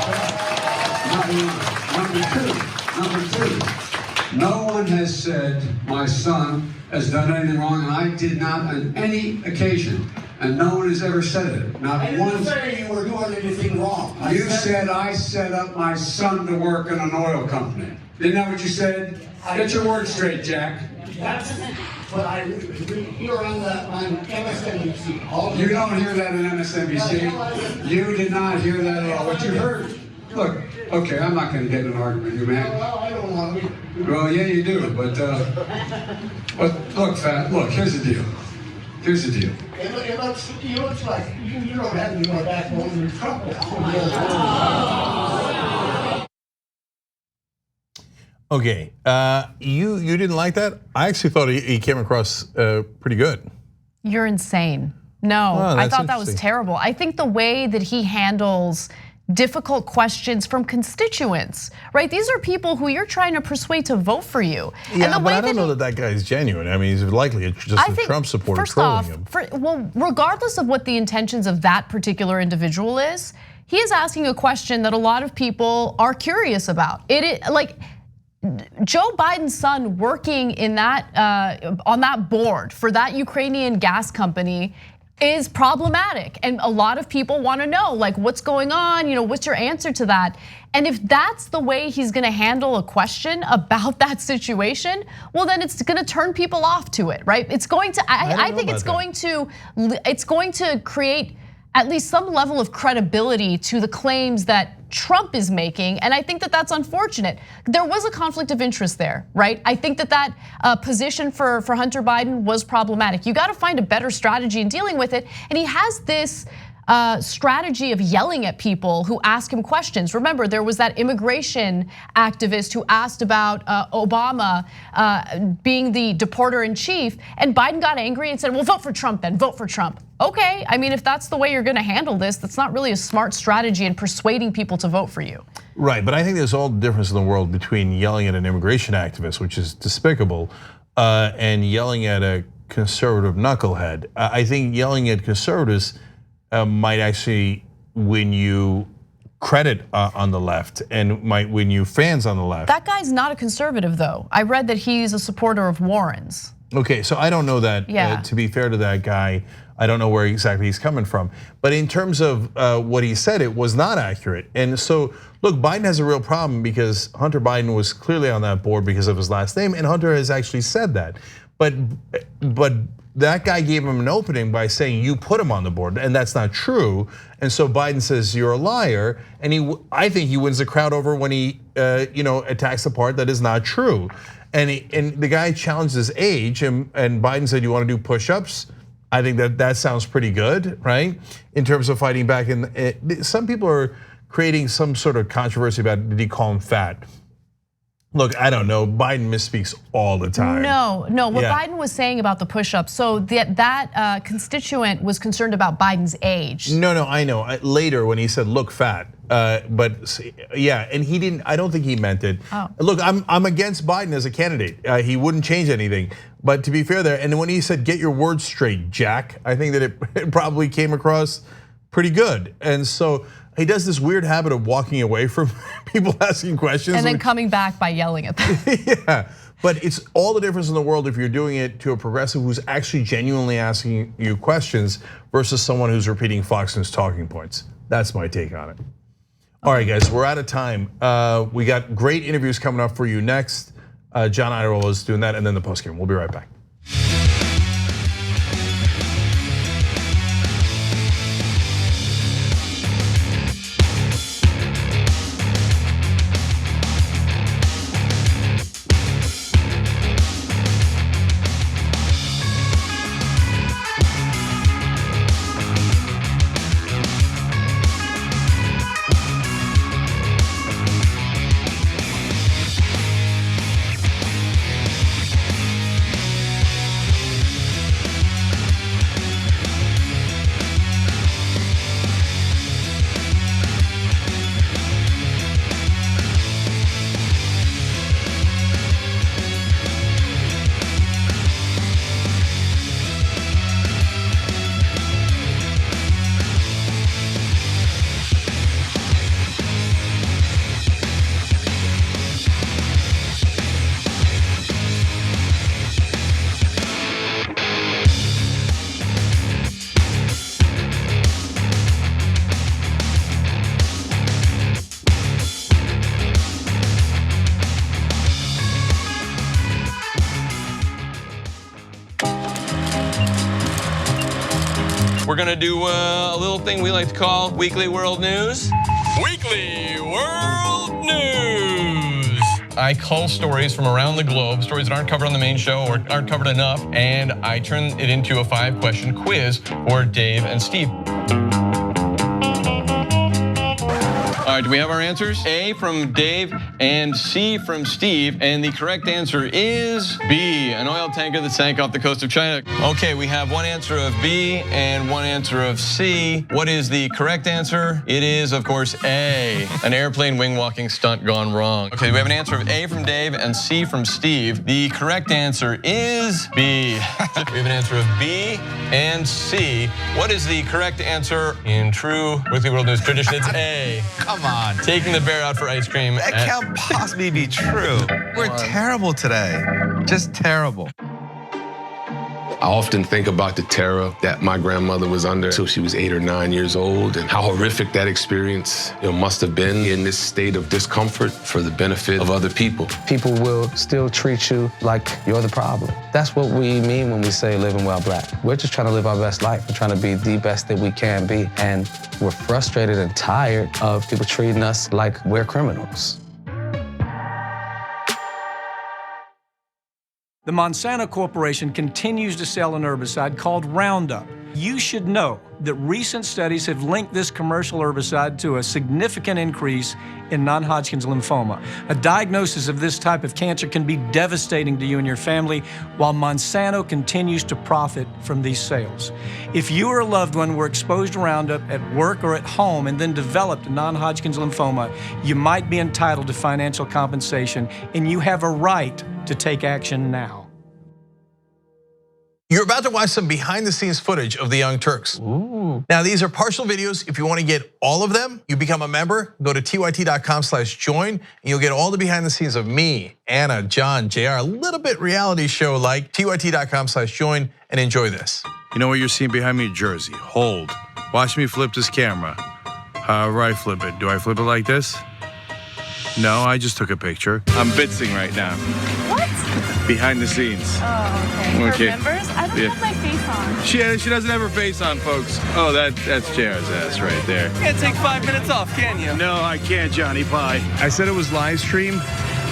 Number two. No one has said my son has done anything wrong, and I did not on any occasion. And no one has ever said it. Not one. I didn't say you were doing anything wrong. You said I set up my son to work in an oil company. Isn't that what you said? Get your words straight, Jack. That's what I hear on MSNBC. You don't hear that on MSNBC. You did not hear that at all. What you heard. Look, okay, I'm not going to get in an argument with you, man. Well, I don't want to. Well, yeah, you do. But look, Fat, look, here's the deal. Here's the deal. It looks like you don't have any more backbone than Trump. Okay, you didn't like that? I actually thought he came across pretty good. You're insane. No, I thought that was terrible. I think the way that he handles difficult questions from constituents, right? These are people who you're trying to persuade to vote for you. Yeah, and but I don't know that guy is genuine. I mean, he's likely just a Trump supporter trolling him. Well, regardless of what the intentions of that particular individual is, he is asking a question that a lot of people are curious about. It is like Joe Biden's son working in that on that board for that Ukrainian gas company is problematic, and a lot of people want to know, like, what's going on? You know, what's your answer to that? And if that's the way he's going to handle a question about that situation, well, then it's going to turn people off to it, right? It's going to. I think it's going to create at least some level of credibility to the claims that Trump is making, and I think that that's unfortunate. There was a conflict of interest there, right? I think that position for Hunter Biden was problematic. You got to find a better strategy in dealing with it, and he has this strategy of yelling at people who ask him questions. Remember, there was that immigration activist who asked about Obama being the deporter in chief, and Biden got angry and said, well, vote for Trump then, vote for Trump. Okay, I mean, if that's the way you're gonna handle this, that's not really a smart strategy in persuading people to vote for you. Right, but I think there's all the difference in the world between yelling at an immigration activist, which is despicable, and yelling at a conservative knucklehead. I think yelling at conservatives might actually win you credit on the left and might win you fans on the left. That guy's not a conservative though. I read that he's a supporter of Warren's. Okay, so I don't know that, to be fair to that guy, I don't know where exactly he's coming from. But in terms of what he said, it was not accurate. And so, look, Biden has a real problem because Hunter Biden was clearly on that board because of his last name, and Hunter has actually said that. But that guy gave him an opening by saying you put him on the board, and that's not true. And so Biden says you're a liar, and I think he wins the crowd over when he attacks the part that is not true. And the guy challenged his age, and Biden said you want to do push-ups. I think that sounds pretty good, right? In terms of fighting back. Some people are creating some sort of controversy about did he call him fat? Look, I don't know. Biden misspeaks all the time. No. What Biden was saying about the push-ups, so that constituent was concerned about Biden's age. No, I know. Later when he said look fat, but yeah, and he didn't. I don't think he meant it. Oh. Look, I'm against Biden as a candidate. He wouldn't change anything. But to be fair there, and when he said get your words straight, Jack, I think that it probably came across pretty good. And so he does this weird habit of walking away from people asking questions. And then coming back by yelling at them. Yeah, but it's all the difference in the world if you're doing it to a progressive who's actually genuinely asking you questions versus someone who's repeating Fox News talking points. That's my take on it. All right, guys, we're out of time. We got great interviews coming up for you next. John Idaho is doing that, and then the postgame. We'll be right back. we're gonna do a little thing we like to call Weekly World News. Weekly World News. I cull stories from around the globe, stories that aren't covered on the main show or aren't covered enough, and I turn it into a 5-question quiz for Dave and Steve. All right, do we have our answers? A from Dave and C from Steve. And the correct answer is B, an oil tanker that sank off the coast of China. Okay, we have one answer of B and one answer of C. What is the correct answer? It is, of course, A, an airplane wing walking stunt gone wrong. Okay, we have an answer of A from Dave and C from Steve. The correct answer is B. We have an answer of B and C. What is the correct answer in true Weekly World News tradition? It's A. Come on. Taking the bear out for ice cream. That can't possibly be true. We're terrible today. Just terrible. I often think about the terror that my grandmother was under until she was 8 or 9 years old, and how horrific that experience must have been in this state of discomfort for the benefit of other people. People will still treat you like you're the problem. That's what we mean when we say living well black. We're just trying to live our best life and trying to be the best that we can be. And we're frustrated and tired of people treating us like we're criminals. The Monsanto Corporation continues to sell an herbicide called Roundup. You should know that recent studies have linked this commercial herbicide to a significant increase in non-Hodgkin's lymphoma. A diagnosis of this type of cancer can be devastating to you and your family, while Monsanto continues to profit from these sales. If you or a loved one were exposed to Roundup at work or at home and then developed non-Hodgkin's lymphoma, you might be entitled to financial compensation, and you have a right to take action now. You're about to watch some behind the scenes footage of the Young Turks. Ooh. Now, these are partial videos. If you want to get all of them, you become a member, go to tyt.com/join, and you'll get all the behind the scenes of me, Anna, John, JR, a little bit reality show like tyt.com/join, and enjoy this. You know what you're seeing behind me? Jersey. Hold. Watch me flip this camera. However I flip it. Do I flip it like this? No, I just took a picture. I'm bitzing right now. What? Behind the scenes. Oh, okay. For members? I don't have my face on. She doesn't have her face on, folks. Oh, that's JR's ass right there. You can't take 5 minutes off, can you? No, I can't, Johnny Pie. I said it was live stream,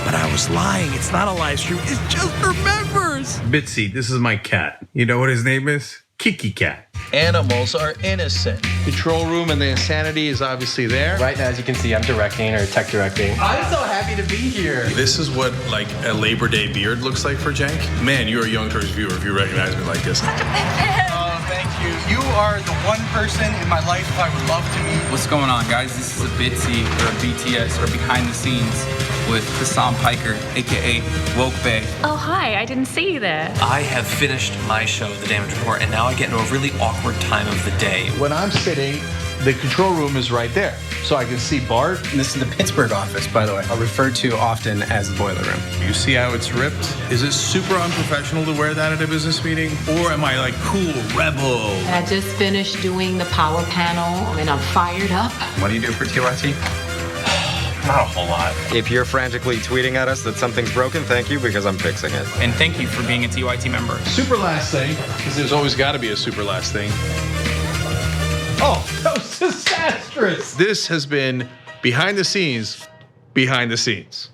but I was lying. It's not a live stream. It's just for members. Bitsy, this is my cat. You know what his name is? Kiki Cat. Animals are innocent. Control room and the insanity is obviously there. Right now, as you can see, I'm directing or tech directing. I'm so happy to be here. This is what like a Labor Day beard looks like for Cenk. Man, you're a Young Turks viewer if you recognize me like this. Oh, thank you. You are the one person in my life I would love to meet. What's going on, guys? This is a Bitsy or a BTS or behind the scenes with Hassan Piker, AKA Woke Bay. Oh, hi, I didn't see you there. I have finished my show, The Damage Report, and now I get into a really awkward time of the day. When I'm sitting, the control room is right there. So I can see Bart. This is the Pittsburgh office, by the way. I'll refer to often as the boiler room. You see how it's ripped? Is it super unprofessional to wear that at a business meeting? Or am I like cool, rebel? I just finished doing the power panel and I'm fired up. What do you do for TYT? Not a whole lot. If you're frantically tweeting at us that something's broken, thank you, because I'm fixing it. And thank you for being a TYT member. Super last thing, because there's always got to be a super last thing. Oh, that was disastrous. This has been behind the scenes, behind the scenes.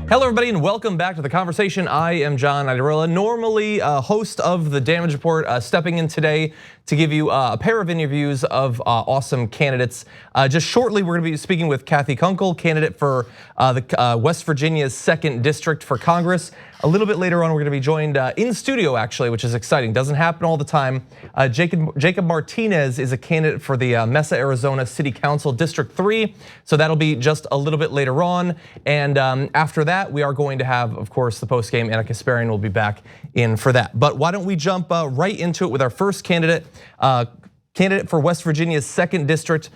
Hello, everybody, and welcome back to The Conversation. I am John Iadarola, normally host of The Damage Report, stepping in today to give you a pair of interviews of awesome candidates. Just shortly, we're gonna be speaking with Kathy Kunkel, candidate for the West Virginia's 2nd District for Congress. A little bit later on, we're gonna be joined in studio, actually, which is exciting. Doesn't happen all the time. Jacob Martinez is a candidate for the Mesa, Arizona City Council District 3. So that'll be just a little bit later on. And after that, we are going to have, of course, the post game. Anna Kasparian will be back in for that. But why don't we jump right into it with our first candidate. candidate for West Virginia's 2nd District.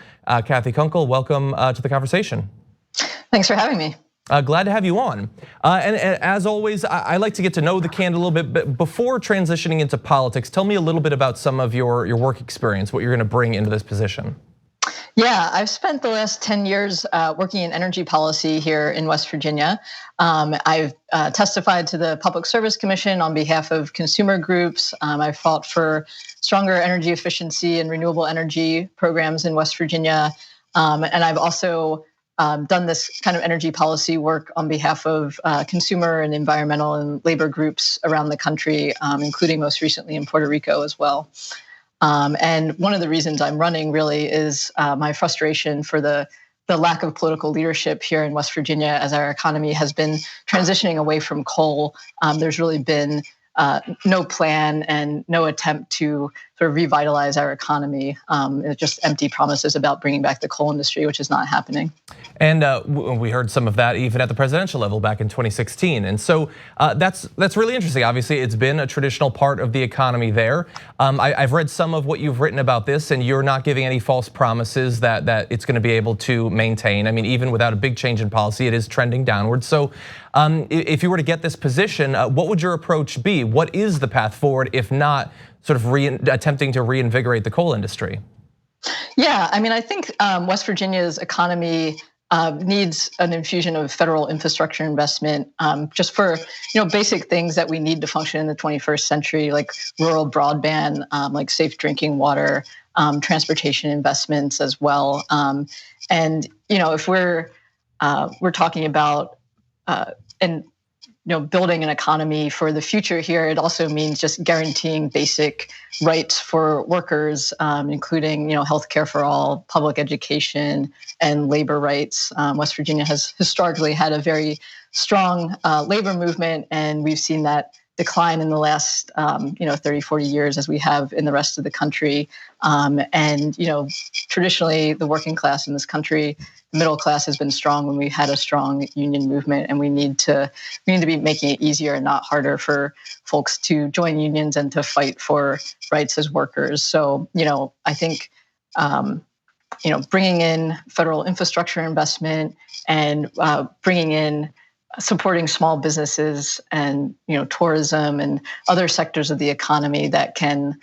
Kathy Kunkel, welcome to the conversation. Thanks for having me. Glad to have you on. And as always, I like to get to know the candidate a little bit. But before transitioning into politics, tell me a little bit about some of your work experience, what you're going to bring into this position. Yeah, I've spent the last 10 years working in energy policy here in West Virginia. I've testified to the Public Service Commission on behalf of consumer groups. I've fought for stronger energy efficiency and renewable energy programs in West Virginia. And I've also done this kind of energy policy work on behalf of consumer and environmental and labor groups around the country, including most recently in Puerto Rico as well. And one of the reasons I'm running really is my frustration for the lack of political leadership here in West Virginia as our economy has been transitioning away from coal. There's really been no plan and no attempt to sort of revitalize our economy. It's just empty promises about bringing back the coal industry, which is not happening. And we heard some of that even at the presidential level back in 2016. And so that's really interesting. Obviously, it's been a traditional part of the economy there. I've read some of what you've written about this, and you're not giving any false promises that it's going to be able to maintain. I mean, even without a big change in policy, it is trending downward. So if you were to get this position, what would your approach be? What is the path forward, if not sort of attempting to reinvigorate the coal industry? Yeah, I mean, I think West Virginia's economy needs an infusion of federal infrastructure investment just for basic things that we need to function in the 21st century, like rural broadband, like safe drinking water, transportation investments as well. And if we're talking about building an economy for the future here, it also means just guaranteeing basic rights for workers, including healthcare for all, public education, and labor rights. West Virginia has historically had a very strong labor movement, and we've seen that decline in the last 30, 40 years as we have in the rest of the country. And traditionally the working class in this country, the middle class, has been strong when we had a strong union movement, and we need to be making it easier and not harder for folks to join unions and to fight for rights as workers. So I think bringing in federal infrastructure investment and bringing in supporting small businesses and tourism and other sectors of the economy that can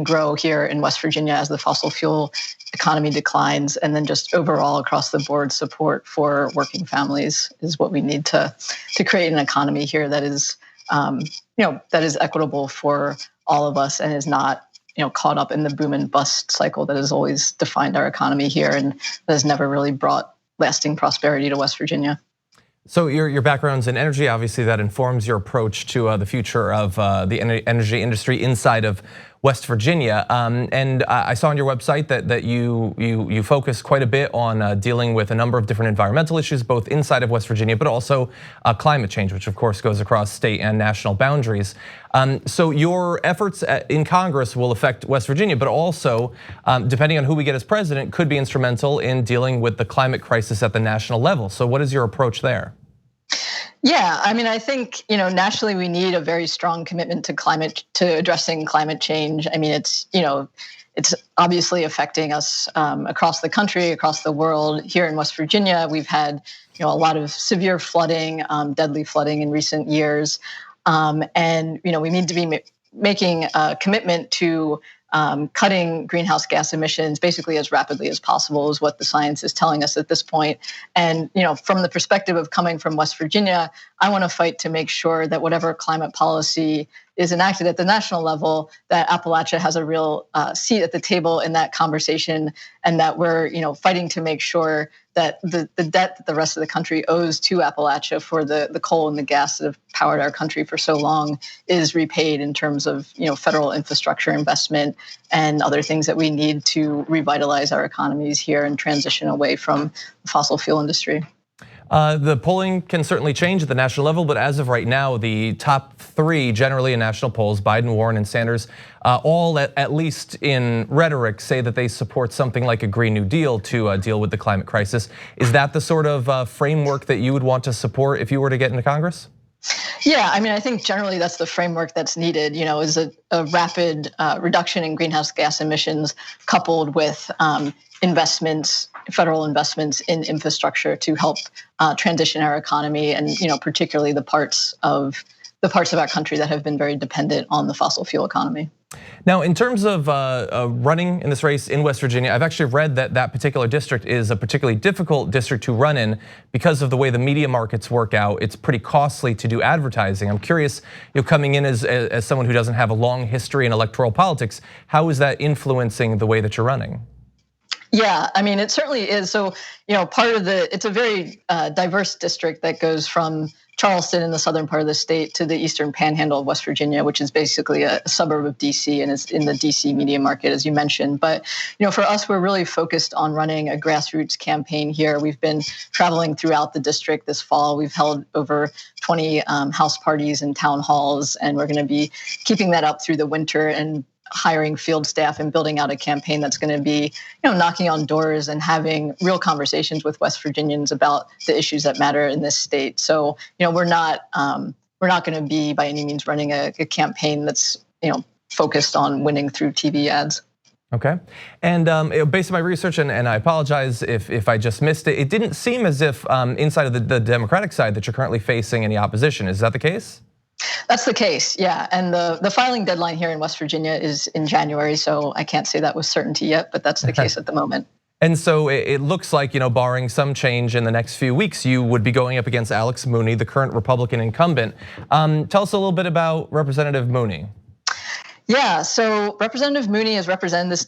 grow here in West Virginia as the fossil fuel economy declines, and then just overall across the board support for working families is what we need to create an economy here that is that is equitable for all of us and is not caught up in the boom and bust cycle that has always defined our economy here and that has never really brought lasting prosperity to West Virginia. So your background's in energy, obviously that informs your approach to the future of the energy industry inside of West Virginia. And I saw on your website that you focus quite a bit on dealing with a number of different environmental issues, both inside of West Virginia, but also climate change, which of course goes across state and national boundaries. So your efforts in Congress will affect West Virginia, but also, depending on who we get as president, could be instrumental in dealing with the climate crisis at the national level. So what is your approach there? Yeah, I mean, I think nationally we need a very strong commitment to addressing climate change. I mean, it's obviously affecting us across the country, across the world. Here in West Virginia, we've had a lot of severe flooding, deadly flooding in recent years, and we need to be making a commitment to cutting greenhouse gas emissions basically as rapidly as possible is what the science is telling us at this point. And from the perspective of coming from West Virginia, I want to fight to make sure that whatever climate policy is enacted at the national level, that Appalachia has a real seat at the table in that conversation, and that we're fighting to make sure that the debt that the rest of the country owes to Appalachia for the coal and the gas that have powered our country for so long is repaid in terms of federal infrastructure investment and other things that we need to revitalize our economies here and transition away from the fossil fuel industry. The polling can certainly change at the national level, but as of right now, the top three generally in national polls, Biden, Warren, and Sanders, all at least in rhetoric say that they support something like a Green New Deal to deal with the climate crisis. Is that the sort of framework that you would want to support if you were to get into Congress? Yeah, I mean, I think generally that's the framework that's needed, is a rapid reduction in greenhouse gas emissions coupled with investments, federal investments in infrastructure to help transition our economy and, particularly the parts of our country that have been very dependent on the fossil fuel economy. Now, in terms of running in this race in West Virginia, I've actually read that that particular district is a particularly difficult district to run in because of the way the media markets work out. It's pretty costly to do advertising. I'm curious, coming in as someone who doesn't have a long history in electoral politics, how is that influencing the way that you're running? Yeah, I mean, it certainly is. So, it's a very diverse district that goes from Charleston in the southern part of the state to the eastern panhandle of West Virginia, which is basically a suburb of DC and is in the DC media market, as you mentioned. But, for us, we're really focused on running a grassroots campaign here. We've been traveling throughout the district this fall. We've held over 20 house parties and town halls, and we're going to be keeping that up through the winter and hiring field staff and building out a campaign that's going to be, knocking on doors and having real conversations with West Virginians about the issues that matter in this state. So, we're not going to be by any means running a campaign that's, focused on winning through TV ads. Okay, and based on my research, and I apologize if I just missed it, it didn't seem as if inside of the Democratic side that you're currently facing any opposition. Is that the case? That's the case, yeah. And the filing deadline here in West Virginia is in January, so I can't say that with certainty yet, but that's the case at the moment. And so it looks like, barring some change in the next few weeks, you would be going up against Alex Mooney, the current Republican incumbent. Tell us a little bit about Representative Mooney. Yeah, so Representative Mooney has represented this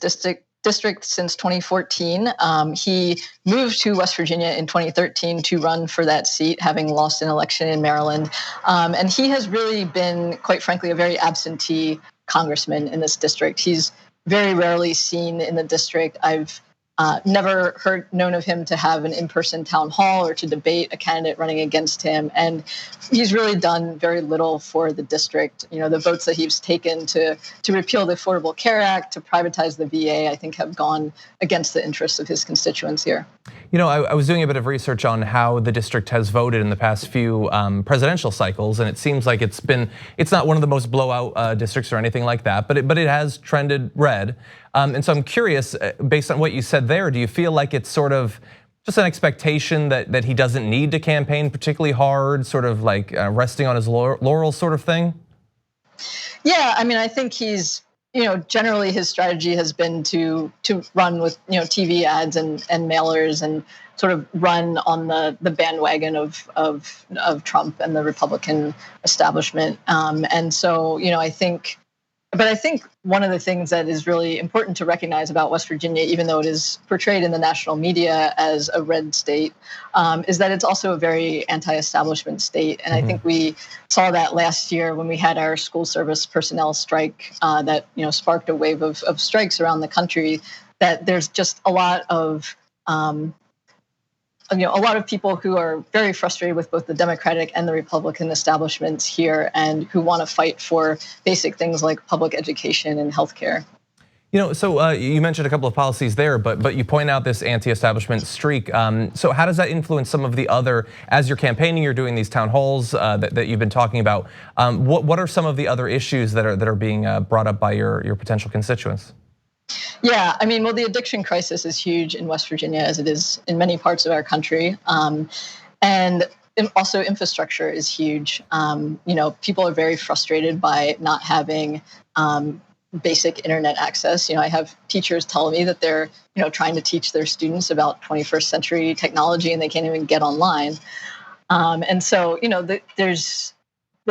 district since 2014. He moved to West Virginia in 2013 to run for that seat, having lost an election in Maryland. And he has really been, quite frankly, a very absentee congressman in this district. He's very rarely seen in the district. I've never known of him to have an in-person town hall or to debate a candidate running against him. And he's really done very little for the district. The votes that he's taken to repeal the Affordable Care Act, to privatize the VA, I think have gone against the interests of his constituents here. I was doing a bit of research on how the district has voted in the past few presidential cycles, and it seems like it's not one of the most blowout districts or anything like that, but it has trended red. And so I'm curious, based on what you said there, do you feel like it's sort of just an expectation that he doesn't need to campaign particularly hard, sort of like resting on his laurels sort of thing? Yeah, I mean, I think he's, generally his strategy has been to run with, TV ads and mailers and sort of run on the bandwagon of Trump and the Republican establishment. And so, I think one of the things that is really important to recognize about West Virginia, even though it is portrayed in the national media as a red state, is that it's also a very anti-establishment state. And I think we saw that last year when we had our school service personnel strike that sparked a wave of strikes around the country, that there's just a lot of people who are very frustrated with both the Democratic and the Republican establishments here and who want to fight for basic things like public education and healthcare. So you mentioned a couple of policies there, but you point out this anti-establishment streak. So how does that influence some of the other, as you're campaigning, you're doing these town halls that you've been talking about. What are some of the other issues that are being brought up by your potential constituents? Yeah, I mean, well, the addiction crisis is huge in West Virginia, as it is in many parts of our country. And also infrastructure is huge. People are very frustrated by not having basic internet access. I have teachers tell me that they're, trying to teach their students about 21st century technology and they can't even get online. And so, there's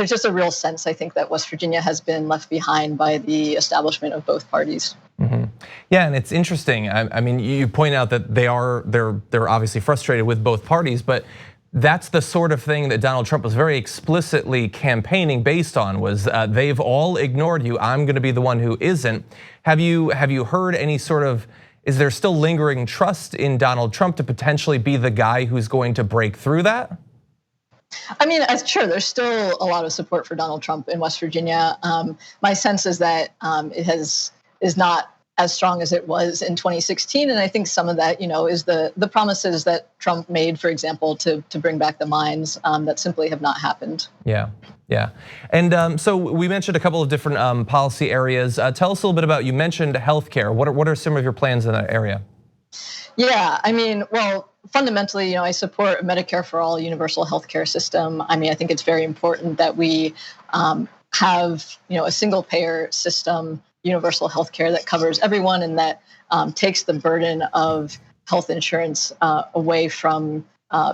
just a real sense, I think, that West Virginia has been left behind by the establishment of both parties. Mm-hmm. Yeah, and it's interesting. I mean, you point out that they're obviously frustrated with both parties, but that's the sort of thing that Donald Trump was very explicitly campaigning based on, was they've all ignored you. I'm going to be the one who isn't. Have you heard any sort of, is there still lingering trust in Donald Trump to potentially be the guy who's going to break through that? I mean, sure, there's still a lot of support for Donald Trump in West Virginia. My sense is that it is not as strong as it was in 2016. And I think some of that, is the promises that Trump made, for example, to bring back the mines that simply have not happened. Yeah. And so we mentioned a couple of different policy areas. Tell us a little bit about, you mentioned healthcare. What are some of your plans in that area? Yeah, well, fundamentally, I support a Medicare for all universal healthcare system. I think it's very important that we have, a single payer system, universal healthcare that covers everyone and that takes the burden of health insurance away from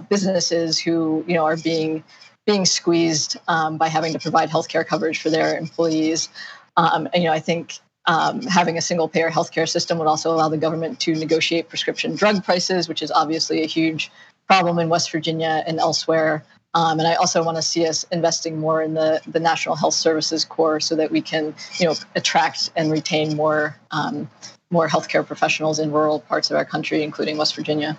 businesses who, are being squeezed by having to provide healthcare coverage for their employees. And, I think having a single payer healthcare system would also allow the government to negotiate prescription drug prices, which is obviously a huge problem in West Virginia and elsewhere. And I also want to see us investing more in the National Health Services Corps so that we can, attract and retain more healthcare professionals in rural parts of our country, including West Virginia.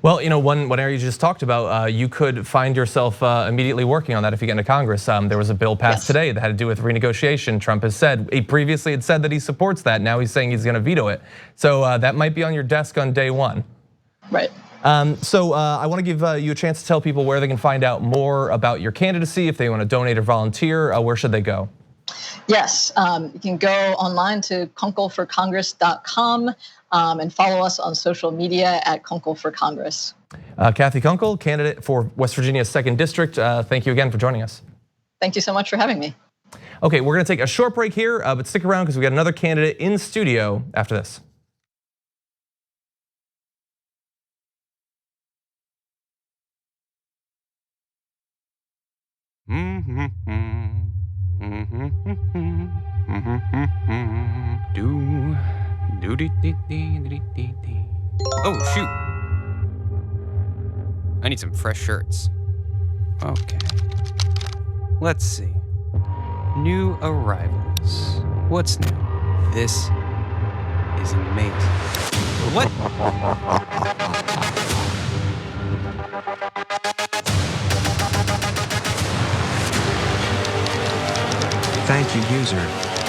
Well, one area you just talked about, you could find yourself immediately working on that if you get into Congress. There was a bill passed today that had to do with renegotiation. Trump has said, he previously had said that he supports that. Now he's saying he's going to veto it. So that might be on your desk on day one. Right. So I want to give you a chance to tell people where they can find out more about your candidacy. If they want to donate or volunteer, where should they go? Yes, you can go online to kunkelforcongress.com and follow us on social media at Kunkel for Congress. Kathy Kunkel, candidate for West Virginia's 2nd District. Thank you again for joining us. Thank you so much for having me. Okay, we're going to take a short break here, but stick around because we got another candidate in studio after this. Oh shoot! I need some fresh shirts. Okay. Let's see. New arrivals. What's new? This is amazing. What? Thank you, user.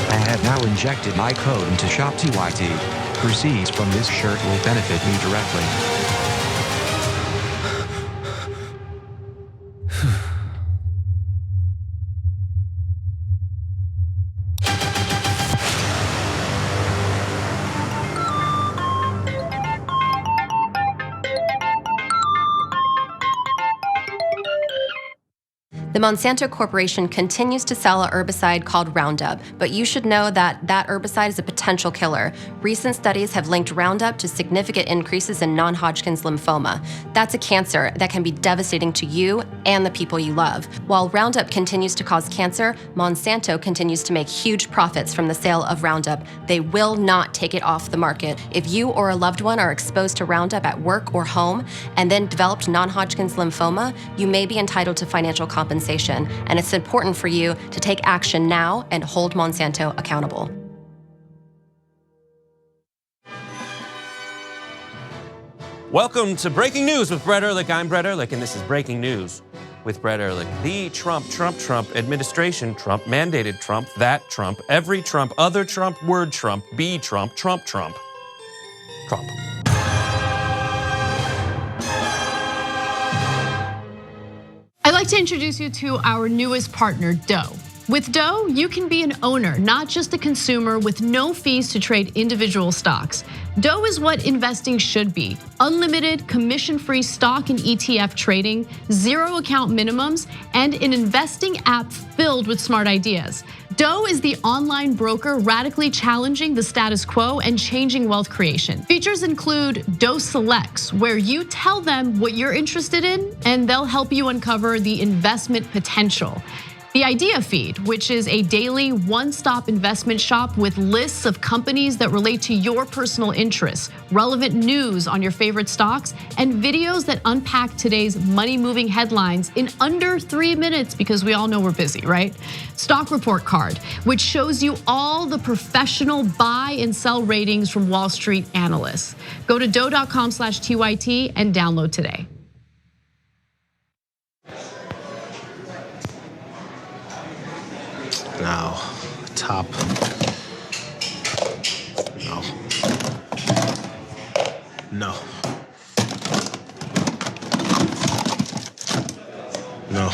I have now injected my code into Shop TYT. Proceeds from this shirt will benefit me directly. The Monsanto Corporation continues to sell a herbicide called Roundup, but you should know that that herbicide is a potential killer. Recent studies have linked Roundup to significant increases in non-Hodgkin's lymphoma. That's a cancer that can be devastating to you and the people you love. While Roundup continues to cause cancer, Monsanto continues to make huge profits from the sale of Roundup. They will not take it off the market. If you or a loved one are exposed to Roundup at work or home and then developed non-Hodgkin's lymphoma, you may be entitled to financial compensation. And it's important for you to take action now and hold Monsanto accountable. Welcome to Breaking News with Brett Ehrlich. I'm Brett Ehrlich, and this is Breaking News with Brett Ehrlich. The Trump administration, Trump mandated Trump, that Trump, every Trump, other Trump, word Trump, be Trump, Trump. I'd like to introduce you to our newest partner, Doe. With Doe, you can be an owner, not just a consumer, with no fees to trade individual stocks. Doe is what investing should be. Unlimited, commission-free stock and ETF trading, 0 account minimums, and an investing app filled with smart ideas. Doe is the online broker radically challenging the status quo and changing wealth creation. Features include Doe Selects, where you tell them what you're interested in, and they'll help you uncover the investment potential. The Idea Feed, which is a daily one-stop investment shop with lists of companies that relate to your personal interests, relevant news on your favorite stocks, and videos that unpack today's money-moving headlines in under 3 minutes, because we all know we're busy, right? Stock Report Card, which shows you all the professional buy and sell ratings from Wall Street analysts. Go to doe.com/TYT and download today. Now, top. No. No. No.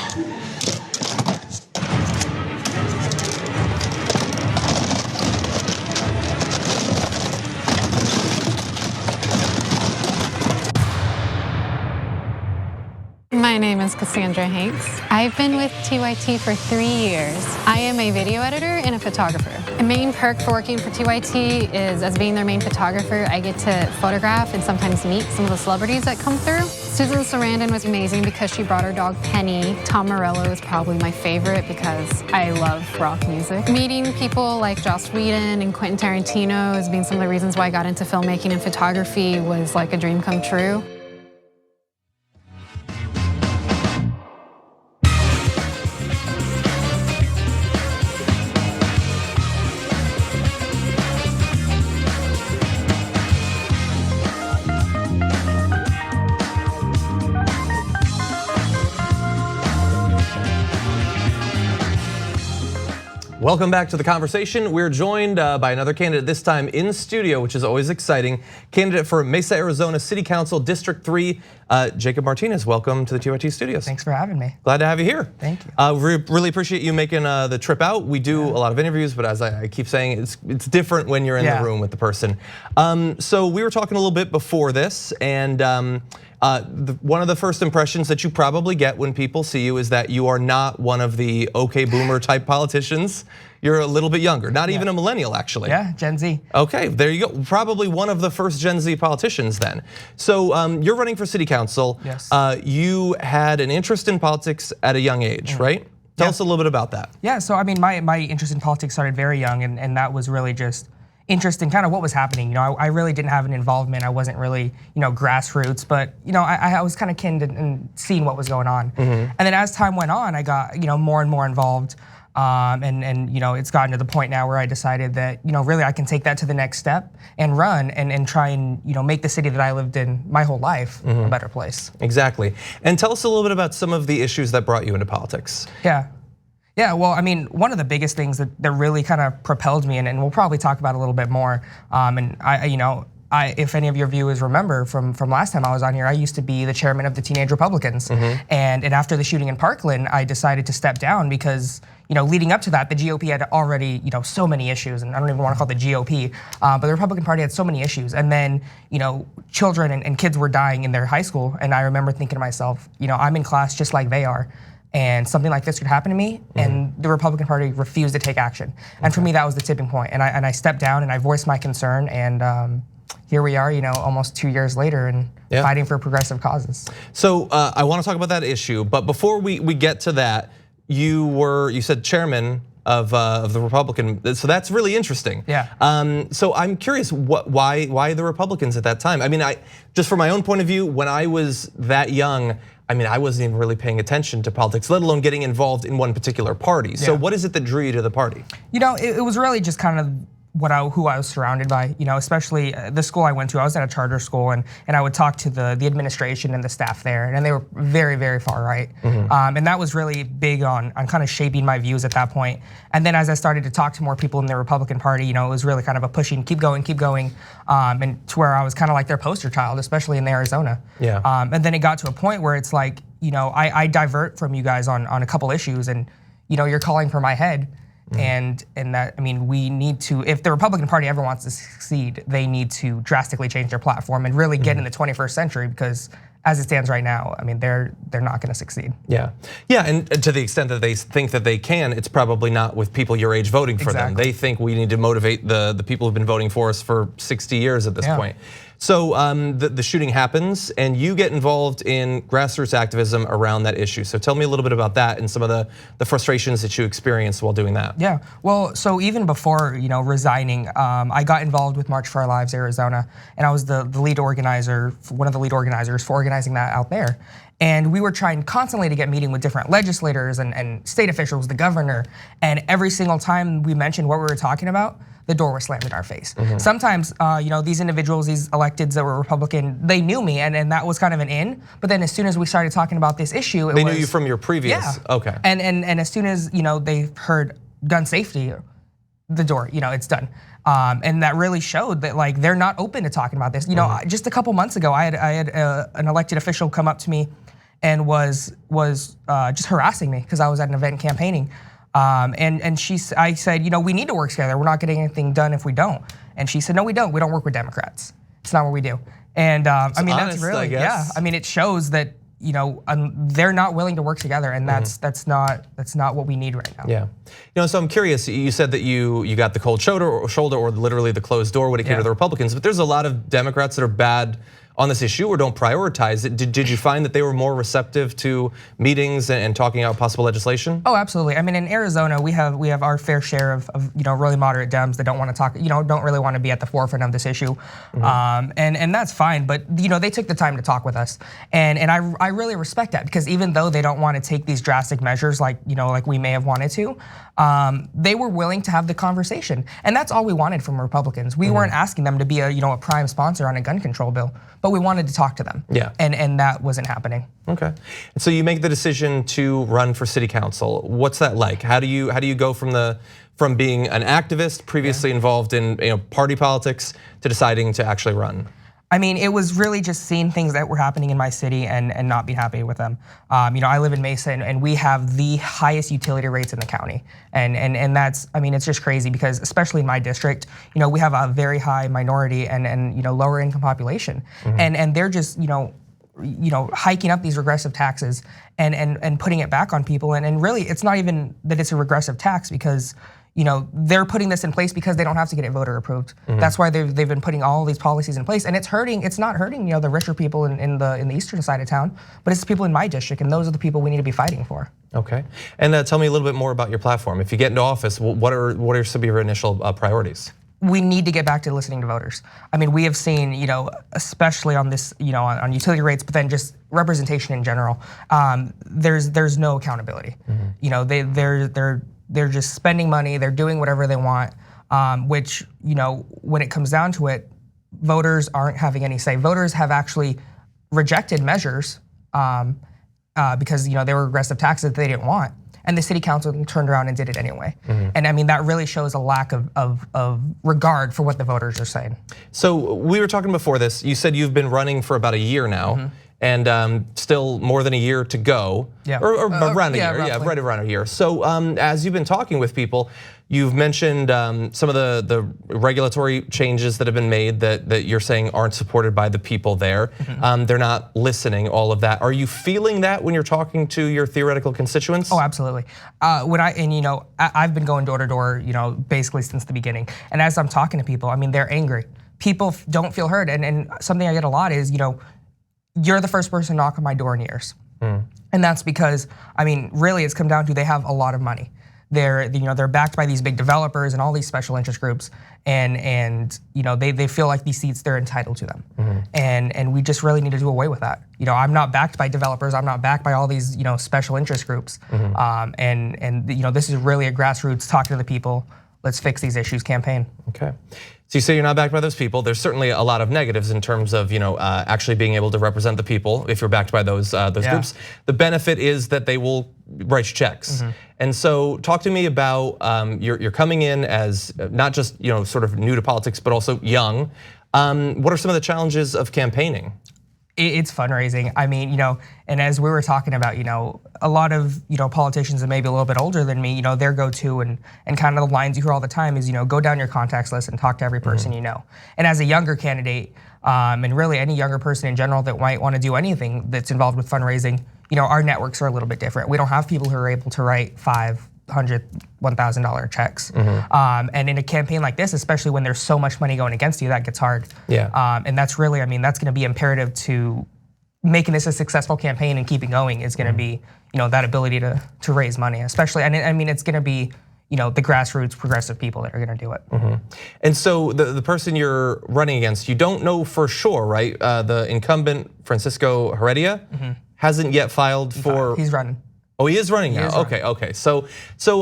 My name is Cassandra Hanks. I've been with TYT for 3 years. I am a video editor and a photographer. The main perk for working for TYT is, as being their main photographer, I get to photograph and sometimes meet some of the celebrities that come through. Susan Sarandon was amazing because she brought her dog Penny. Tom Morello is probably my favorite because I love rock music. Meeting people like Joss Whedon and Quentin Tarantino has been some of the reasons why I got into filmmaking and photography was like a dream come true. Welcome back to the conversation. We're joined by another candidate, this time in studio, which is always exciting. Candidate for Mesa, Arizona City Council, District 3, Jacob Martinez. Welcome to the TYT studios. Thanks for having me. Glad to have you here. Thank you. We really appreciate you making the trip out. We do a lot of interviews, but as I keep saying, it's different when you're in the room with the person. So we were talking a little bit before this, and one of the first impressions that you probably get when people see you is that you are not one of the okay boomer type politicians. You're a little bit younger, not even a millennial actually. Yeah, Gen Z. Okay, there you go. Probably one of the first Gen Z politicians then. So you're running for city council. Yes. You had an interest in politics at a young age, right? Tell us a little bit about that. Yeah, so I mean, my interest in politics started very young, and that was really just interest in kind of what was happening. I really didn't have an involvement. I wasn't really, grassroots, but I was kind of keen and seeing what was going on. And then as time went on, I got more and more involved. And it's gotten to the point now where I decided that really I can take that to the next step and run and try and make the city that I lived in my whole life a better place. Exactly. And tell us a little bit about some of the issues that brought you into politics. Yeah, well, I mean, one of the biggest things that really kind of propelled me, and we'll probably talk about a little bit more. And if any of your viewers remember from last time I was on here, I used to be the chairman of the Teenage Republicans. And after the shooting in Parkland, I decided to step down because leading up to that, the GOP had already so many issues, and I don't even want to call it the GOP, but the Republican Party had so many issues. And then children and kids were dying in their high school, and I remember thinking to myself, I'm in class just like they are. And something like this could happen to me, and the Republican Party refused to take action. And for me, that was the tipping point. And I stepped down and I voiced my concern, and here we are, almost 2 years later, and fighting for progressive causes. So I want to talk about that issue, but before we get to that, you said chairman of the Republican, so that's really interesting. Yeah. So I'm curious, why the Republicans at that time? I mean, just from my own point of view, when I was that young, I mean, I wasn't even really paying attention to politics, let alone getting involved in one particular party. So what is it that drew you to the party? It was really just kind of who I was surrounded by, especially the school I went to. I was at a charter school, and I would talk to the administration and the staff there, and they were very, very far right. And that was really big on kind of shaping my views at that point. And then as I started to talk to more people in the Republican Party, it was really kind of a pushing, keep going, and to where I was kind of like their poster child, especially in Arizona. Yeah. And then it got to a point where it's like, I divert from you guys on a couple issues, and you're calling for my head. And that, I mean, we need to, if the Republican Party ever wants to succeed, they need to drastically change their platform and really get in the 21st century, because as it stands right now, I mean, they're not going to succeed. Yeah, and to the extent that they think that they can, it's probably not with people your age voting for them. They think we need to motivate the people who've been voting for us for 60 years at this point. So the shooting happens, and you get involved in grassroots activism around that issue. So tell me a little bit about that and some of the frustrations that you experienced while doing that. Yeah, well, so even before resigning, I got involved with March for Our Lives Arizona, and I was the lead organizer, one of the lead organizers for organizing that out there. And we were trying constantly to get meeting with different legislators and state officials, the governor, and every single time we mentioned what we were talking about, the door was slammed in our face. Sometimes, these individuals, these electeds that were Republican, they knew me, and that was kind of an in. But then as soon as we started talking about this issue, they knew you from your previous. Yeah. Okay. And as soon as they heard gun safety, the door, it's done. And that really showed that like they're not open to talking about this. You know, just a couple months ago, I had an elected official come up to me and was just harassing me because I was at an event campaigning. And I said, you know, we need to work together. We're not getting anything done if we don't. And she said, no, we don't. We don't work with Democrats. It's not what we do. And I mean, honest, that's really, I guess. yeah. I mean, it shows that, you know, they're not willing to work together, and that's not what we need right now. Yeah, you know, so I'm curious. You said that you got the cold shoulder, or literally the closed door when it came to the Republicans. But there's a lot of Democrats that are bad on this issue or don't prioritize it. Did you find that they were more receptive to meetings and talking out possible legislation? Oh, absolutely. I mean, in Arizona, we have our fair share of you know, really moderate Dems that don't want to talk, you know, don't really want to be at the forefront of this issue, and that's fine. But you know, they took the time to talk with us, and I really respect that, because even though they don't want to take these drastic measures like, you know, like we may have wanted to, they were willing to have the conversation, and that's all we wanted from Republicans. We weren't asking them to be a prime sponsor on a gun control bill, but we wanted to talk to them. Yeah. And that wasn't happening. Okay. And so you make the decision to run for city council. What's that like? How do you go from being an activist previously involved in party politics to deciding to actually run? I mean, it was really just seeing things that were happening in my city and not being happy with them. You know, I live in Mesa, and we have the highest utility rates in the county, and that's, I mean, it's just crazy, because especially in my district, you know, we have a very high minority and you know, lower income population, and they're just you know hiking up these regressive taxes and putting it back on people, and really it's not even that it's a regressive tax, because you know, they're putting this in place because they don't have to get it voter approved. That's why they've been putting all these policies in place, and it's not hurting you know, the richer people in the eastern side of town, but it's the people in my district, and those are the people we need to be fighting for. Okay, and tell me a little bit more about your platform. If you get into office, what are some of your initial priorities? We need to get back to listening to voters. I mean, we have seen, you know, especially on this, you know, on utility rates, but then just representation in general. There's no accountability. You know, they're just spending money. They're doing whatever they want, which, you know, when it comes down to it, voters aren't having any say. Voters have actually rejected measures because, you know, they were regressive taxes that they didn't want, and the city council turned around and did it anyway. And I mean, that really shows a lack of regard for what the voters are saying. So we were talking before this. You said you've been running for about a year now. And still more than a year to go, or around a year, right around a year. So as you've been talking with people, you've mentioned some of the regulatory changes that have been made that you're saying aren't supported by the people there. They're not listening, all of that. Are you feeling that when you're talking to your theoretical constituents? Oh, absolutely. You know, I've been going door to door, you know, basically since the beginning. And as I'm talking to people, I mean, they're angry. People don't feel heard, and something I get a lot is, you know, you're the first person to knock on my door in years. And that's because, I mean, really it's come down to they have a lot of money. They're backed by these big developers and all these special interest groups, and you know, they feel like these seats, they're entitled to them. And we just really need to do away with that. You know, I'm not backed by developers, I'm not backed by all these, you know, special interest groups. And you know, this is really a grassroots talk to the people, let's fix these issues campaign. Okay. So you say you're not backed by those people. There's certainly a lot of negatives in terms of, you know, actually being able to represent the people if you're backed by those groups. The benefit is that they will write you checks. And so talk to me about you're coming in as not just, you know, sort of new to politics, but also young. What are some of the challenges of campaigning? It's fundraising. I mean, you know, and as we were talking about, you know, a lot of, you know, politicians that may be a little bit older than me, you know, their go-to and kind of the lines you hear all the time is, you know, go down your contacts list and talk to every person you know. And as a younger candidate, and really any younger person in general that might want to do anything that's involved with fundraising, you know, our networks are a little bit different. We don't have people who are able to write $500, $1,000 checks. And in a campaign like this, especially when there's so much money going against you, that gets hard. And that's really, I mean, that's going to be imperative to making this a successful campaign and keeping going is going to be, you know, that ability to raise money, especially. And I mean, it's going to be, you know, the grassroots progressive people that are going to do it. And so the person you're running against, you don't know for sure, right? The incumbent Francisco Heredia hasn't yet filed for. He's running. Oh, he is running now. Okay. So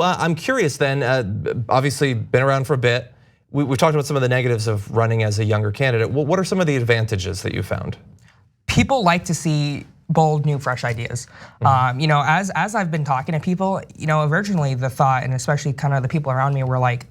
I'm curious then. Obviously, been around for a bit. We talked about some of the negatives of running as a younger candidate. What are some of the advantages that you found? People like to see bold, new, fresh ideas. You know, as I've been talking to people, you know, originally the thought, and especially kind of the people around me, were like,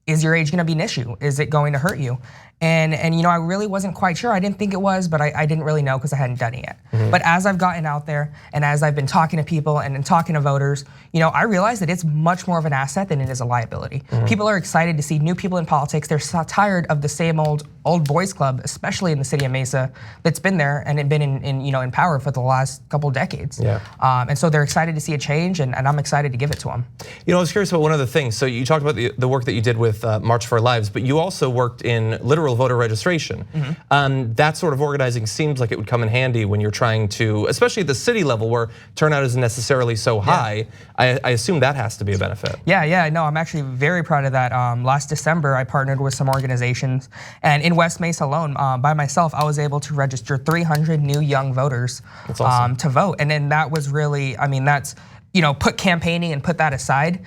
is your age gonna be an issue? Is it going to hurt you? And you know, I really wasn't quite sure. I didn't think it was, but I didn't really know because I hadn't done it yet. But as I've gotten out there and as I've been talking to people and talking to voters, you know, I realized that it's much more of an asset than it is a liability. People are excited to see new people in politics. They're so tired of the same old boys club, especially in the city of Mesa, that's been there and been in power for the last couple decades. And so they're excited to see a change, and I'm excited to give it to them. You know, I was curious about one other thing. So you talked about the work that you did with March for Our Lives, but you also worked in literal voter registration. That sort of organizing seems like it would come in handy when you're trying to, especially at the city level where turnout isn't necessarily so high. I assume that has to be a benefit. Yeah, no, I'm actually very proud of that. Last December, I partnered with some organizations, and in West Mesa alone, by myself, I was able to register 300 new young voters to vote. And then that was really, I mean, that's, you know, put campaigning and put that aside.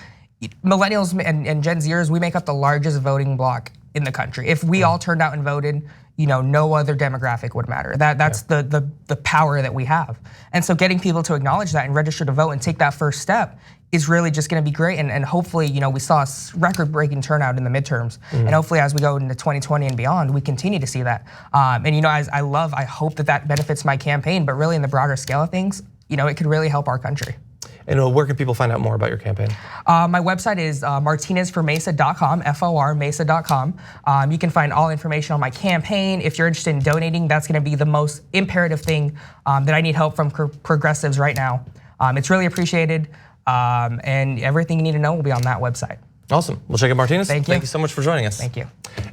Millennials and Gen Zers, we make up the largest voting bloc in the country. If we all turned out and voted, you know, no other demographic would matter. That's the power that we have. And so getting people to acknowledge that and register to vote and take that first step is really just gonna be great. And hopefully, you know, we saw a record-breaking turnout in the midterms. And hopefully as we go into 2020 and beyond, we continue to see that. And you know, I hope that benefits my campaign, but really in the broader scale of things, you know, it could really help our country. And where can people find out more about your campaign? My website is martinezformesa.com, FOR Mesa.com. You can find all information on my campaign. If you're interested in donating, that's gonna be the most imperative thing that I need help from progressives right now. It's really appreciated, and everything you need to know will be on that website. Awesome. Well, Jacob Martinez, thank you. Thank you so much for joining us. Thank you.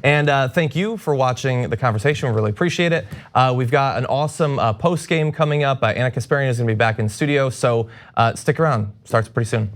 And thank you for watching the conversation. We really appreciate it. We've got an awesome post game coming up. Anna Kasparian is going to be back in studio, so stick around. Starts pretty soon.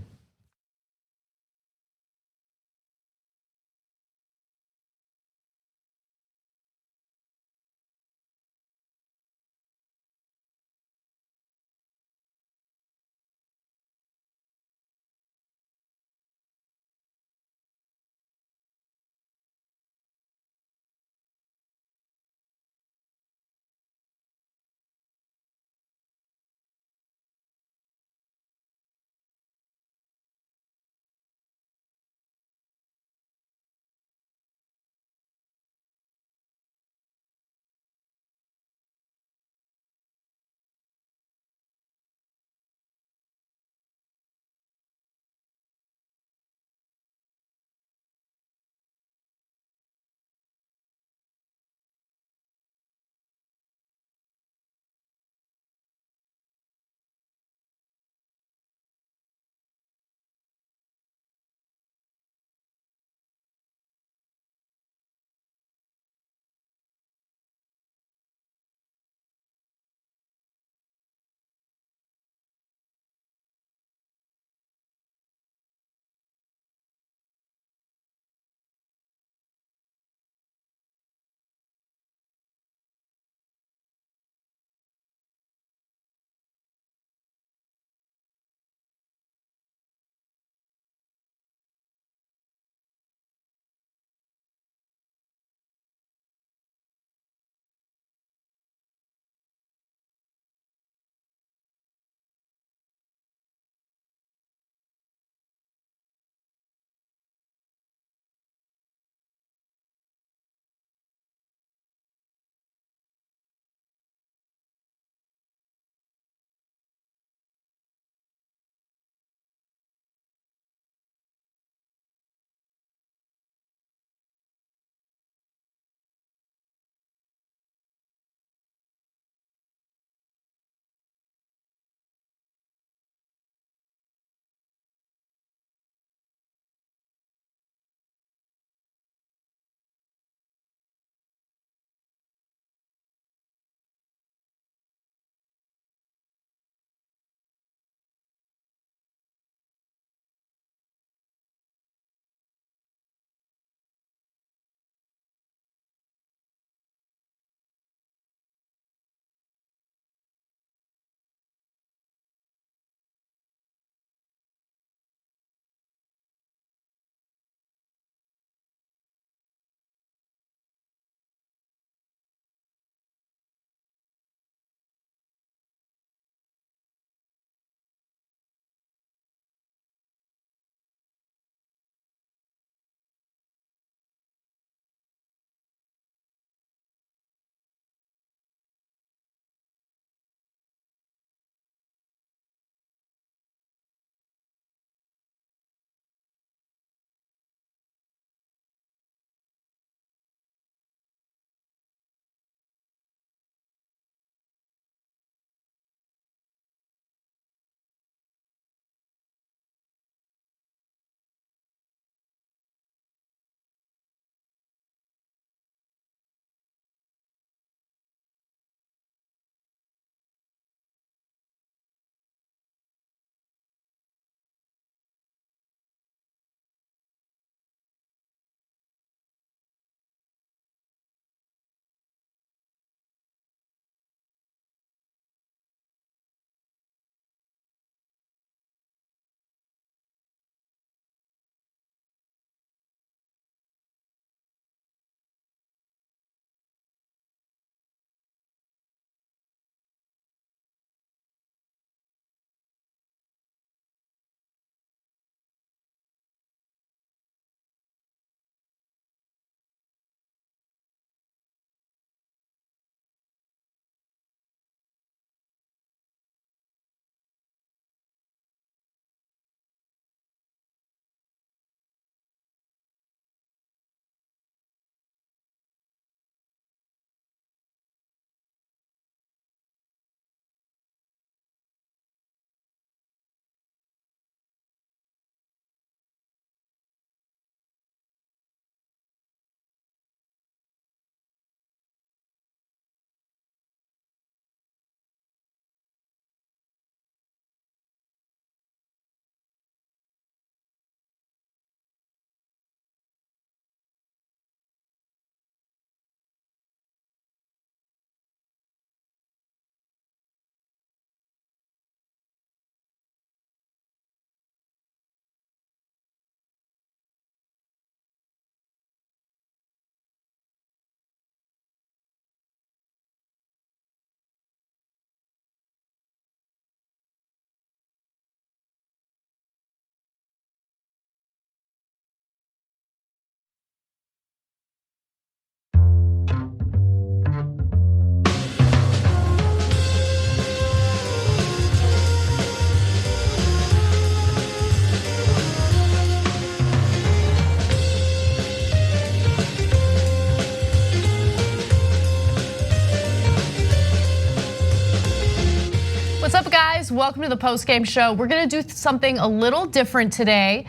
welcome to the post-game show. We're gonna do something a little different today.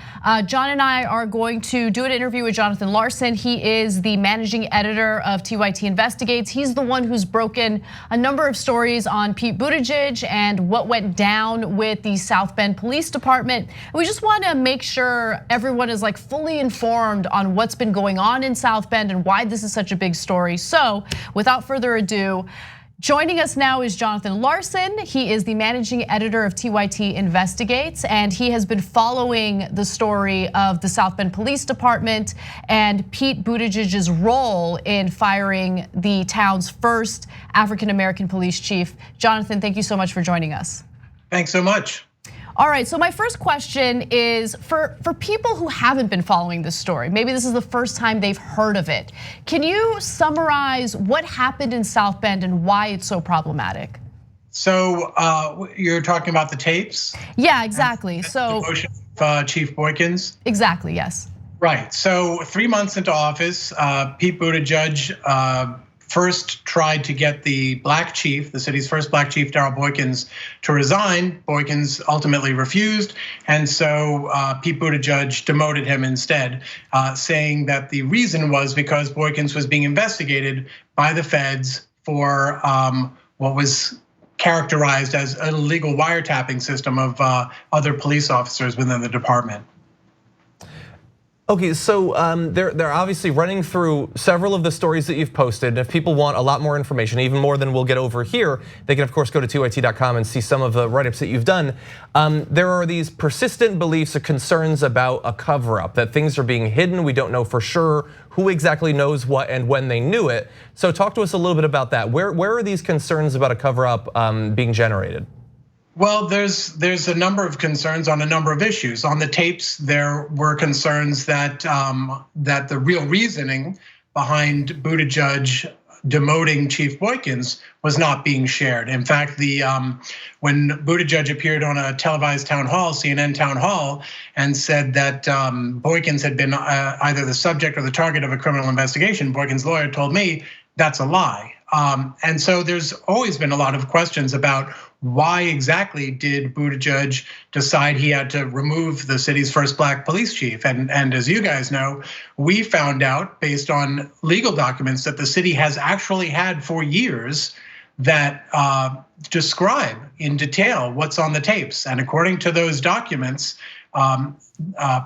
John and I are going to do an interview with Jonathan Larson. He is the managing editor of TYT Investigates. He's the one who's broken a number of stories on Pete Buttigieg and what went down with the South Bend Police Department. And we just want to make sure everyone is like fully informed on what's been going on in South Bend and why this is such a big story. So without further ado, joining us now is Jonathan Larson. He is the managing editor of TYT Investigates, and he has been following the story of the South Bend Police Department and Pete Buttigieg's role in firing the town's first African-American police chief. Jonathan, thank you so much for joining us. Thanks so much. All right, so my first question is for people who haven't been following this story, maybe this is the first time they've heard of it. Can you summarize what happened in South Bend and why it's so problematic? So you're talking about the tapes? Yeah, exactly. So Chief Boykins? Exactly, yes. Right, so 3 months into office, Pete Buttigieg first tried to get the black chief, the city's first black chief, Darrell Boykins, to resign. Boykins ultimately refused, and so Pete Buttigieg demoted him instead, saying that the reason was because Boykins was being investigated by the feds for what was characterized as an illegal wiretapping system of other police officers within the department. Okay, so they're obviously running through several of the stories that you've posted. And if people want a lot more information, even more than we'll get over here, they can of course go to tyt.com and see some of the write-ups that you've done. There are these persistent beliefs or concerns about a cover-up, that things are being hidden. We don't know for sure who exactly knows what and when they knew it. So talk to us a little bit about that. Where are these concerns about a cover-up being generated? Well, there's a number of concerns on a number of issues. On the tapes, there were concerns that that the real reasoning behind Buttigieg demoting Chief Boykins was not being shared. In fact, when Buttigieg appeared on a televised town hall, CNN town hall, and said that Boykins had been either the subject or the target of a criminal investigation, Boykins' lawyer told me that's a lie. And so there's always been a lot of questions about why exactly did Buttigieg decide he had to remove the city's first black police chief? And as you guys know, we found out based on legal documents that the city has actually had for years that describe in detail what's on the tapes. And according to those documents,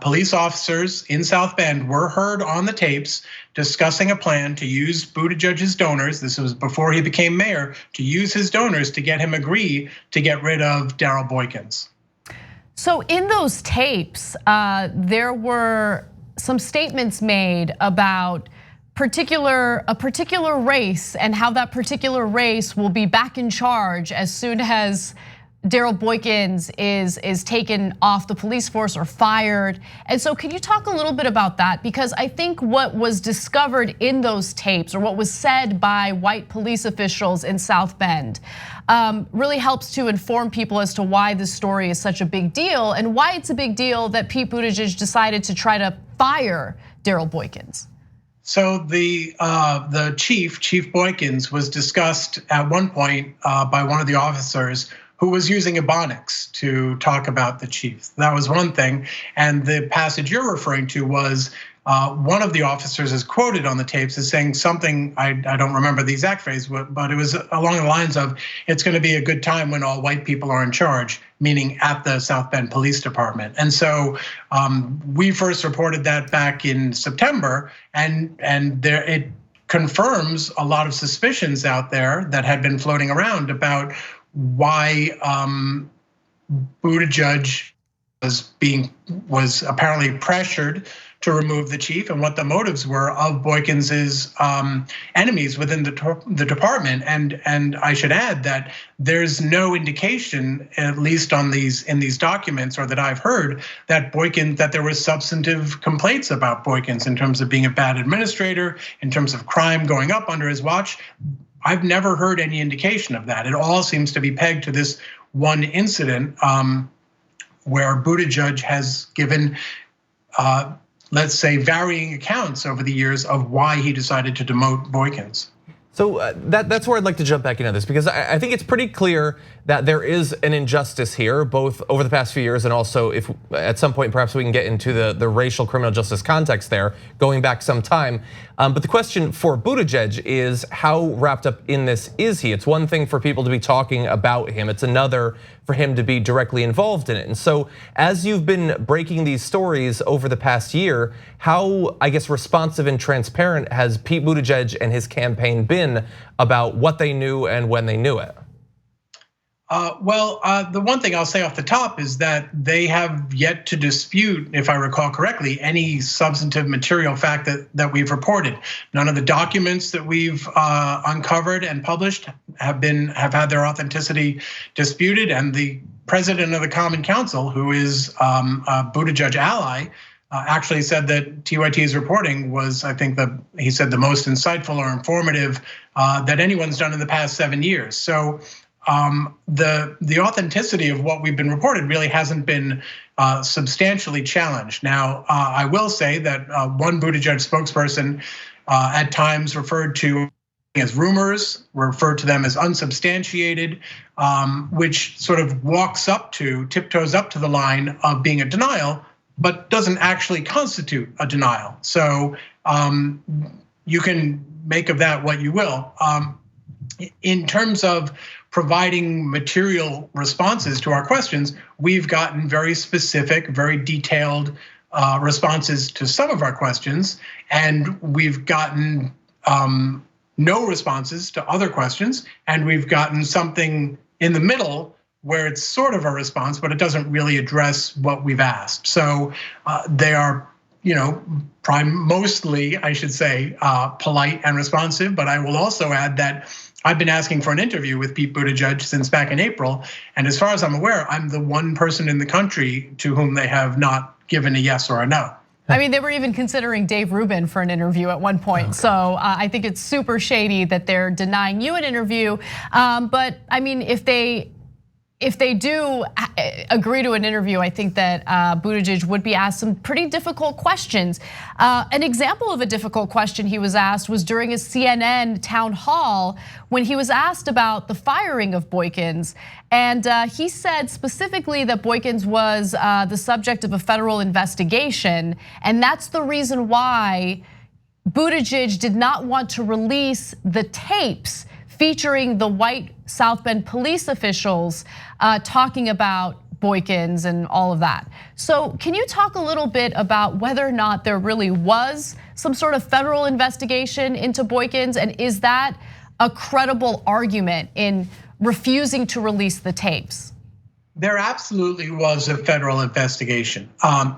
police officers in South Bend were heard on the tapes discussing a plan to use Buttigieg's donors. This was before he became mayor, to use his donors to get him agree to get rid of Darrell Boykins. So in those tapes, there were some statements made about a particular race and how that particular race will be back in charge as soon as Darrell Boykins is taken off the police force or fired. And so can you talk a little bit about that? Because I think what was discovered in those tapes or what was said by white police officials in South Bend really helps to inform people as to why this story is such a big deal and why it's a big deal that Pete Buttigieg decided to try to fire Darrell Boykins. So the Chief Boykins was discussed at one point by one of the officers who was using Ebonics to talk about the chief. That was one thing. And the passage you're referring to was one of the officers is quoted on the tapes as saying something, I don't remember the exact phrase, but it was along the lines of, it's gonna be a good time when all white people are in charge, meaning at the South Bend Police Department. And so we first reported that back in September, and there it confirms a lot of suspicions out there that had been floating around about why Buttigieg was apparently pressured to remove the chief and what the motives were of Boykins's enemies within the department. And I should add that there's no indication, at least in these documents or that I've heard, that there was substantive complaints about Boykins in terms of being a bad administrator, in terms of crime going up under his watch. I've never heard any indication of that. It all seems to be pegged to this one incident where Buttigieg has given, let's say, varying accounts over the years of why he decided to demote Boykins. So that's where I'd like to jump back into this, because I think it's pretty clear that there is an injustice here, both over the past few years and also if at some point perhaps we can get into the racial criminal justice context there, going back some time. But the question for Buttigieg is, how wrapped up in this is he? It's one thing for people to be talking about him, it's another for him to be directly involved in it. And so as you've been breaking these stories over the past year, how, I guess, responsive and transparent has Pete Buttigieg and his campaign been about what they knew and when they knew it? The one thing I'll say off the top is that they have yet to dispute, if I recall correctly, any substantive material fact that we've reported. None of the documents that we've uncovered and published have had their authenticity disputed, and the president of the Common Council, who is a Buttigieg ally, actually said that TYT's reporting was, I think he said, the most insightful or informative that anyone's done in the past 7 years. So the authenticity of what we've been reported really hasn't been substantially challenged. Now, I will say that one Buttigieg spokesperson at times referred to as rumors, referred to them as unsubstantiated, which sort of tiptoes up to the line of being a denial, but doesn't actually constitute a denial. So you can make of that what you will. In terms of providing material responses to our questions, we've gotten very specific, very detailed responses to some of our questions, and we've gotten no responses to other questions, and we've gotten something in the middle where it's sort of a response, but it doesn't really address what we've asked. So they are, mostly, I should say, polite and responsive, but I will also add that I've been asking for an interview with Pete Buttigieg since back in April, and as far as I'm aware, I'm the one person in the country to whom they have not given a yes or a no. I mean, they were even considering Dave Rubin for an interview at one point. Okay. So I think it's super shady that they're denying you an interview. But I mean, if they do agree to an interview, I think that Buttigieg would be asked some pretty difficult questions. An example of a difficult question he was asked was during a CNN town hall when he was asked about the firing of Boykins. And he said specifically that Boykins was the subject of a federal investigation. And that's the reason why Buttigieg did not want to release the tapes featuring the white South Bend police officials talking about Boykins and all of that. So can you talk a little bit about whether or not there really was some sort of federal investigation into Boykins, and is that a credible argument in refusing to release the tapes? There absolutely was a federal investigation.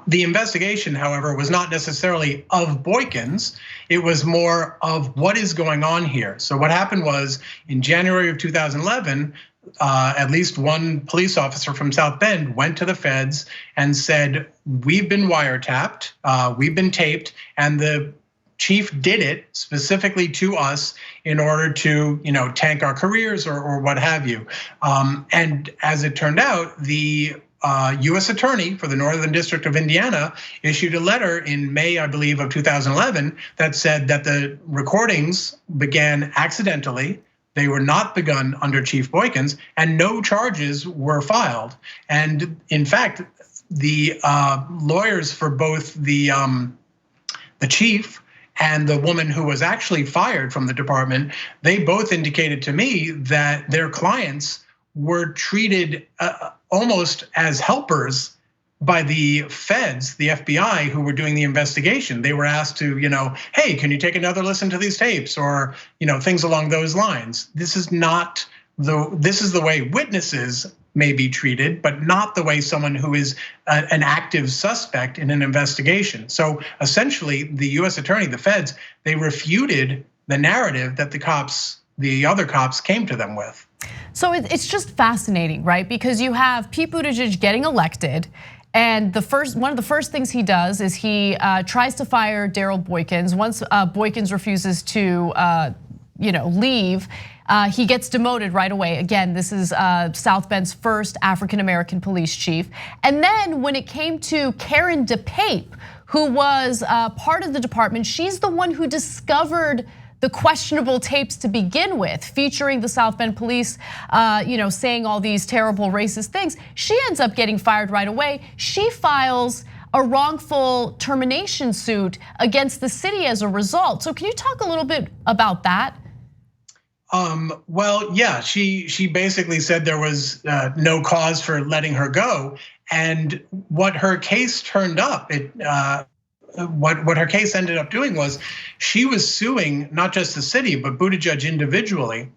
The investigation, however, was not necessarily of Boykins. It was more of what is going on here. So what happened was in January of 2011, at least one police officer from South Bend went to the feds and said, we've been wiretapped, we've been taped, and the chief did it specifically to us in order to, tank our careers or what have you. And as it turned out, the US attorney for the Northern District of Indiana issued a letter in May, I believe, of 2011 that said that the recordings began accidentally. They were not begun under Chief Boykins, and no charges were filed. And in fact, the lawyers for both the chief and the woman who was actually fired from the department, they both indicated to me that their clients were treated almost as helpers by the feds, the FBI, who were doing the investigation. They were asked to, hey, can you take another listen to these tapes, or things along those lines. This is the way witnesses may be treated, but not the way someone who is an active suspect in an investigation. So essentially, the US attorney, the feds, they refuted the narrative that the other cops came to them with. So it's just fascinating, right? Because you have Pete Buttigieg getting elected, and one of the first things he does is he tries to fire Daryl Boykins. Once Boykins refuses to leave, he gets demoted right away. Again, this is South Bend's first African-American police chief. And then when it came to Karen DePape, who was part of the department, she's the one who discovered the questionable tapes to begin with, featuring the South Bend police, saying all these terrible racist things. She ends up getting fired right away. She files a wrongful termination suit against the city as a result. So can you talk a little bit about that? Well, yeah, she basically said there was no cause for letting her go, and what her case turned up, what her case ended up doing was she was suing not just the city but Buttigieg individually,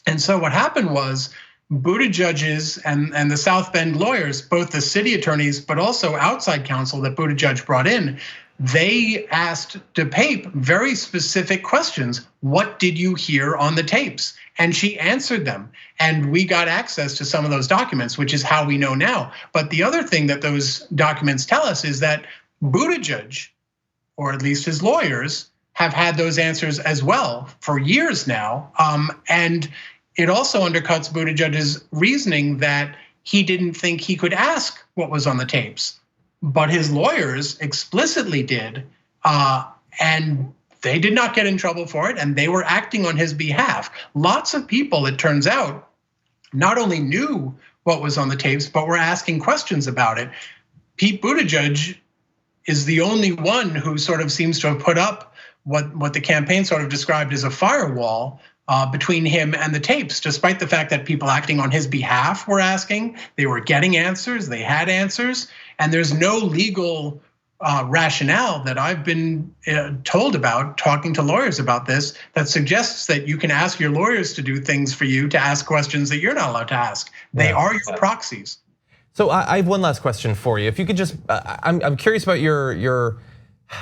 and so what happened was Buttigieg's and the South Bend lawyers, both the city attorneys but also outside counsel that Buttigieg brought in, they asked DePape very specific questions. What did you hear on the tapes? And she answered them. And we got access to some of those documents, which is how we know now. But the other thing that those documents tell us is that Buttigieg, or at least his lawyers, have had those answers as well for years now. And it also undercuts Buttigieg's reasoning that he didn't think he could ask what was on the tapes. But his lawyers explicitly did, and they did not get in trouble for it, and they were acting on his behalf. Lots of people, it turns out, not only knew what was on the tapes, but were asking questions about it. Pete Buttigieg is the only one who sort of seems to have put up what the campaign sort of described as a firewall between him and the tapes, despite the fact that people acting on his behalf were asking, they were getting answers, they had answers, and there's no legal rationale that I've been told about, talking to lawyers about this, that suggests that you can ask your lawyers to do things for you, to ask questions that you're not allowed to ask. They are your proxies. So I have one last question for you. If you could just, I'm curious about your,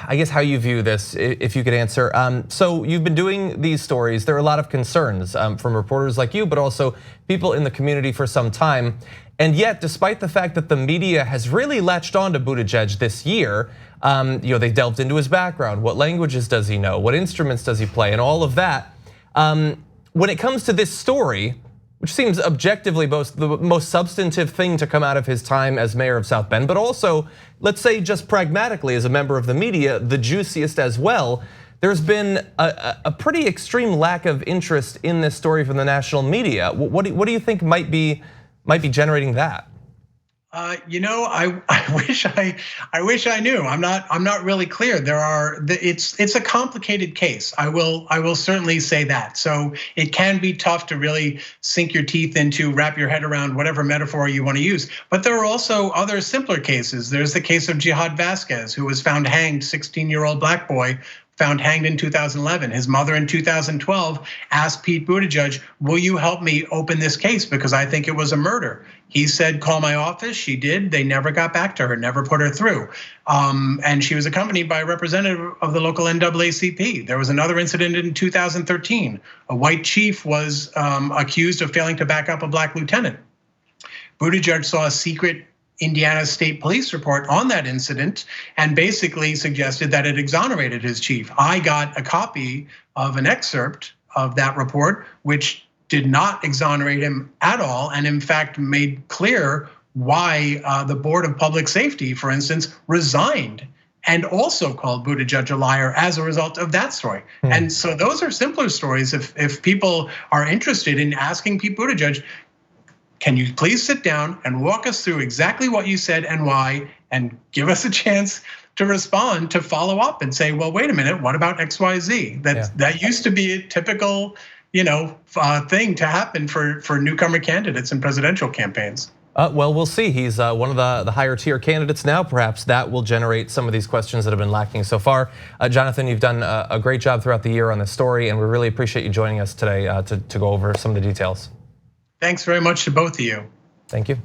I guess how you view this, if you could answer. So you've been doing these stories. There are a lot of concerns from reporters like you, but also people in the community for some time. And yet, despite the fact that the media has really latched on to Buttigieg this year, they delved into his background. What languages does he know? What instruments does he play? And all of that. When it comes to this story, which seems objectively the most substantive thing to come out of his time as mayor of South Bend, but also, let's say just pragmatically as a member of the media, the juiciest as well, there's been a pretty extreme lack of interest in this story from the national media. What do you think might be generating that? I wish I knew. I'm not really clear. It's a complicated case. I will certainly say that. So it can be tough to really sink your teeth into, wrap your head around whatever metaphor you want to use. But there are also other simpler cases. There's the case of Jihad Vasquez, who was found hanged, 16-year-old black boy, found hanged in 2011. His mother in 2012 asked Pete Buttigieg, will you help me open this case because I think it was a murder? He said, call my office. She did. They never got back to her, never put her through. And she was accompanied by a representative of the local NAACP. There was another incident in 2013. A white chief was accused of failing to back up a black lieutenant. Buttigieg saw a secret Indiana State Police report on that incident and basically suggested that it exonerated his chief. I got a copy of an excerpt of that report, which did not exonerate him at all, and in fact made clear why the Board of Public Safety, for instance, resigned and also called Buttigieg a liar as a result of that story. And so those are simpler stories. If people are interested in asking Pete Buttigieg, can you please sit down and walk us through exactly what you said and why, and give us a chance to respond, to follow up and say, well, wait a minute, what about XYZ? That used to be a typical, thing to happen for newcomer candidates in presidential campaigns. Well, we'll see. He's one of the higher tier candidates now. Perhaps that will generate some of these questions that have been lacking so far. Jonathan, you've done a great job throughout the year on this story, and we really appreciate you joining us today to go over some of the details. Thanks very much to both of you. Thank you.